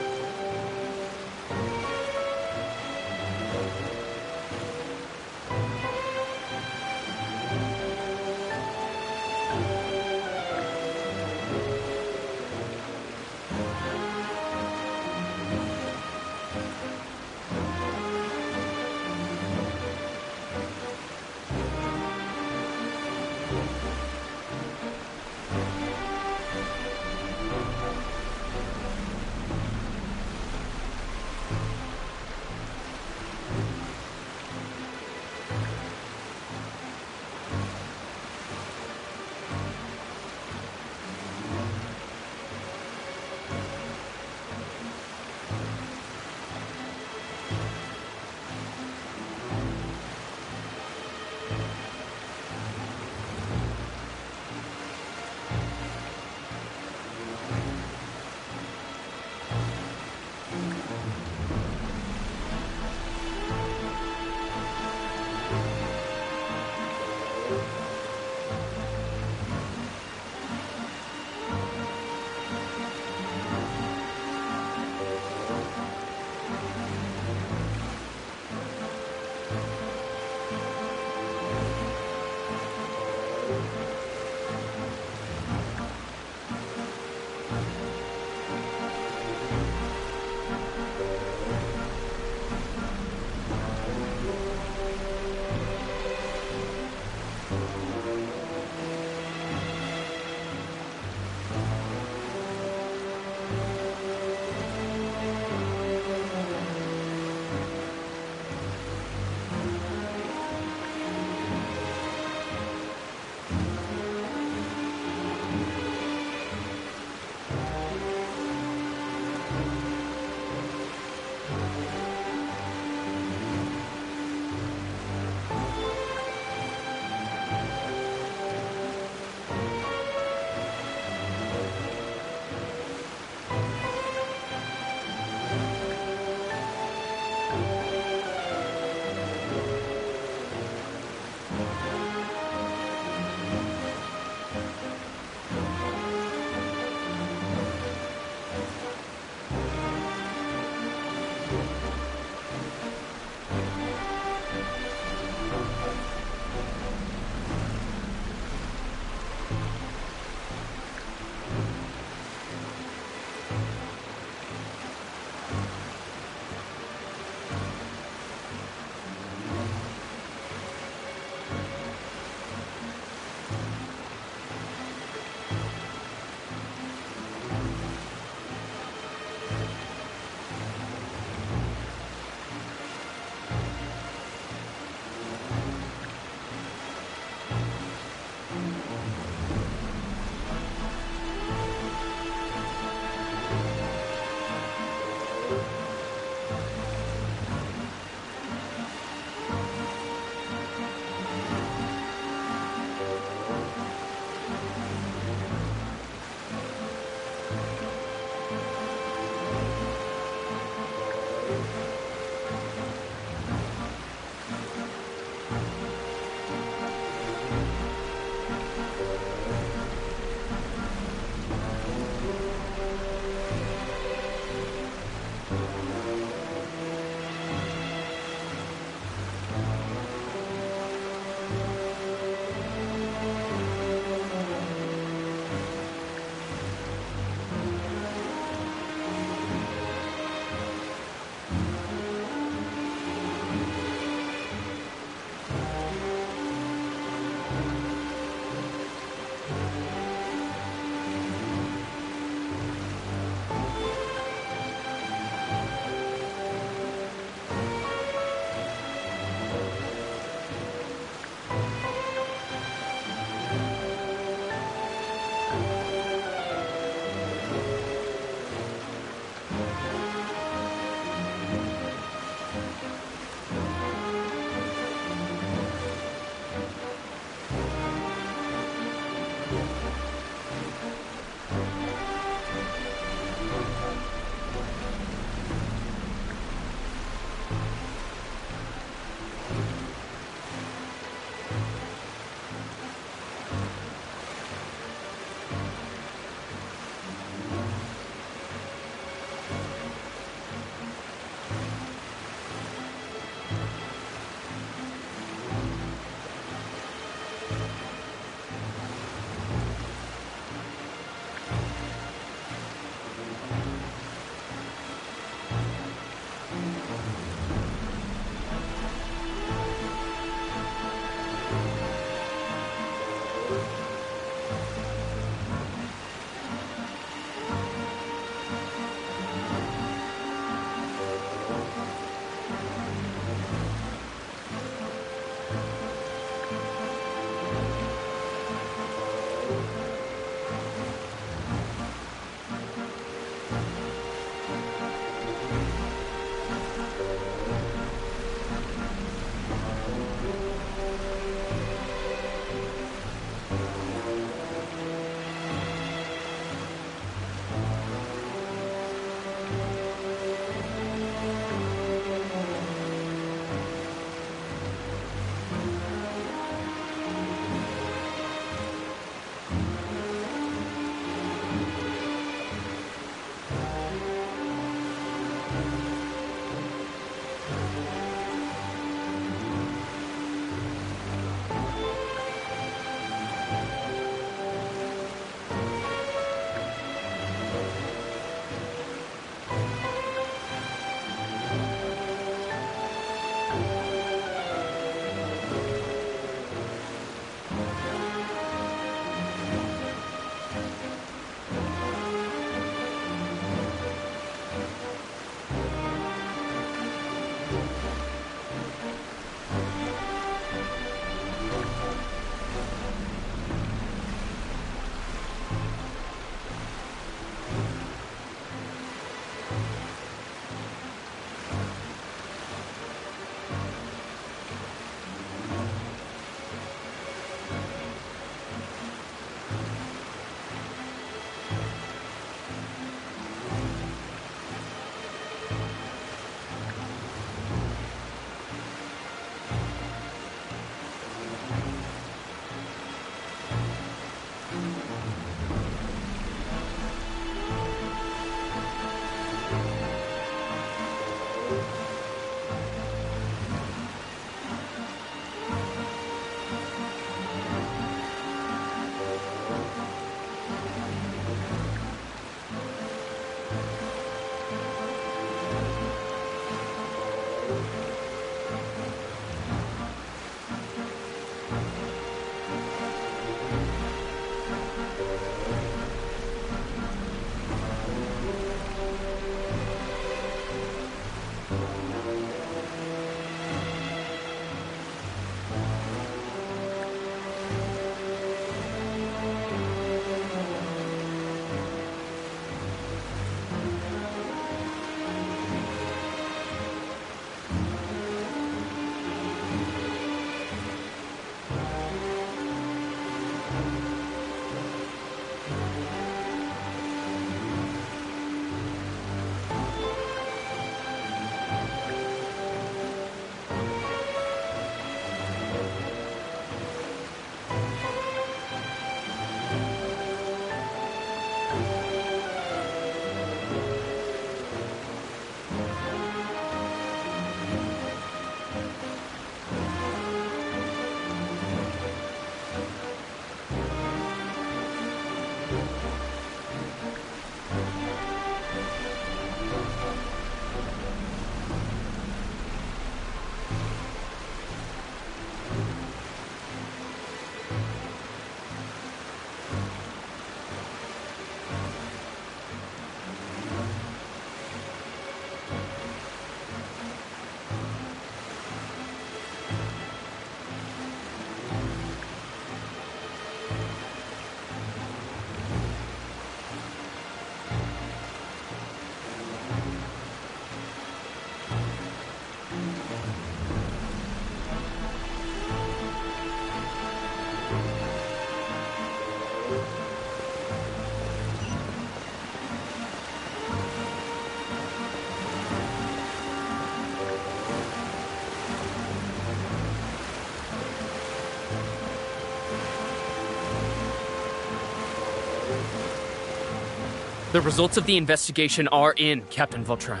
The results of the investigation are in, Captain Vautrin.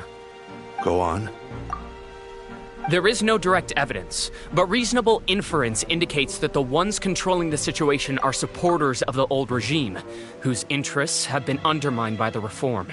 Go on. There is no direct evidence, but reasonable inference indicates that the ones controlling the situation are supporters of the old regime, whose interests have been undermined by the reform.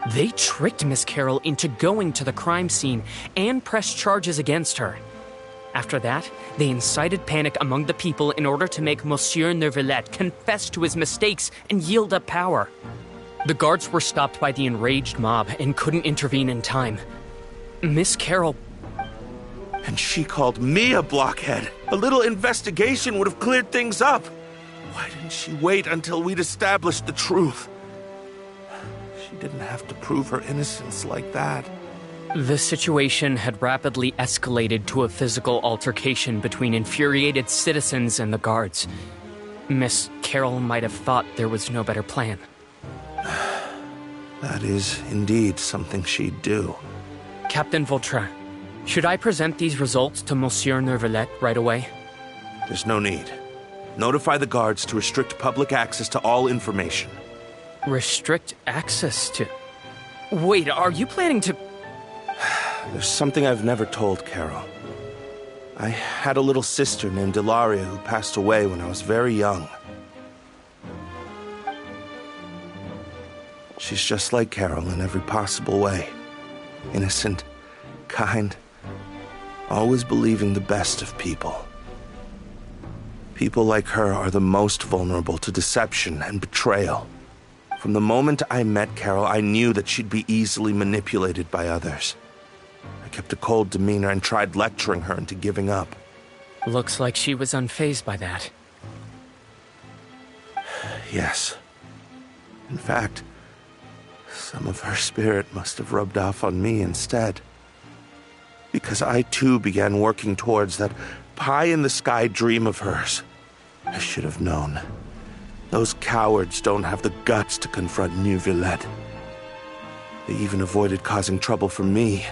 They tricked Miss Carroll into going to the crime scene and pressed charges against her. After that, they incited panic among the people in order to make Monsieur Neuvillette confess to his mistakes and yield up power. The guards were stopped by the enraged mob and couldn't intervene in time. Miss Carroll... And she called me a blockhead. A little investigation would have cleared things up. Why didn't she wait until we'd established the truth? She didn't have to prove her innocence like that. The situation had rapidly escalated to a physical altercation between infuriated citizens and the guards. Miss Carroll might have thought there was no better plan. That is indeed something she'd do. Captain Vautrin, should I present these results to Monsieur Neuvillette right away? There's no need. Notify the guards to restrict public access to all information. Restrict access to... Wait, are you planning to... There's something I've never told Carol. I had a little sister named Ilaria who passed away when I was very young. She's just like Carol in every possible way. Innocent, kind, always believing the best of people. People like her are the most vulnerable to deception and betrayal. From the moment I met Carol, I knew that she'd be easily manipulated by others. I kept a cold demeanor and tried lecturing her into giving up. Looks like she was unfazed by that. Yes. In fact, some of her spirit must have rubbed off on me instead. Because I too began working towards that pie-in-the-sky dream of hers. I should have known. Those cowards don't have the guts to confront Neuvillette. They even avoided causing trouble for me.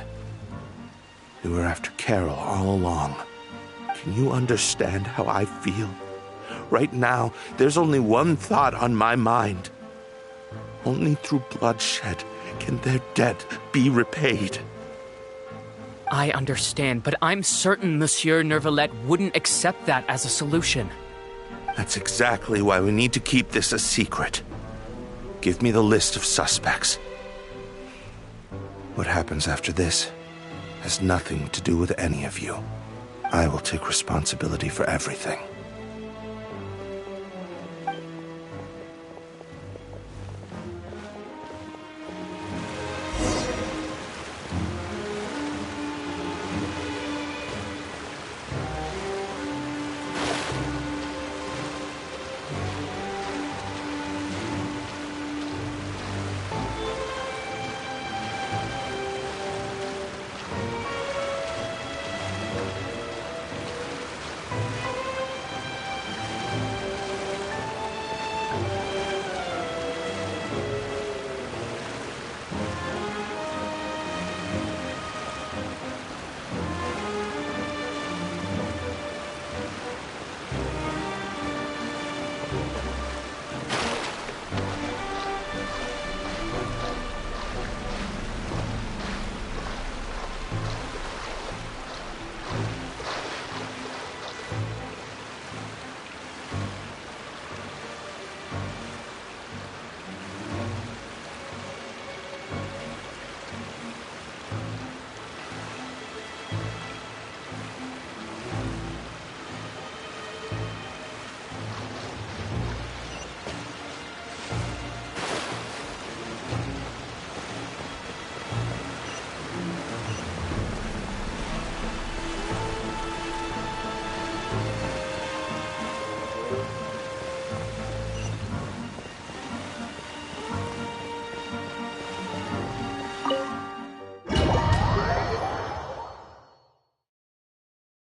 They were after Carol all along. Can you understand how I feel? Right now, there's only one thought on my mind. Only through bloodshed can their debt be repaid. I understand, but I'm certain Monsieur Neuvillette wouldn't accept that as a solution. That's exactly why we need to keep this a secret. Give me the list of suspects. What happens after this has nothing to do with any of you. I will take responsibility for everything.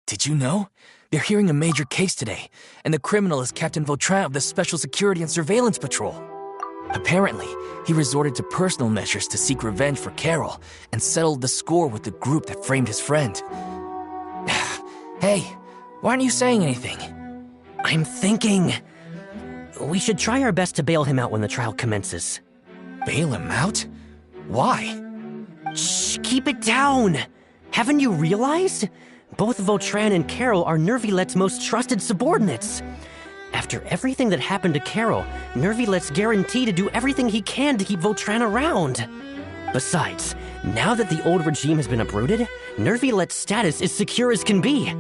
Did you know? They're hearing a major case today, and the criminal is Captain Vautrin of the Special Security and Surveillance Patrol. Apparently, he resorted to personal measures to seek revenge for Carol and settled the score with the group that framed his friend. Hey, why aren't you saying anything? I'm thinking... we should try our best to bail him out when the trial commences. Bail him out? Why? Shh, keep it down! Haven't you realized? Both Vautrin and Carol are Neuvillette's most trusted subordinates. After everything that happened to Carol, Neuvillette's guaranteed to do everything he can to keep Vautrin around. Besides, now that the old regime has been uprooted, Nervilet's status is secure as can be.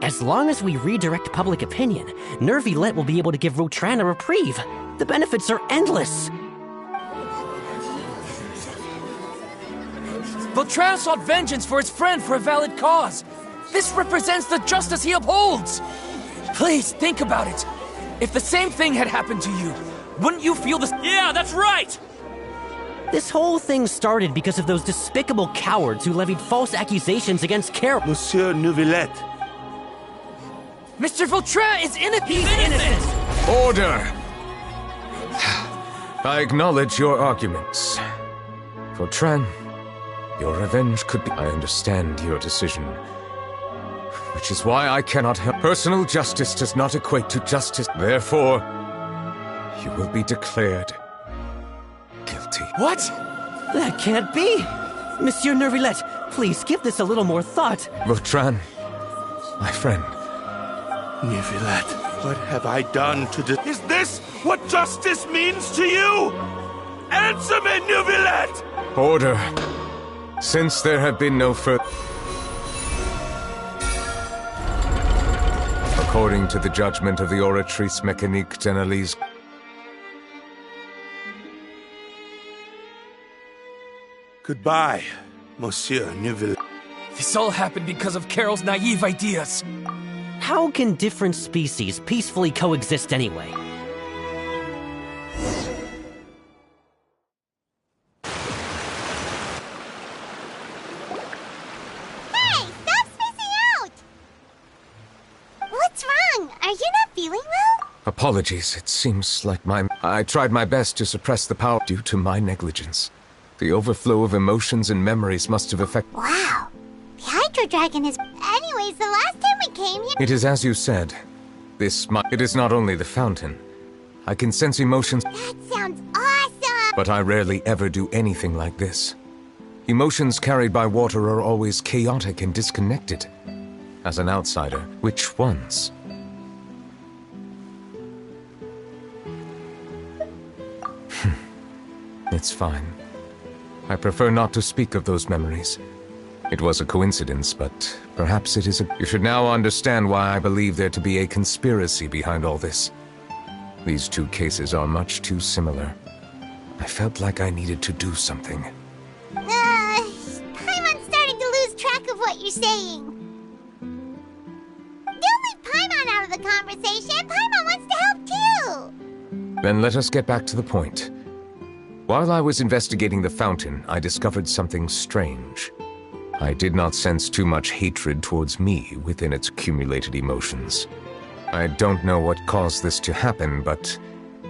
As long as we redirect public opinion, Nervilet will be able to give Vautrin a reprieve. The benefits are endless. Vautrin sought vengeance for his friend for a valid cause. This represents the justice he upholds. Please, think about it. If the same thing had happened to you, wouldn't you feel this? Yeah, that's right! This whole thing started because of those despicable cowards who levied false accusations against Carol. Monsieur Neuvillette. Mr. Vautrin is innocent! He's innocent! Order! I acknowledge your arguments. Vautrin, your revenge could be... I understand your decision. Which is why I cannot help. Personal justice does not equate to justice. Therefore, you will be declared guilty. What? That can't be! Monsieur Nervilette, please give this a little more thought. Vautrin, my friend. Neuvillette, what have I done to Is this what justice means to you? Answer me, Neuvillette! Order. Since there have been no further... According to the judgment of the Oratrice Mécanique d'Analyse... Goodbye, Monsieur Neuvillette. This all happened because of Carol's naive ideas. How can different species peacefully coexist anyway? Hey, stop spacing out! What's wrong? Are you not feeling well? Apologies, it seems like I tried my best to suppress the power due to my negligence. The overflow of emotions and memories must have affected... Wow. The Hydro Dragon is... Anyways, the last time we came here... It is as you said. It is not only the fountain. I can sense emotions... That sounds awesome! But I rarely ever do anything like this. Emotions carried by water are always chaotic and disconnected. As an outsider, which ones? It's fine. I prefer not to speak of those memories. It was a coincidence, but perhaps it is a... You should now understand why I believe there to be a conspiracy behind all this. These two cases are much too similar. I felt like I needed to do something. Paimon's starting to lose track of what you're saying. Don't leave Paimon out of the conversation. Paimon wants to help too. Then let us get back to the point. While I was investigating the fountain, I discovered something strange. I did not sense too much hatred towards me within its accumulated emotions. I don't know what caused this to happen, but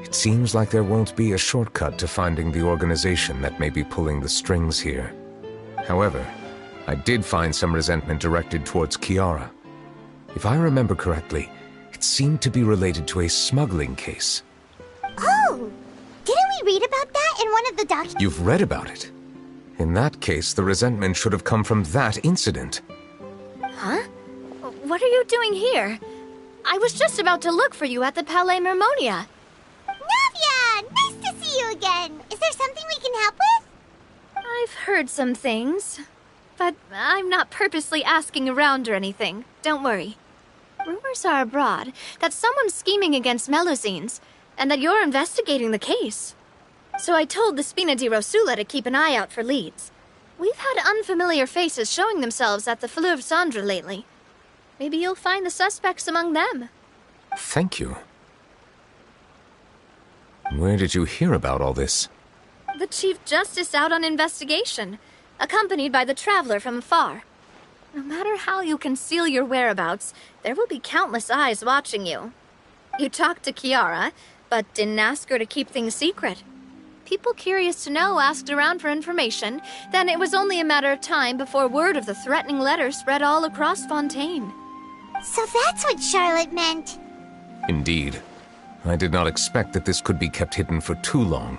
it seems like there won't be a shortcut to finding the organization that may be pulling the strings here. However, I did find some resentment directed towards Kiara. If I remember correctly, it seemed to be related to a smuggling case. Oh! Didn't we read about that in one of the documents? You've read about it? In that case, the resentment should have come from that incident. Huh? What are you doing here? I was just about to look for you at the Palais Mermonia. Navia! Nice to see you again! Is there something we can help with? I've heard some things, but I'm not purposely asking around or anything. Don't worry. Rumors are abroad that someone's scheming against Melusines, and that you're investigating the case. So I told the Spina di Rosula to keep an eye out for leads. We've had unfamiliar faces showing themselves at the Fleuve Cendre lately. Maybe you'll find the suspects among them. Thank you. Where did you hear about all this? The Chief Justice out on investigation, accompanied by the Traveler from afar. No matter how you conceal your whereabouts, there will be countless eyes watching you. You talked to Kiara, but didn't ask her to keep things secret. People curious to know asked around for information, then it was only a matter of time before word of the threatening letter spread all across Fontaine. So that's what Charlotte meant. Indeed. I did not expect that this could be kept hidden for too long,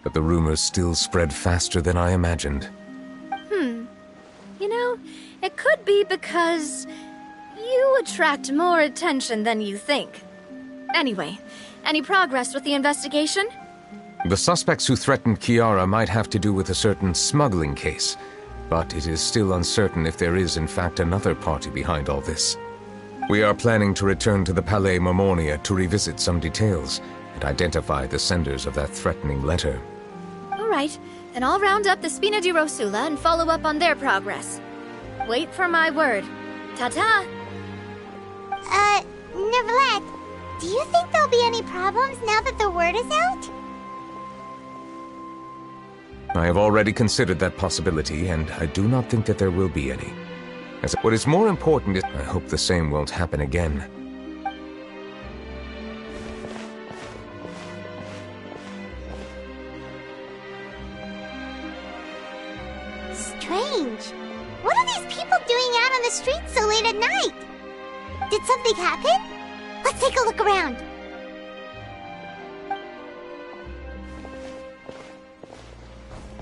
but the rumors still spread faster than I imagined. You know, it could be because you attract more attention than you think. Anyway, any progress with the investigation? The suspects who threatened Kiara might have to do with a certain smuggling case, but it is still uncertain if there is in fact another party behind all this. We are planning to return to the Palais Mormonia to revisit some details and identify the senders of that threatening letter. All right, then I'll round up the Spina di Rosula and follow up on their progress. Wait for my word. Ta-ta! Neverlet, do you think there'll be any problems now that the word is out? I have already considered that possibility, and I do not think that there will be any. As what is more important is, I hope the same won't happen again. Strange. What are these people doing out on the streets so late at night? Did something happen? Let's take a look around.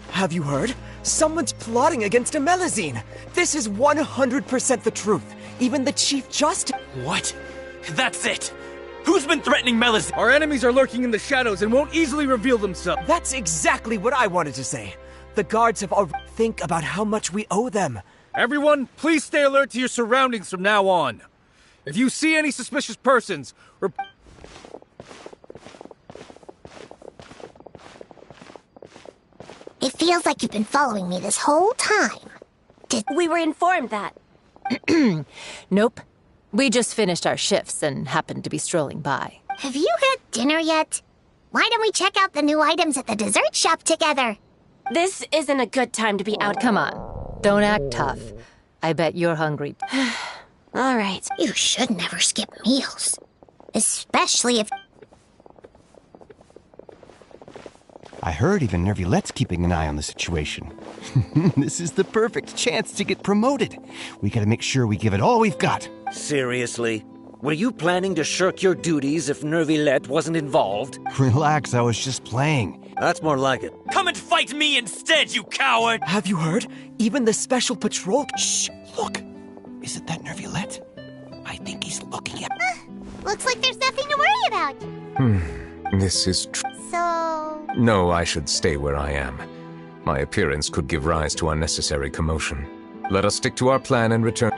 Have you heard? Someone's plotting against a Melazine! This is 100% the truth. Even the Chief Justice— What? That's it! Who's been threatening Melazine? Our enemies are lurking in the shadows and won't easily reveal themselves. That's exactly what I wanted to say. The guards have already think about how much we owe them. Everyone, please stay alert to your surroundings from now on. If you see any suspicious persons, It feels like you've been following me this whole time. We were informed that. Nope. We just finished our shifts and happened to be strolling by. Have you had dinner yet? Why don't we check out the new items at the dessert shop together? This isn't a good time to be out. Come on. Don't act tough. I bet you're hungry. All right. You should never skip meals. Especially if... I heard even Nervulette's keeping an eye on the situation. This is the perfect chance to get promoted. We gotta make sure we give it all we've got. Seriously? Were you planning to shirk your duties if Nervulette wasn't involved? Relax, I was just playing. That's more like it. Come and fight me instead, you coward! Have you heard? Even the special patrol— Shh! Look! Isn't that Nervulette? I think he's looking at— Looks like there's nothing to worry about. This is So... No, I should stay where I am. My appearance could give rise to unnecessary commotion. Let us stick to our plan and return.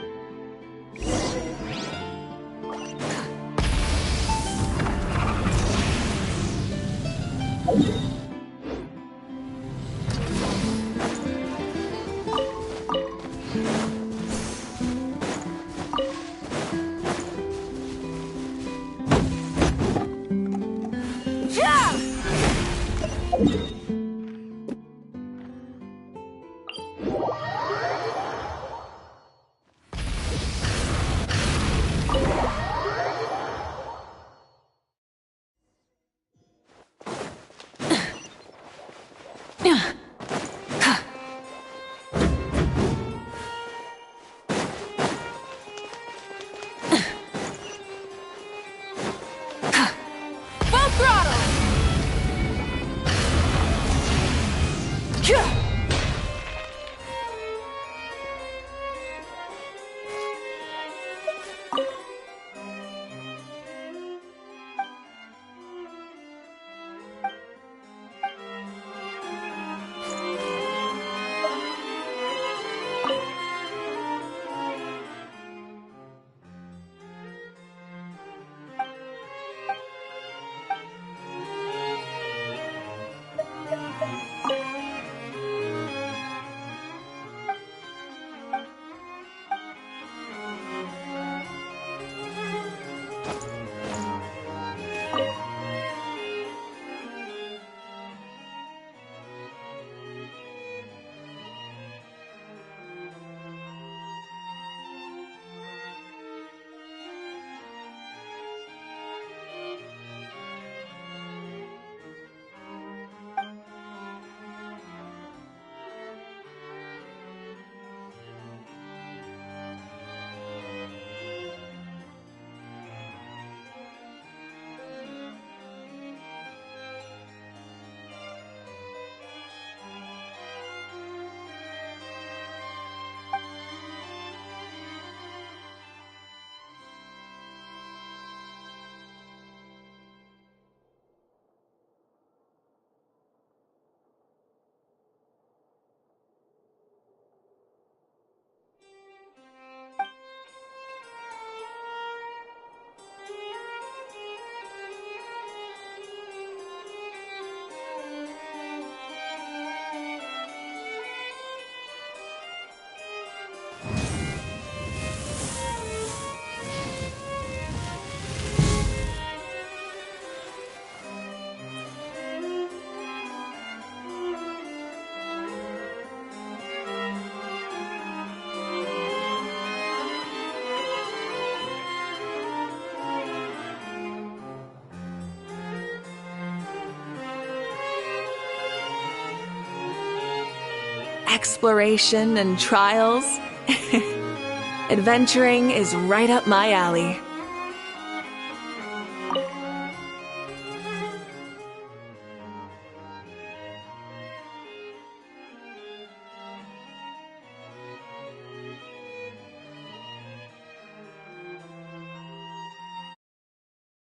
exploration and trials. Adventuring is right up my alley.